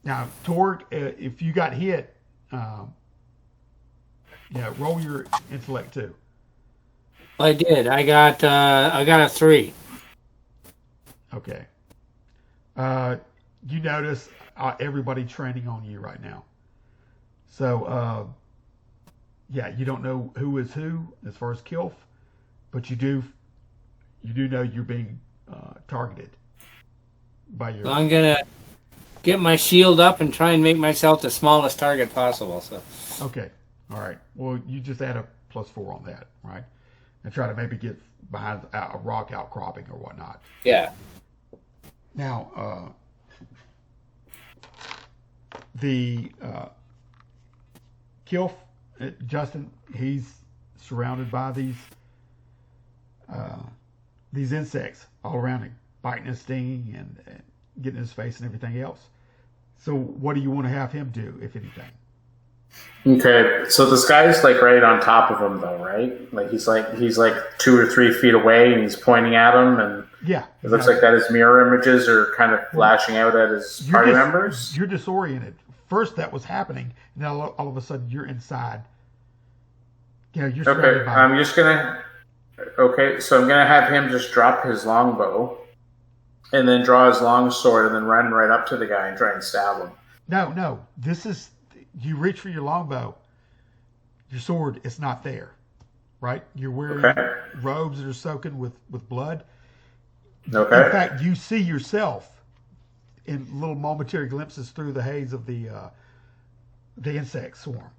Now, Torg, if you got hit, roll your intellect too. I did. I got a 3. Okay. You notice everybody training on you right now. So, you don't know who is who as far as Kilf, but you do know you're being targeted by your. I'm gonna get my shield up and try and make myself the smallest target possible. So. Okay. All right. Well, you just add a +4 on that, right? And try to maybe get behind a rock outcropping or whatnot. Yeah. Now, the Kilf, Justin, he's surrounded by these insects all around him, biting and stinging and getting in his face and everything else. So what do you want to have him do, if anything? Okay, so this guy's like right on top of him, though, right? Like he's like 2 or 3 feet away, and he's pointing at him, and it looks like that his mirror images are kind of flashing out at his party members. You're disoriented. First, that was happening, and now all of a sudden you're inside. You're surrounded by. So I'm gonna have him just drop his longbow, and then draw his long sword, and then run right up to the guy and try and stab him. No. This is. You reach for your longbow, your sword is not there, right? You're wearing robes that are soaking with blood. Okay. In fact, you see yourself in little momentary glimpses through the haze of the insect swarm.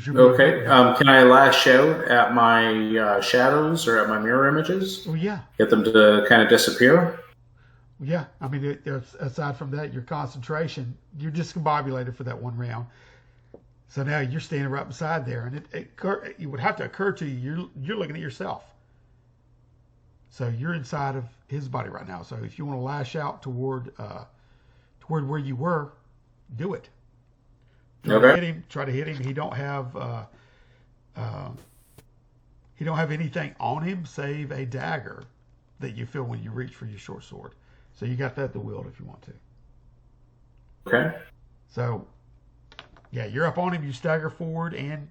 Okay. Can I lash out at my shadows or at my mirror images? Well, yeah. Get them to kind of disappear? Yeah, I mean, aside from that, your concentration, you're discombobulated for that one round. So now you're standing right beside there, and it would have to occur to you, you're looking at yourself. So you're inside of his body right now. So if you want to lash out toward where you were, do it. Try to hit him. He don't have anything on him save a dagger that you feel when you reach for your short sword. So you got that to wield if you want to. Okay. So, you're up on him. You stagger forward and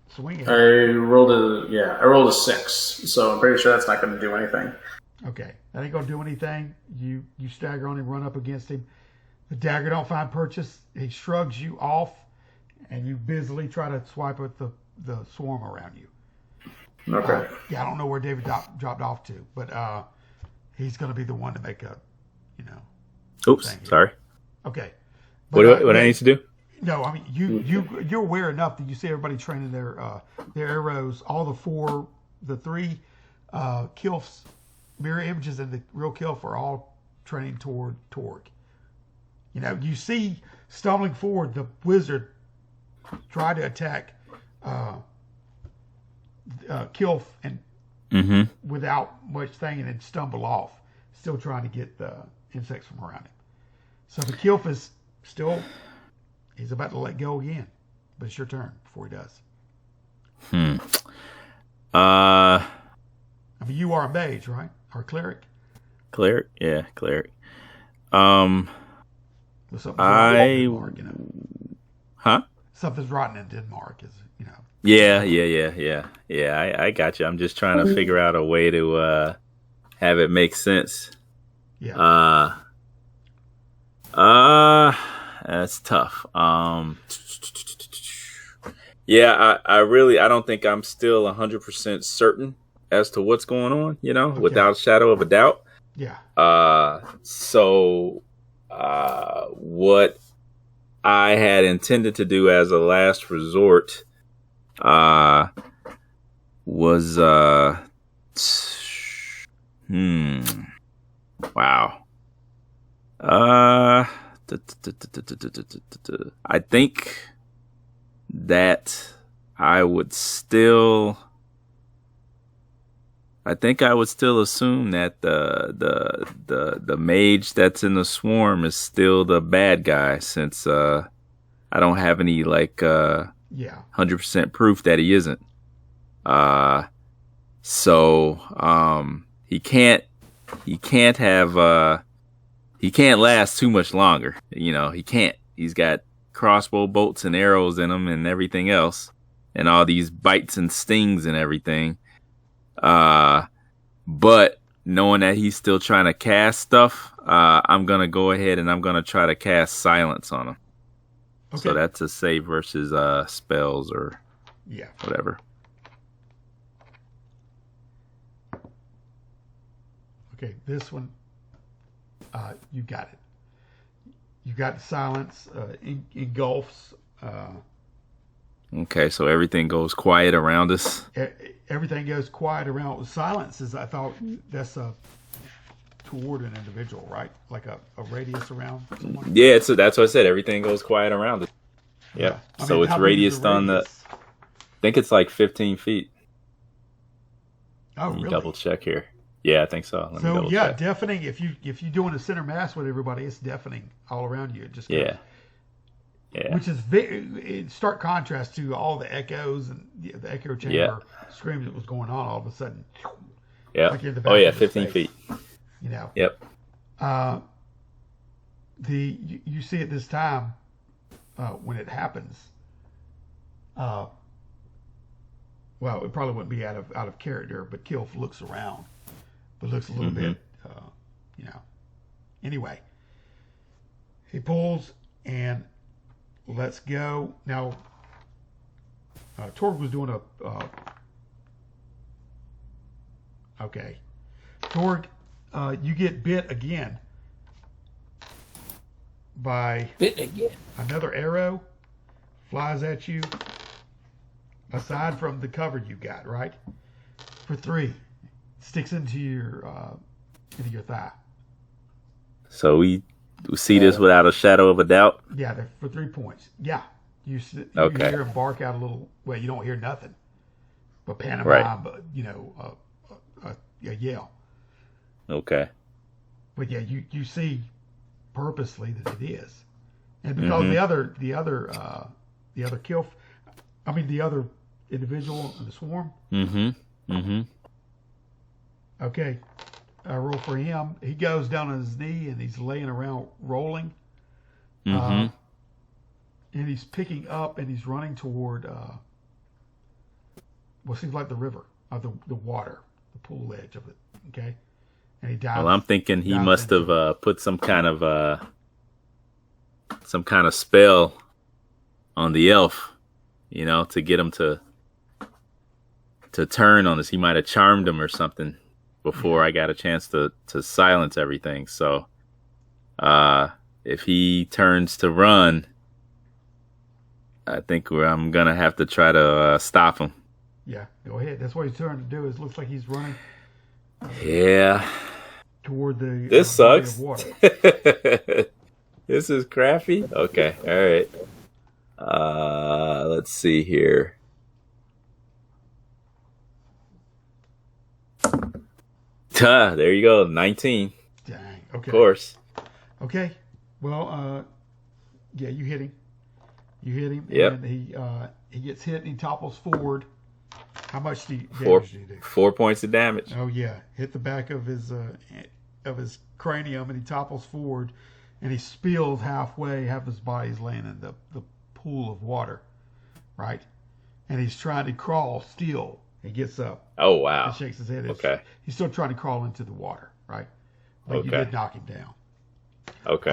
swing it. I rolled a 6, so I'm pretty sure that's not going to do anything. Okay, that ain't gonna do anything. You stagger on him, run up against him. The dagger don't find purchase. He shrugs you off, and you busily try to swipe at the swarm around you. Okay. Yeah, I don't know where David dropped off to, but he's gonna be the one to make a, Oops, sorry. Okay. But, what I need to do? No, I mean you're aware enough that you see everybody training their arrows. All the three Kilf's mirror images and the real Kilf are all training toward Torg. You see stumbling forward the wizard try to attack Kilf and without much thing and then stumble off, still trying to get the insects from around him. So the Kilf is still. He's about to let go again, but it's your turn before he does. I mean, you are a mage, right? Or cleric? Cleric? Yeah, cleric. Something's rotten in Denmark, Huh? Something's rotten in Denmark, Yeah. I got you. I'm just trying to figure out a way to have it make sense. Yeah. That's tough. Yeah, I don't think I'm still 100% certain as to what's going on, without a shadow of a doubt. Yeah. So what I had intended to do as a last resort was wow. I think that I would still assume that the mage that's in the swarm is still the bad guy, since I don't have any 100% proof that he isn't. So he can't last too much longer. He can't. He's got crossbow bolts and arrows in him and everything else, and all these bites and stings and everything. But knowing that he's still trying to cast stuff, I'm going to go ahead and I'm going to try to cast silence on him. Okay. So that's a save versus spells or whatever. Okay, this one, you got it. You got silence, engulfs. Okay, so everything goes quiet around us. Everything goes quiet around. Silence is, I thought, that's toward an individual, right? Like a radius around someone? Yeah, that's what I said. Everything goes quiet around us. Yeah. So it's radius on the. I think it's like 15 feet. Oh, really? Double check here. Yeah, I think so. Let me double check. Deafening. If you're doing a center mass with everybody, it's deafening all around you. It just goes, yeah. Which is in stark contrast to all the echoes and the echo chamber screams that was going on all of a sudden. Yeah. Like in the back 15 feet. Yep. You see at this time when it happens. Well, it probably wouldn't be out of character, but Kilf looks around, but looks a little bit, Anyway, he pulls and lets go. Now, Torg was doing okay. Torg, you get bit again by another arrow flies at you. Aside from the cover you got, right? For 3, sticks into your thigh. So we see this without a shadow of a doubt. Yeah, for 3 points. Yeah, you okay. hear him bark out a little. Well, you don't hear nothing, but pantomime, but a yell. Okay. But yeah, you see purposely that it is, and because the other Kilf, the other individual in the swarm. Okay, I roll for him. He goes down on his knee and he's laying around rolling. And he's picking up and he's running toward what seems like the river of the water, the pool edge of it. Okay, and he dives. Well, I'm thinking he dives must into have put some kind of spell on the elf, to get him to turn on us. He might have charmed him or something before I got a chance to silence everything. So, if he turns to run, I think I'm gonna have to try to stop him. Yeah, go ahead. That's what he's trying to do. It looks like he's running Yeah, toward the this body sucks. of water. This is crappy. Okay, all right. Let's see here. There you go. 19. Dang. Okay. Of course. Okay. Well, yeah, you hit him. You hit him, Yep. and he gets hit and he topples forward. How much damage do you do? 4 points of damage. Oh yeah, hit the back of his cranium, and he topples forward, and he spills halfway. Half his body's laying in the pool of water, right? And he's trying to crawl still. He gets up. Oh wow. And shakes his head. Okay. He's still trying to crawl into the water, right? But you Okay. did knock him down. Okay.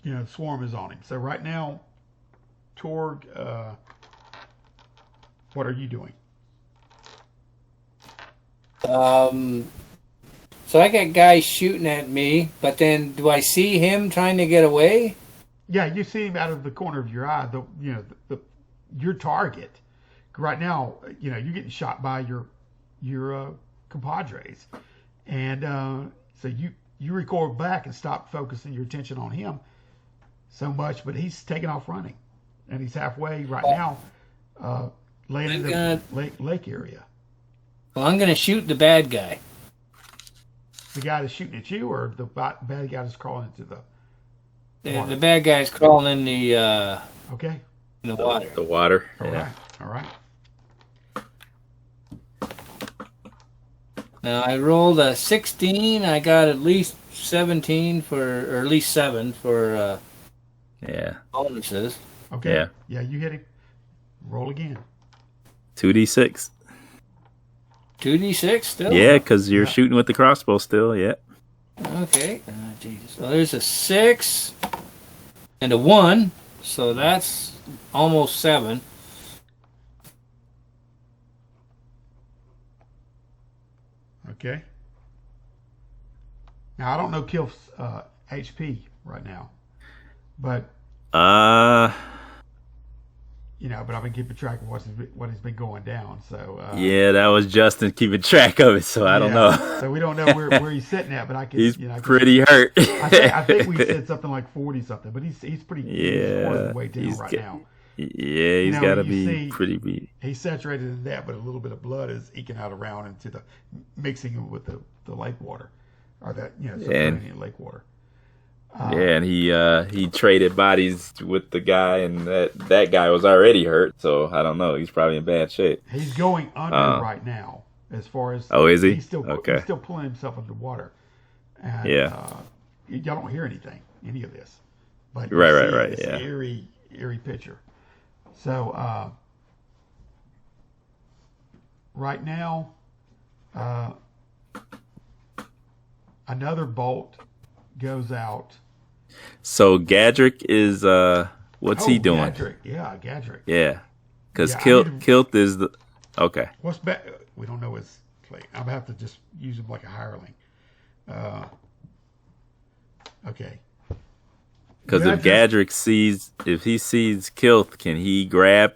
The swarm is on him. So right now, Torg, what are you doing? So I got guys shooting at me, but then do I see him trying to get away? Yeah, you see him out of the corner of your eye. Your target. Right now, you're getting shot by your compadres, and so you record back and stop focusing your attention on him so much, but he's taking off running, and he's halfway right now, laying in the lake area. Well, I'm going to shoot the bad guy. The guy that's shooting at you, or the bad guy that's crawling into the water? The bad guy's crawling in the Okay. in the water. The water. All Yeah. right. All right. Now I rolled a 16. I got at least 17 or at least 7 for Yeah. bonuses. Okay. Yeah. Yeah, you hit him. Roll again. 2d6. 2d6 still? Yeah, because you're shooting with the crossbow still. Yeah. Okay. Jesus. So there's a 6 and a 1. So that's almost 7. Okay. Now I don't know Kilf's HP right now, but but I've been keeping track of what has been going down. So yeah, that was Justin keeping track of it, so I don't know. So we don't know where he's sitting at, but I can. He's I can, pretty hurt. I think we said something like 40 something, but he's pretty. He's all the way down right now. Yeah, he's got to be see, pretty beat. He's saturated in that, but a little bit of blood is eking out around into mixing it with the lake water, or that subterranean lake water. And he traded bodies with the guy, and that guy was already hurt. So I don't know. He's probably in bad shape. He's going under right now, as far as. Oh, is he? He's still pulling himself under water. And, y'all don't hear any of this, but right. It's Yeah. Eerie picture. So right now, another bolt goes out. So Gadrick is what's he doing? Gadrick. Yeah, Gadrick. Yeah, because Yeah, Kilt is the okay. What's back? We don't know his play. I'm gonna have to just use him like a hireling. Okay. Because if Gadrick sees Kilt, can he grab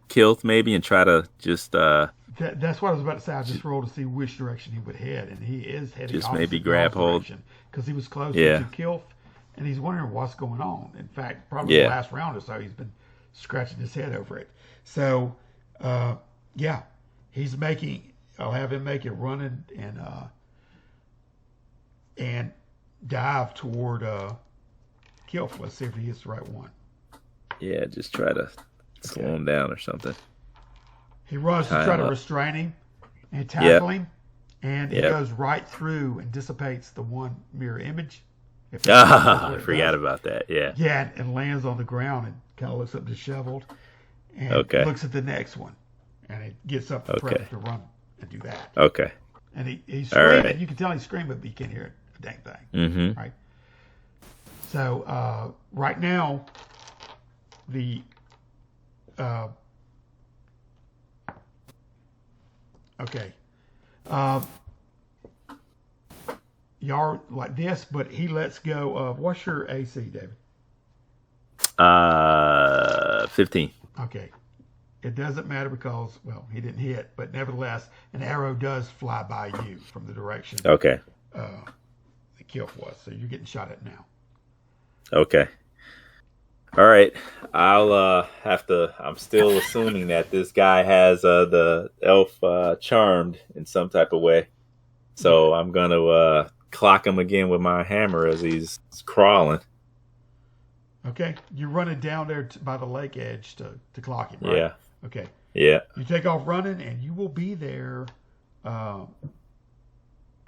Kilt maybe and try to just that's what I was about to say. I just rolled to see which direction he would head, and he is heading just maybe grab hold because he was close Yeah. to Kilf, and he's wondering what's going on. In fact, probably the last round or so, he's been scratching his head over it. So, he's making. I'll have him make it running and dive toward Kilf. Let's see if he hits the right one. Yeah, just try to slow him down or something. He runs to Tie try him to up. restrain him and tackle him, and he Yep. goes right through and dissipates the one mirror image. I forgot about that. Yeah. Yeah, and lands on the ground and kind of looks up disheveled. and Okay. looks at the next one, and it gets up to prep to run and do that. Okay. And he's screaming. Right. You can tell he's screaming, but you can't hear a dang thing. Mm-hmm. Right. So right now, the okay, y'all like this, but he lets go of what's your AC, David? 15. Okay. It doesn't matter because, well, he didn't hit, but nevertheless, an arrow does fly by you from the direction Okay. the kill was. So you're getting shot at now. Okay. All right. I'll have to. I'm still assuming that this guy has the elf charmed in some type of way. So I'm gonna clock him again with my hammer as he's crawling. Okay. You're running down there by the lake edge to clock him, right? Yeah. Okay. Yeah. You take off running, and you will be there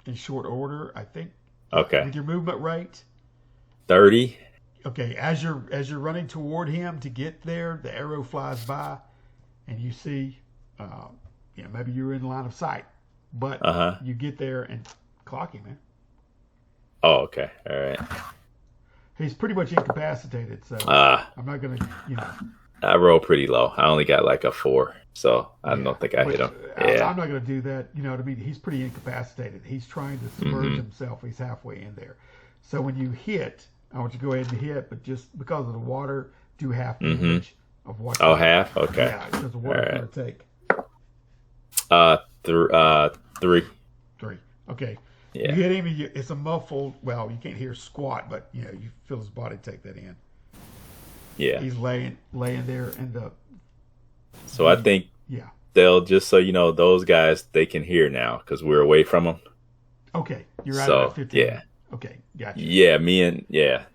in short order, I think. Okay. With your movement rate. 30. Okay. As you're running toward him to get there, the arrow flies by, and you see, maybe you're in line of sight, but you get there and clock him, man. Oh, okay. All right. He's pretty much incapacitated, so I'm not gonna, I rolled pretty low. I only got like a 4, so I don't think I hit him. Yeah. I'm not going to do that. What I mean? He's pretty incapacitated. He's trying to submerge himself. He's halfway in there. So when you hit, I want you to go ahead and hit, but just because of the water, do half damage of what. Oh, half? Okay. Yeah, because the water's going to take. 3. 3. Okay. Yeah. You hit him. And it's a muffled. Well, you can't hear squat, but you feel his body take that in. Yeah. He's laying there, and So I think they'll just so you know, those guys, they can hear now because we're away from them. Okay, you're out of that 15. Yeah. Okay, gotcha. Yeah,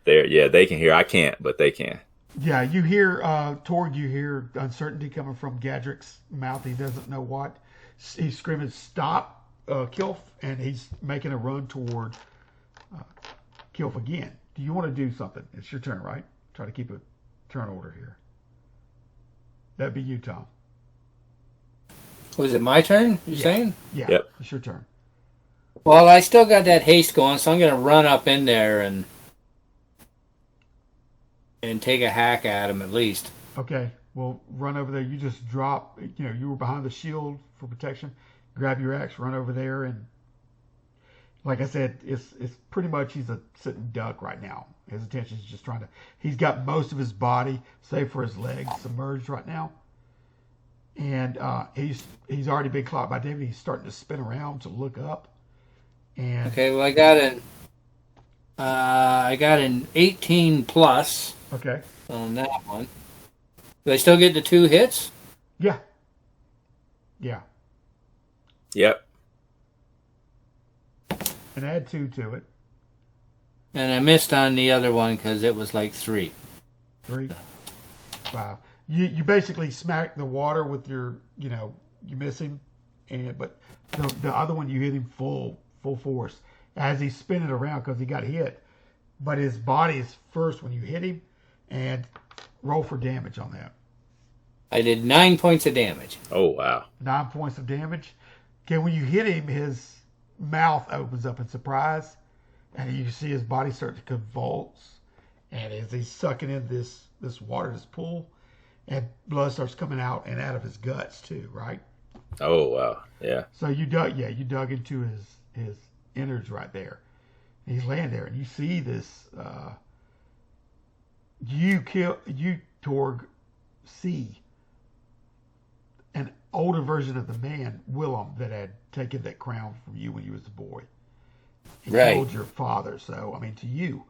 they can hear. I can't, but they can. Yeah, you hear Torg. You hear uncertainty coming from Gadrick's mouth. He doesn't know what. He's screaming, "Stop, Kilf!" And he's making a run toward Kilf again. Do you want to do something? It's your turn, right? Try to keep a turn order here. That'd be you, Tom. Was it my turn, you're saying? Yeah, Yep. It's your turn. Well, I still got that haste going, so I'm going to run up in there and take a hack at him at least. Okay, well, run over there. You just drop, you were behind the shield for protection. Grab your axe, run over there, and like I said, it's pretty much he's a sitting duck right now. His attention is just he's got most of his body, save for his legs, submerged right now. And he's already been caught by David. He's starting to spin around to look up. And okay, well, I got an 18 plus. Okay. On that one. Do I still get the 2 hits? Yeah. Yeah. Yep. And add 2 to it. And I missed on the other one because it was like 3. 3. Wow. You basically smack the water with your, you miss him, but the other one you hit him full force as he's spinning around because he got hit. But his body is first when you hit him, and roll for damage on that. I did 9 points of damage. Oh, wow. 9 points of damage. Okay, when you hit him, his mouth opens up in surprise, and you see his body start to convulse. And as he's sucking in this water, this pool, and blood starts coming out and out of his guts too, right? Oh, wow. Yeah. So you dug into his innards right there. And he's laying there, and you see this. You Torg see an older version of the man, Willem, that had taken that crown from you when you was a boy. He killed your father. So, I mean, to you,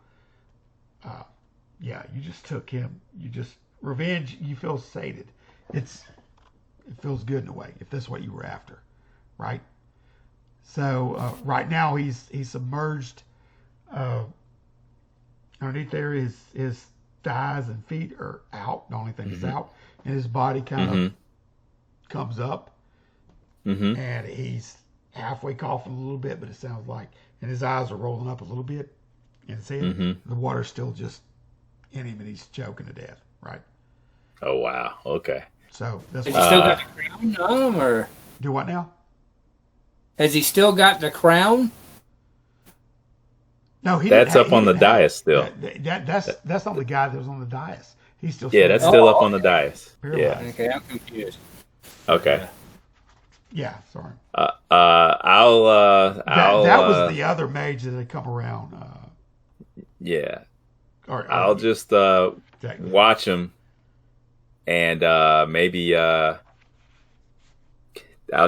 you just took him. Revenge, you feel sated. It feels good in a way, if that's what you were after, right? So, right now, he's submerged. Underneath there, his thighs and feet are out. The only thing is out. And his body kind of comes up. And he's halfway coughing a little bit, but it sounds like, and his eyes are rolling up a little bit in his head. The water's still just in him, and he's choking to death, right? Oh, wow. Okay. So that's Has what he still got the crown on him, or do what now? has he still got the crown? No, he That's didn't. up He on the didn't have dais it. still. That's not the guy that was on the dais. He's still Yeah, sitting that's there, still up on the dais. paralyzed. Yeah. Okay, I'm confused. Okay. Yeah, sorry. I'll That was the other mage that had come around. yeah. Or I'll just exactly. watch him, and maybe I'll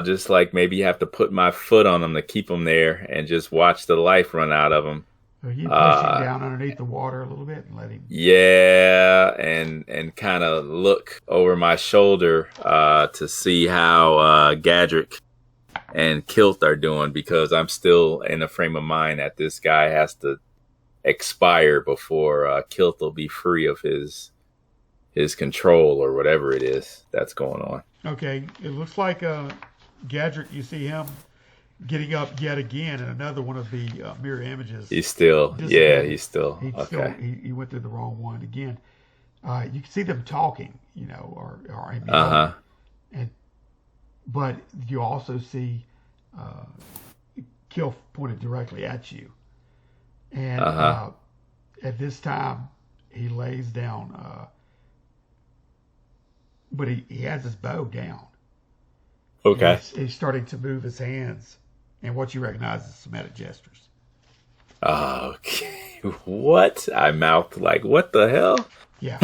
just like maybe have to put my foot on him to keep him there, and just watch the life run out of him. So you push him down underneath the water a little bit and let him. Yeah, and kind of look over my shoulder to see how Gadrick and Kilt are doing, because I'm still in a frame of mind that this guy has to expire before Kilt will be free of his control or whatever it is that's going on. Okay, it looks like Gadrick. You see him getting up yet again in another one of the mirror images. He's still, dissipated. yeah, he's still okay. He went through the wrong one again. You can see them talking, or and but you also see Kill pointed directly at you, and at this time he lays down, but he has his bow down. Okay. He's starting to move his hands, and what you recognize is Semitic gestures. Okay. What? I mouthed like, what the hell? Yeah.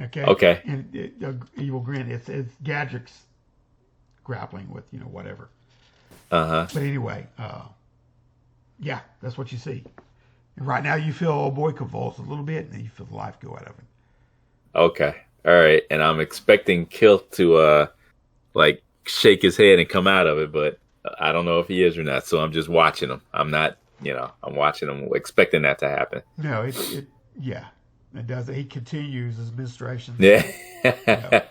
Okay. Okay. And evil grin. It's Gadrick's grappling with whatever. But anyway, yeah, that's what you see. And right now you feel old boy convulse a little bit, and then you feel the life go out of him. Okay. All right. And I'm expecting Kilt to like shake his head and come out of it, but I don't know if he is or not. So I'm just watching him. I'm not, I'm watching him, expecting that to happen. No, it does. He continues his ministrations. Yeah.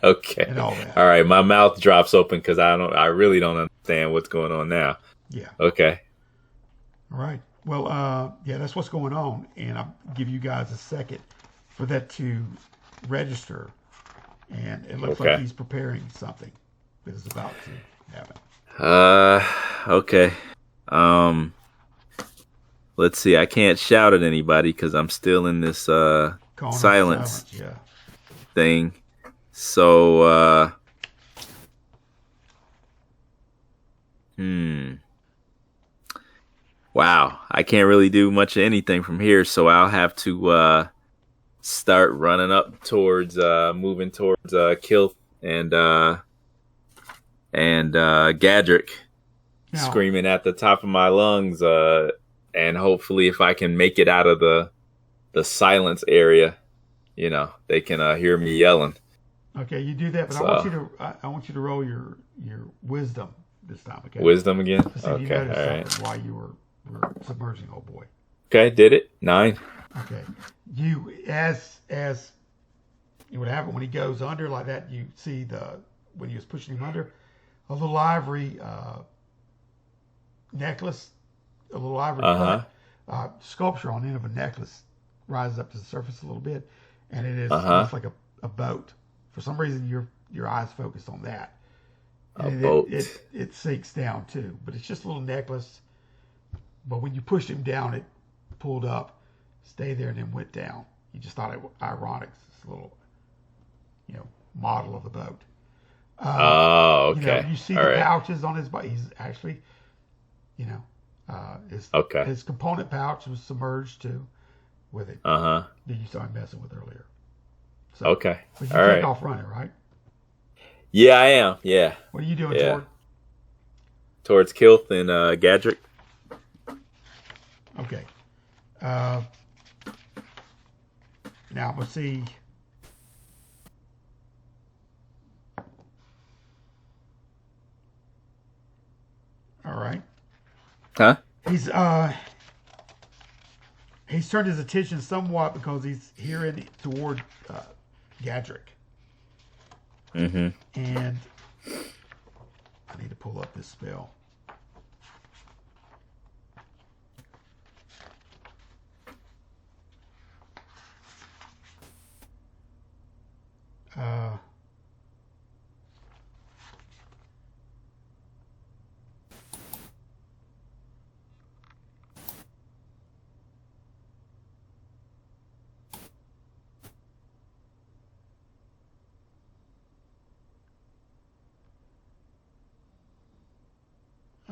Okay. And all that. All right. My mouth drops open because I really don't understand what's going on now. Yeah. Okay. All right. Well, yeah, that's what's going on, and I'll give you guys a second for that to register. And it looks like he's preparing something that is about to happen. Okay. Let's see. I can't shout at anybody because I'm still in this silence thing. So, wow. I can't really do much of anything from here, so I'll have to start running up towards, moving towards Kilt and Gadrick, screaming at the top of my lungs, and hopefully if I can make it out of the silence area, they can hear me yelling. Okay, you do that, but I want you to roll your wisdom this time. Okay, wisdom again. So you Okay, all right. While you were submerging, old boy. Okay, did it. 9. Okay, you as you would have it when he goes under like that. You see when he was pushing him under, a little ivory necklace, a little ivory cut, sculpture on the end of a necklace rises up to the surface a little bit, and it is almost like a boat. For some reason, your eyes focus on that. And boat. It sinks down too, but it's just a little necklace. But when you pushed him down, it pulled up, stayed there, and then went down. You just thought it was ironic. It's a little, model of the boat. Okay. You see the pouches on his body. He's actually, his component pouch was submerged too with it. That you saw him messing with earlier. So, okay. But you take off running, right? Yeah, I am. Yeah. What are you doing, Tord? Towards Kilt and Gadrick. Okay. Now we'll see. All right. Huh? He's turned his attention somewhat because he's hearing toward Gadrick. Mm-hmm. And I need to pull up this spell.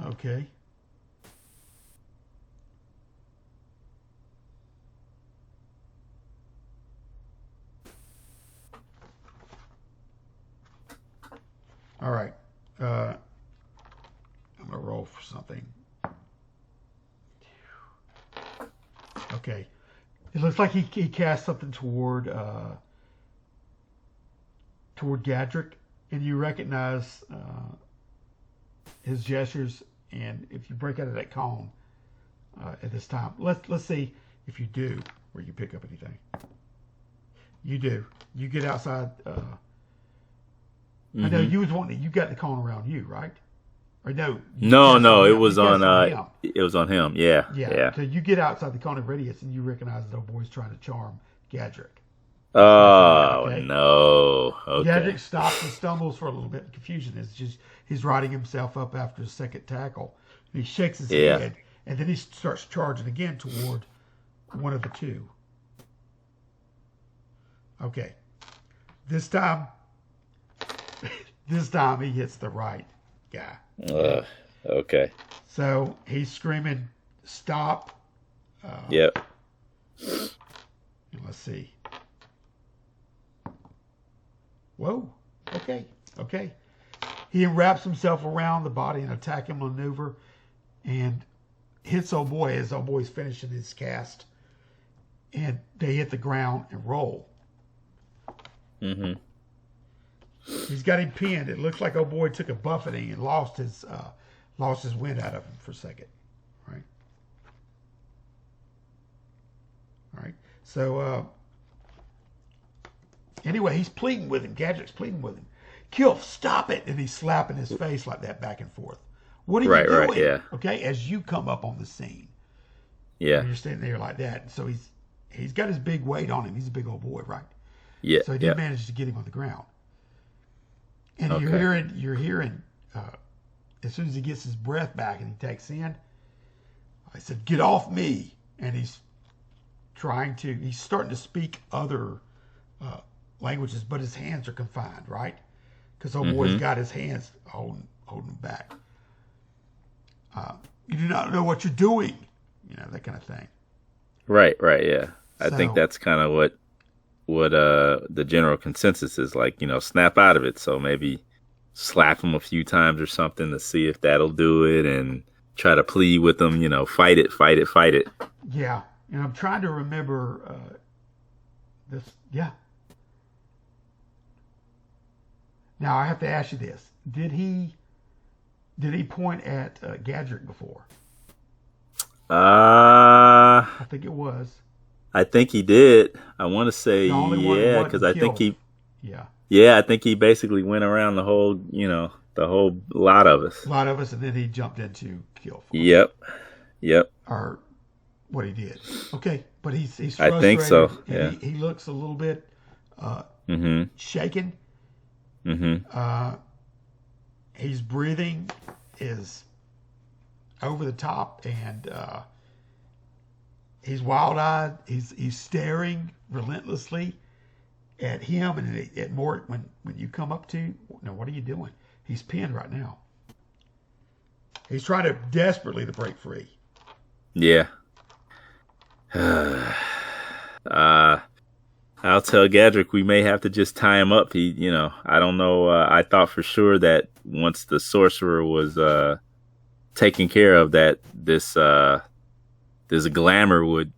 Okay. All right. I'm gonna roll for something. Okay. It looks like he cast something toward Gadrick, and you recognize his gestures. And if you break out of that cone at this time, let's see if you do, where you pick up anything. You do. You get outside. I know you was wanting. You got the cone around you, right? Or no? No, it was on him. it was on him. Yeah. So you get outside the cone of radius, and you recognize that old boy's trying to charm Gadrick. Oh, Okay. no. Okay. Gadrick stops and stumbles for a little bit. Confusion. It's just he's riding himself up after his second tackle. And he shakes his head, and then he starts charging again toward one of the two. Okay. This time he hits the right guy. Okay. So he's screaming, "Stop!" Yep. Let's see. Whoa. Okay. He wraps himself around the body and attacking maneuver, and hits old boy as old boy's finishing his cast, and they hit the ground and roll. Mm-hmm. He's got him pinned. It looks like old boy took a buffeting and lost his wind out of him for a second. Right. All right. So anyway, he's pleading with him. Gadget's pleading with him. Kill, stop it! And he's slapping his face like that back and forth. What are you doing? Right, yeah. Okay, as you come up on the scene. Yeah. And you're standing there like that. So he's got his big weight on him. He's a big old boy, right? Yeah. So he did manage to get him on the ground. And you're hearing, as soon as he gets his breath back and he takes in, I said, "Get off me!" And he's starting to speak other languages, but his hands are confined, right? Because old boy's got his hands holding him back. You do not know what you're doing, that kind of thing. Right, yeah. I think that's kind of what the general consensus is like, snap out of it. So maybe slap him a few times or something to see if that'll do it, and try to plead with him, fight it. Yeah. And I'm trying to remember this. Yeah. Now I have to ask you this. Did he point at Gadrick before? I think it was. I think he did. I want to say because I think he. Yeah. Yeah, I think he basically went around the whole lot of us. And then he jumped into kill. Yep. Or what he did. Okay, but he's frustrated. I think so. Yeah. He looks a little bit shaken. Mm-hmm. His breathing is over the top, and he's wild-eyed. He's staring relentlessly at him, and at Mort when you come up to. Now, what are you doing? He's pinned right now. He's trying desperately to break free. Yeah. I'll tell Gadrick we may have to just tie him up. He, I don't know. I thought for sure that once the sorcerer was taken care of, that this glamour would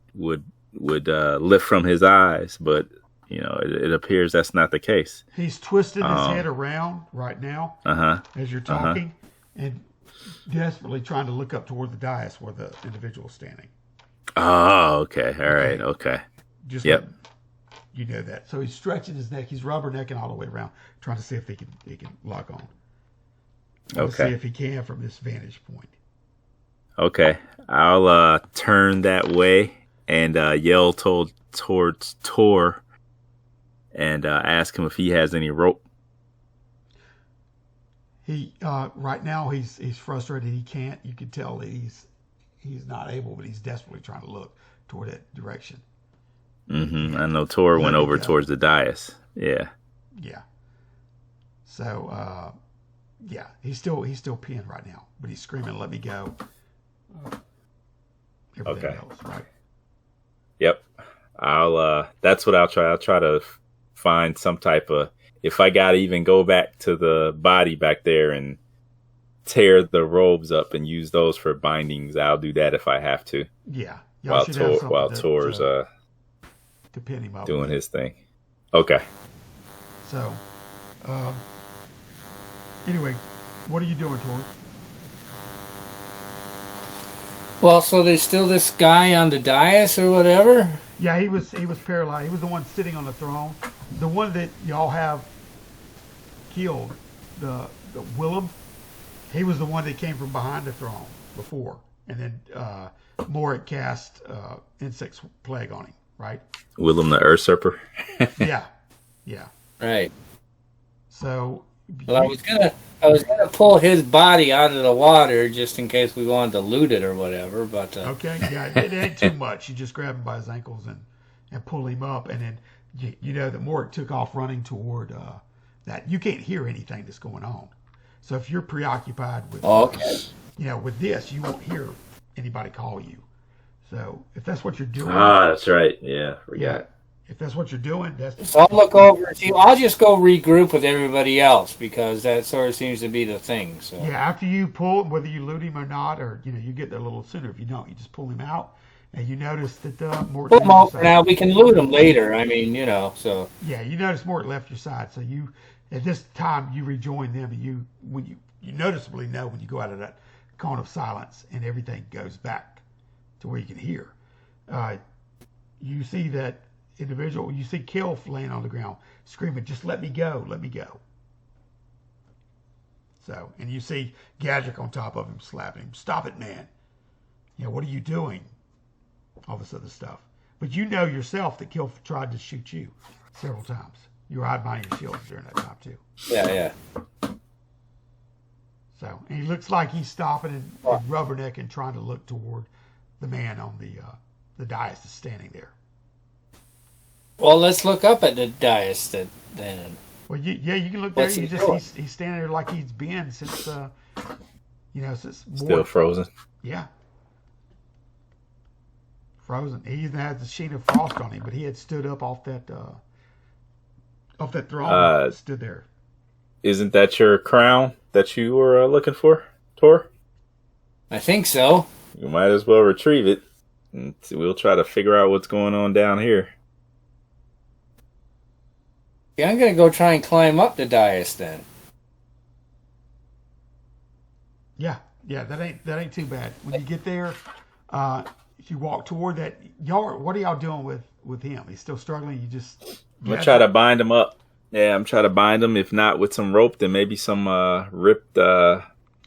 lift from his eyes, but it appears that's not the case. He's twisting his head around right now as you're talking, and desperately trying to look up toward the dais where the individual's standing. Oh, okay. All right. Okay. Just yep. You know that. So he's stretching his neck. He's rubbernecking all the way around, trying to see if he can lock on. Okay. See if he can from this vantage point. Okay. I'll turn that way and yell towards Tor and ask him if he has any rope. He right now he's frustrated. He can't. You can tell that he's not able, but he's desperately trying to look toward that direction. Mm-hmm. I know Tor went over towards the dais. Yeah. Yeah. So Yeah, he's still pinned right now, but he's screaming, "Let me go!" Everything Okay. else, right? Yep. That's what I'll try. I'll try to find some type of, if I gotta even go back to the body back there and tear the robes up and use those for bindings, I'll do that if I have to. Yeah, y'all should have something While Tor's to pin him up doing with. his thing. Okay. So, anyway, what are you doing, Tor? Well, so there's still this guy on the dais or whatever? Yeah, he was paralyzed. He was the one sitting on the throne, the one that y'all have killed, the Willem. He was the one that came from behind the throne before, and then Morik cast insect plague on him, right? Willem the Usurper. Yeah, yeah. Right. So, Well, I was gonna pull his body out of the water just in case we wanted to loot it or whatever, but okay, yeah, it ain't too much. You just grab him by his ankles and pull him up, and then you know that Morik took off running toward that. You can't hear anything that's going on. So if you're preoccupied with, with this, you won't hear anybody call you. So if that's what you're doing, That's right. Yeah, forgot. if that's what you're doing, that's. so I'll look over. I'll just go regroup with everybody else because that sort of seems to be the thing. So Yeah, after you pull him, whether you loot him or not, or you get there a little sooner. If you don't, you just pull him out, and you notice that Mort. pull them out for now. We can loot them later. I mean, so. Yeah, you notice Mort left your side, so you at this time you rejoin them, and you noticeably know when you go out of that cone of silence, and everything goes back to where you can hear. You see that individual. You see Kilf laying on the ground, screaming, "Just let me go! Let me go!" So, and you see Gadrick on top of him, slapping him. "Stop it, man! What are you doing?" All this other stuff. But you know yourself that Kilf tried to shoot you several times. You were hiding behind your shield during that time too. Yeah. So, and he looks like he's stopping and rubbernecking, trying to look toward the man on the dais that's standing there. Well, let's look up at the dais then. Well, you can look there. What's he doing? He's standing there like he's been since since Still frozen. Yeah. Frozen. He even had the sheen of frost on him, but he had stood up off that throne. Stood there. Isn't that your crown that you were looking for, Tor? I think so. You might as well retrieve it, and we'll try to figure out what's going on down here. Yeah, I'm gonna go try and climb up the dais then. Yeah, that ain't too bad. When you get there, if you walk toward that, what are y'all doing with him? He's still struggling. You just. I'm gonna try to bind him up. Yeah, I'm trying to bind him. If not with some rope, then maybe some ripped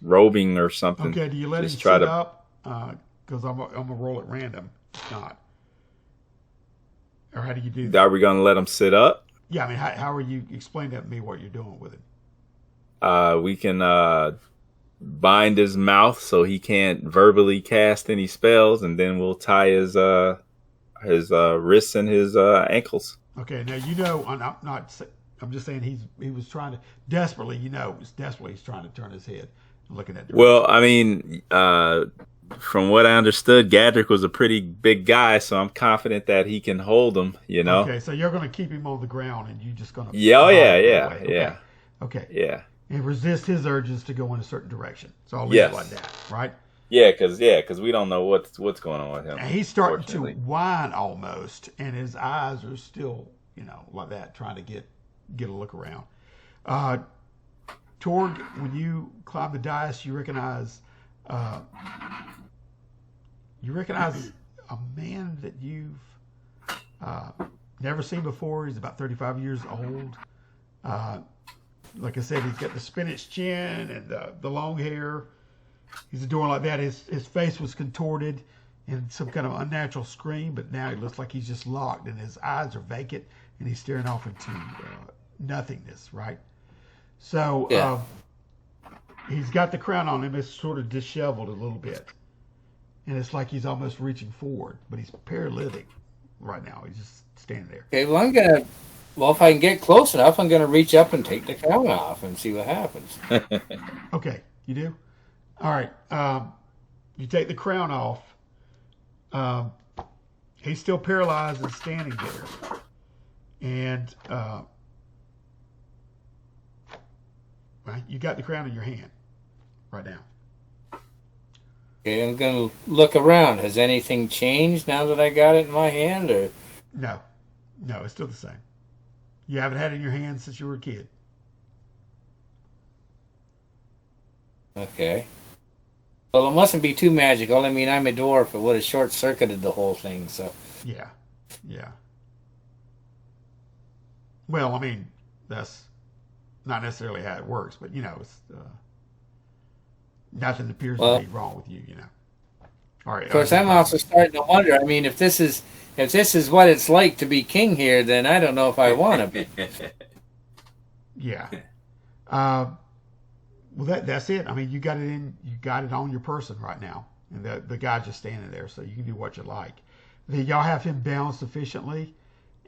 robing or something. Okay, do you let him sit up? Because I'm gonna roll at random. If not, or how do you do that? Are we gonna let him sit up? Yeah, I mean, how are you? Explain to me what you're doing with it. We can bind his mouth so he can't verbally cast any spells, and then we'll tie his wrists and his ankles. Okay, now I'm just saying he was trying to desperately. He's trying to turn his head and looking at. Well, I mean, from what I understood, Gadrick was a pretty big guy, so I'm confident that he can hold him. Okay, so you're going to keep him on the ground, and you just going to. Yeah. Okay. Yeah. And resist his urges to go in a certain direction. So I'll leave it like that, right? Yeah, because we don't know what's going on with him. And he's starting to whine almost, and his eyes are still, like that, trying to get a look around. Torg, when you climb the dais, you recognize a man that you've never seen before. He's about 35 years old. Like I said, he's got the spinach chin and the long hair. He's doing like that. His face was contorted in some kind of unnatural scream, but now he looks like he's just locked, and his eyes are vacant, and he's staring off into nothingness, right? So he's got the crown on him. It's sort of disheveled a little bit, and it's like he's almost reaching forward, but he's paralytic right now. He's just standing there. Okay, well, I'm gonna Well, if I can get close enough, I'm going to reach up and take the crown off and see what happens. Okay, you do? All right. You take the crown off. He's still paralyzed and standing there. And right, you got the crown in your hand right now. Okay, I'm going to look around. Has anything changed now that I got it in my hand? Or No, it's still the same. You haven't had it in your hand since you were a kid. Okay. Well, it mustn't be too magical. I mean, I'm a dwarf. It would have short-circuited the whole thing, so... Yeah. Well, I mean, that's not necessarily how it works, but, it's... nothing appears to be wrong with you, All right. Of course, I'm also starting to wonder. I mean, if this is what it's like to be king here, then I don't know if I want to be. Yeah. Well, that's it. I mean, you got it on your person right now, and the guy's just standing there, so you can do what you like. Then y'all have him bound sufficiently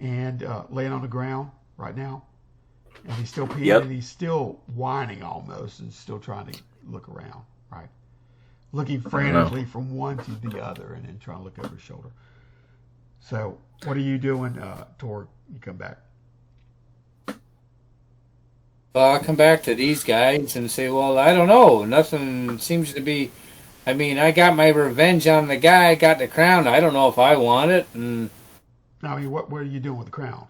and laying on the ground right now, and he's still peeing, and he's still whining almost, and still trying to look around, right? Looking frantically from one to the other, and then trying to look over his shoulder. So, what are you doing, Tor? You come back. Well, I'll come back to these guys and say, well, I don't know. Nothing seems to be... I mean, I got my revenge on the guy, got the crown. I don't know if I want it. And I mean, what are you doing with the crown?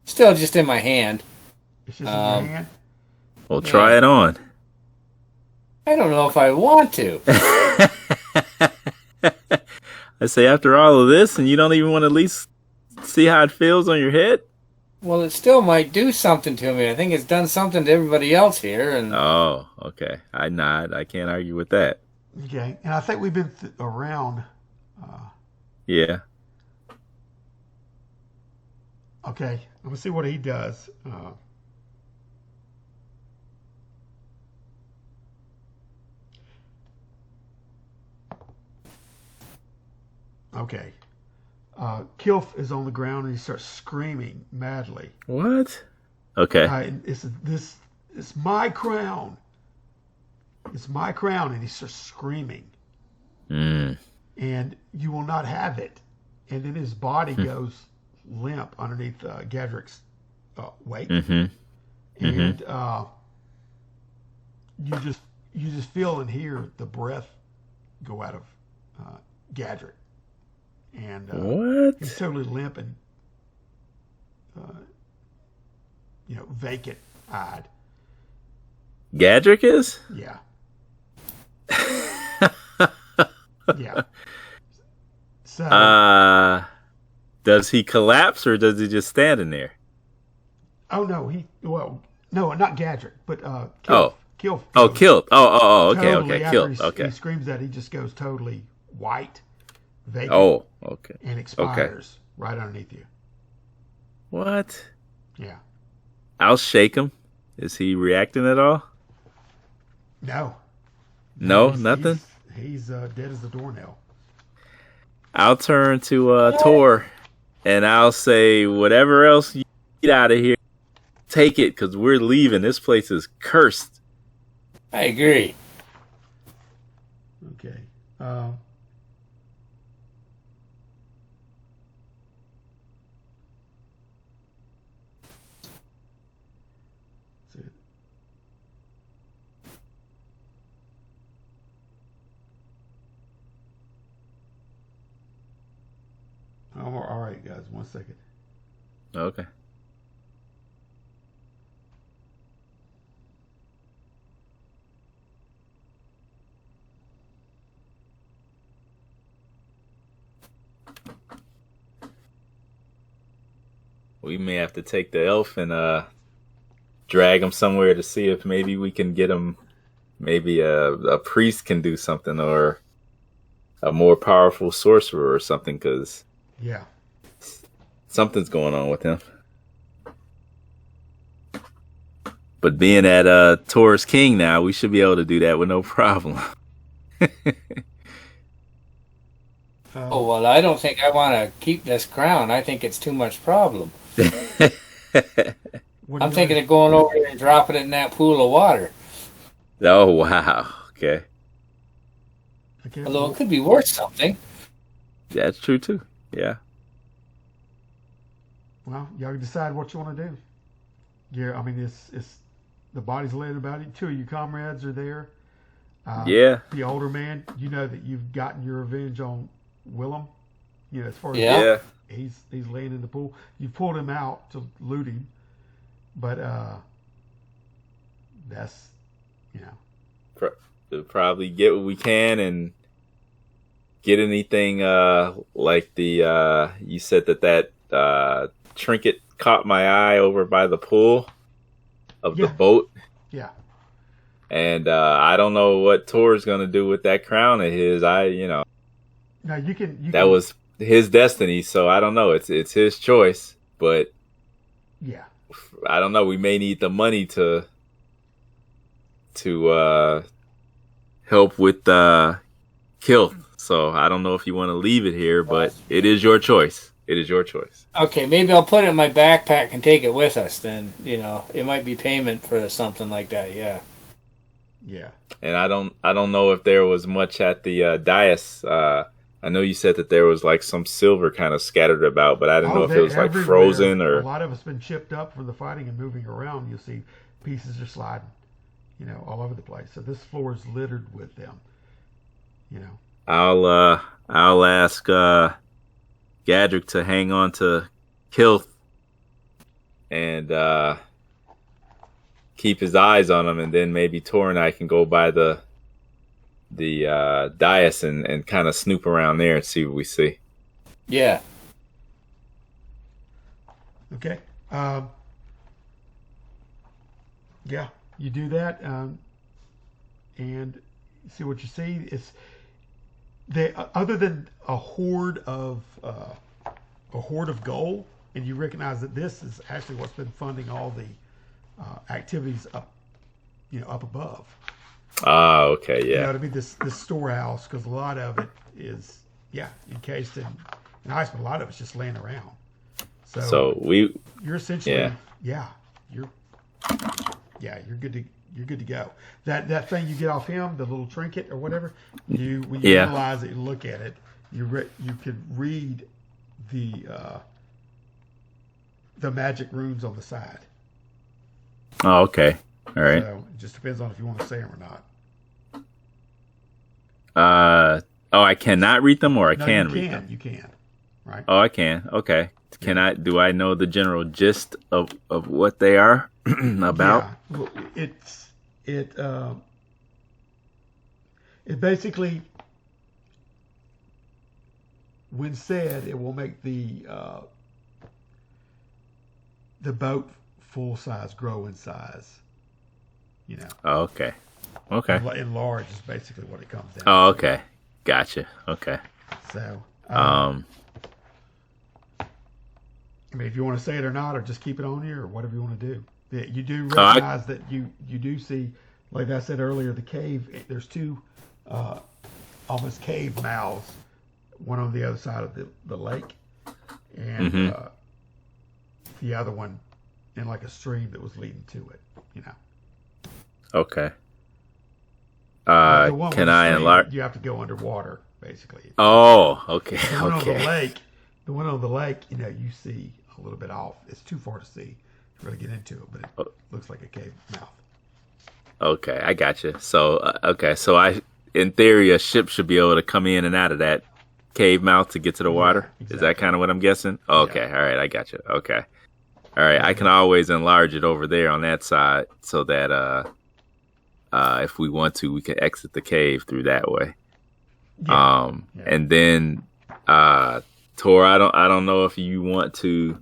Still just in my hand. It's just in your hand? Well, try it on. I don't know if I want to. I say, after all of this, and you don't even want to at least see how it feels on your head? Well, it still might do something to me. I think it's done something to everybody else here. And oh, okay. I nod. I can't argue with that. Okay, and I think we've been around. Yeah. Okay, I'm gonna see what he does. Okay. Kilf is on the ground and he starts screaming madly. What? Okay. It's my crown. It's my crown, and he starts screaming. And you will not have it. And then his body goes limp underneath Gadrick's weight. And you just feel and hear the breath go out of Gadrick. And what? he's totally limp and vacant-eyed. Gadrick is? Yeah. Yeah. So. Does he collapse or does he just stand in there? Oh no, no, not Gadrick, but Kilf. Kilf. Oh, Kilf. Oh, okay, totally okay, Kilf. Okay. He screams that he just goes totally white, vacant. Oh, okay. And expires right underneath you. What? Yeah. I'll shake him. Is he reacting at all? No. No, nothing? He's dead as a doornail. I'll turn to Tor, and I'll say, whatever else you get out of here, take it, because we're leaving. This place is cursed. I agree. Okay. All right, guys. 1 second. Okay. We may have to take the elf and drag him somewhere to see if maybe we can get him. Maybe a priest can do something, or a more powerful sorcerer or something, because something's going on with him. But being at Taurus King now, we should be able to do that with no problem. Oh, well, I don't think I want to keep this crown. I think it's too much problem. What are I'm you thinking gonna- of going over there and dropping it in that pool of water. Oh wow. Okay, Okay, Although well, it could be worth something. that's true too. Yeah. well, y'all can decide what you want to do. Yeah, I mean, it's the body's laying about it. Two of your comrades are there. Yeah. The older man, you know that you've gotten your revenge on Willem. You know, as far as Yeah. Yeah. he's laying in the pool. You pulled him out to loot him, but that's you know. We'll probably get what we can and get anything like the you said that trinket caught my eye over by the pool of the Yeah. boat. Yeah. And I don't know what Tor's gonna do with that crown of his. Now you That can, was his destiny, so I don't know. It's his choice, but yeah. I don't know. We may need the money to help with kill. So I don't know if you want to leave it here, but it is your choice. It is your choice. Okay, maybe I'll put it in my backpack and take it with us. Then it might be payment for something like that. Yeah. Yeah. And I don't know if there was much at the dais. I know you said that there was like some silver kind of scattered about, but I didn't know if it was like everywhere. frozen or. A lot of it's been chipped up from the fighting and moving around. You'll see pieces are sliding, all over the place. So this floor is littered with them. I'll ask Gadrick to hang on to Kilth and keep his eyes on him, and then maybe Tor and I can go by the dais and kind of snoop around there and see what we see. Yeah. Okay. Yeah, you do that, and see what you see. It's other than a hoard of gold, and you recognize that this is actually what's been funding all the activities up above. Oh, okay, You know yeah. what I mean? This storehouse, because a lot of it is encased in ice, but a lot of it's just laying around. So You're essentially Yeah. you're good to go. That thing you get off him, the little trinket or whatever, when you analyze it and look at it, you can read the magic runes on the side. Oh, okay. All right. So it just depends on if you want to say them or not. I cannot read them, or I No, can you read can. them. You can. Right. Oh, I can. Okay. Do I know the general gist of what they are about? Yeah. Well, it basically, when said, it will make the boat full size grow in size. Oh, okay. Okay. Enlarge is basically what it comes down Oh, to. okay. Gotcha. Okay. So, Um. I mean, if you want to say it or not, or just keep it on here, or whatever you want to do. You do recognize that you do see, like I said earlier, the cave. There's two almost cave mouths, one on the other side of the lake, and the other one in like a stream that was leading to it. Okay. The one with Can the I stream, enlarge? You have to go underwater, basically. Oh, okay. The one on the Okay. lake, you see a little bit off. It's too far to see to really get into it, but it looks like a cave mouth. Okay, I got you. So, okay, so in theory, a ship should be able to come in and out of that cave mouth to get to the water. exactly. Is that kind of what I'm guessing? Okay, Yeah. all right, I got you. Okay, all right, I can always enlarge it over there on that side so that if we want to, we can exit the cave through that way. Yeah. And then Tor, I don't know if you want to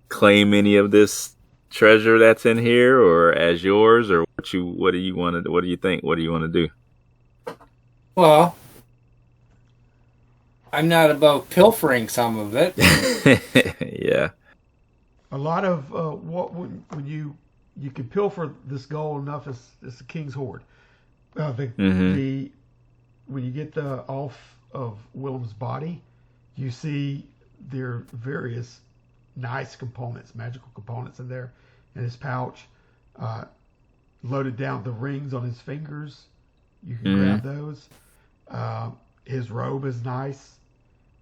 claim any of this treasure that's in here or as yours, or what do you think? What do you want to do? Well, I'm not about pilfering some of it. Yeah. A lot of when you can pilfer this gold enough as the king's hoard. When you get off of Willem's body, you see there are various nice components, magical components in there in his pouch. Loaded down the rings on his fingers. You can grab those. His robe is nice.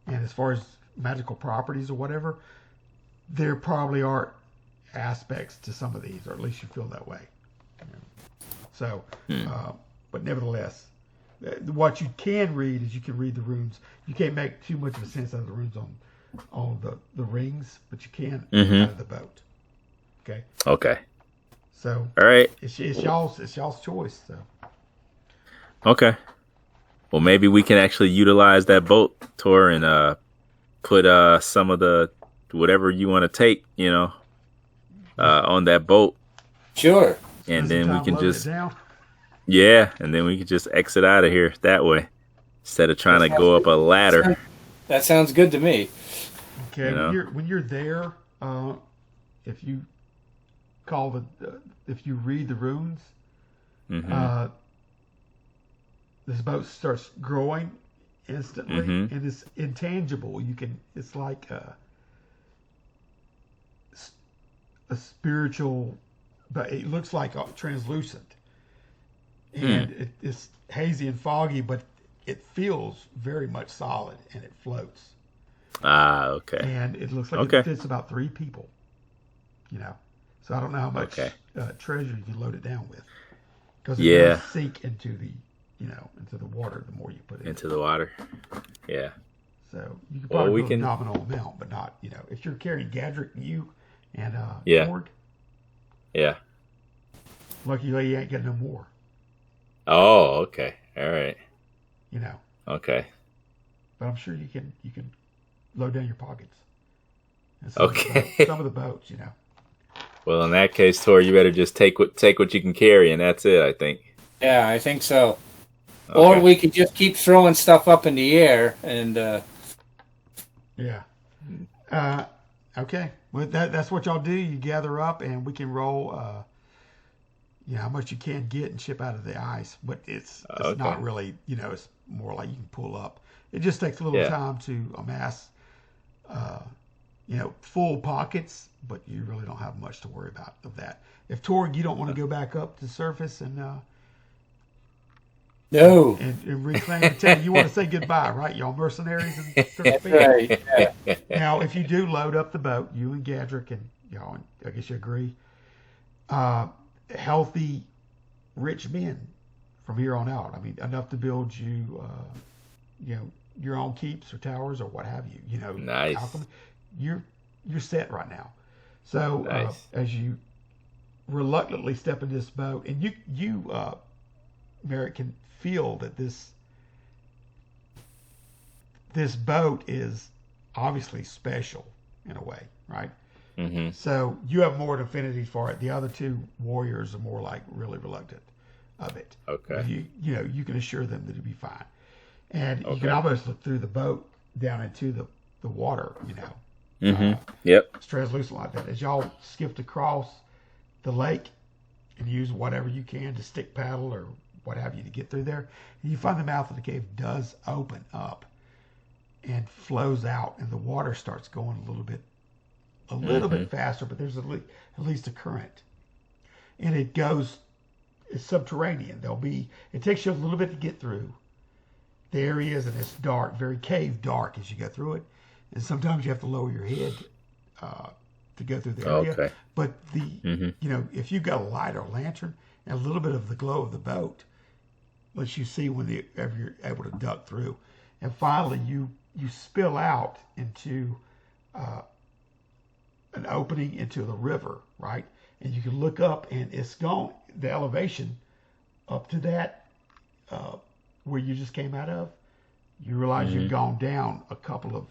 And as far as magical properties or whatever, there probably are aspects to some of these, or at least you feel that way. So, but nevertheless, what you can read is you can read the runes. You can't make too much of a sense out of the runes on the rings, but you can out of the boat. Okay. Okay. So, all right, it's y'all's choice. So, okay. Well, maybe we can actually utilize that boat tour and put some of the whatever you want to take, on that boat. Sure. And then we can just and then we can just exit out of here that way instead of trying to go up a ladder. That sounds good to me. Okay, when you're there, if you if you read the runes, this boat starts growing instantly, and it's intangible. It's like a spiritual, but it looks like translucent, and it's hazy and foggy, but it feels very much solid, and it floats. Okay. And it looks like it fits about 3 people. So I don't know how much treasure you can load it down with, because it does sink into the into the water the more you put it into the water. Yeah. So you can probably put a nominal amount, but not if you're carrying Gadrick, you and Ford. Yeah. Luckily, you ain't getting no more. Oh, okay. All right. Okay. But I'm sure you can load down your pockets. Some of the boats, Well, in that case, Tor, you better just take what you can carry, and that's it, I think. Yeah, I think so. Okay. Or we could just keep throwing stuff up in the air and. Okay. Well, that's what y'all do. You gather up, and we can roll. How much you can get and ship out of the ice, but it's not really. It's more like you can pull up. It just takes a little time to amass. Full pockets, but you really don't have much to worry about of that. If Torg, you don't want to go back up to the surface and no, and reclaim the town, you want to say goodbye, right? Y'all mercenaries and that's right. Yeah. Now, if you do load up the boat, you and Gadrick and y'all, I guess you agree, healthy, rich men from here on out. I mean, enough to build you, your own keeps or towers or what have you. Nice. You're set right now. So nice. As you reluctantly step in this boat, and you Merrick, can feel that this boat is obviously special in a way, right? Mm-hmm. So you have more affinity for it. The other 2 warriors are more like really reluctant of it. Okay. You can assure them that it'll be fine, and you can almost look through the boat down into the water. Yep. It's translucent like that. As y'all skipped across the lake and use whatever you can to stick paddle or what have you to get through there, and you find the mouth of the cave does open up and flows out, and the water starts going a little bit faster, but there's at least a current, and it's subterranean. It takes you a little bit to get through the areas, and it's dark, very cave dark as you go through it. And sometimes you have to lower your head to go through the area. Okay. But if you've got a light or a lantern and a little bit of the glow of the boat, lets you see whenever you're able to duck through. And finally, you spill out into an opening into the river, right? And you can look up, and it's gone. The elevation up to that where you just came out of, you realize you've gone down a couple of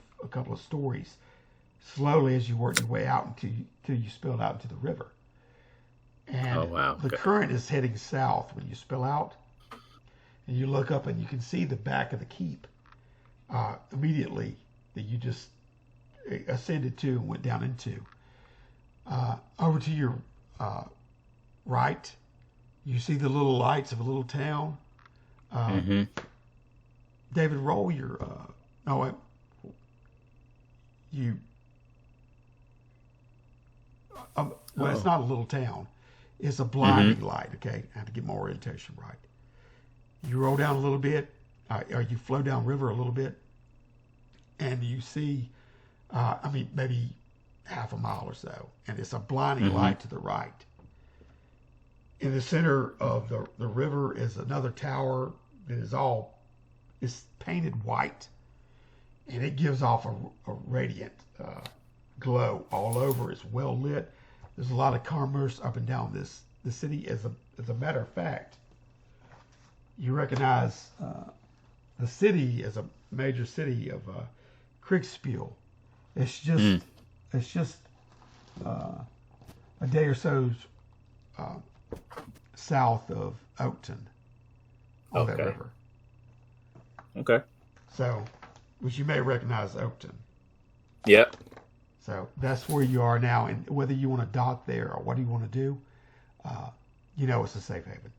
stories slowly as you work your way out until you spill out into the river. And the current is heading south when you spill out, and you look up and you can see the back of the keep immediately that you just ascended to and went down into. Over to your right, you see the little lights of a little town. David, roll your. Well, it's not a little town. It's a blinding light, okay? I have to get my orientation right. You roll down a little bit, or you flow down river a little bit, and you see, maybe half a mile or so, and it's a blinding light to the right. In the center of the river is another tower that is painted white, and it gives off a radiant glow all over. It's well lit. There's a lot of commerce up and down the city. As a matter of fact, you recognize the city as a major city of Kriegspiel. It's just a day or so south of Oakton on that river. Okay. So, which you may recognize Oakton. Yep. So that's where you are now, and whether you want to dock there or what do you want to do, it's a safe haven,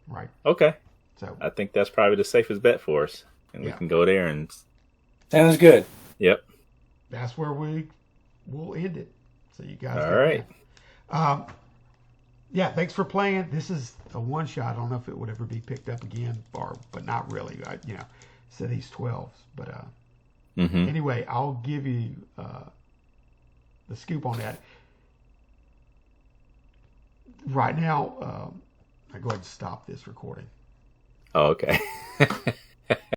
right? Okay. So I think that's probably the safest bet for us, and we can go there and. Sounds good. Yep. That's where we'll end it. So you guys. All right. Thanks for playing. This is a one shot. I don't know if it would ever be picked up again, but not really. Said these 12s, but anyway, I'll give you the scoop on that. Right now, I go ahead and stop this recording. Oh, okay.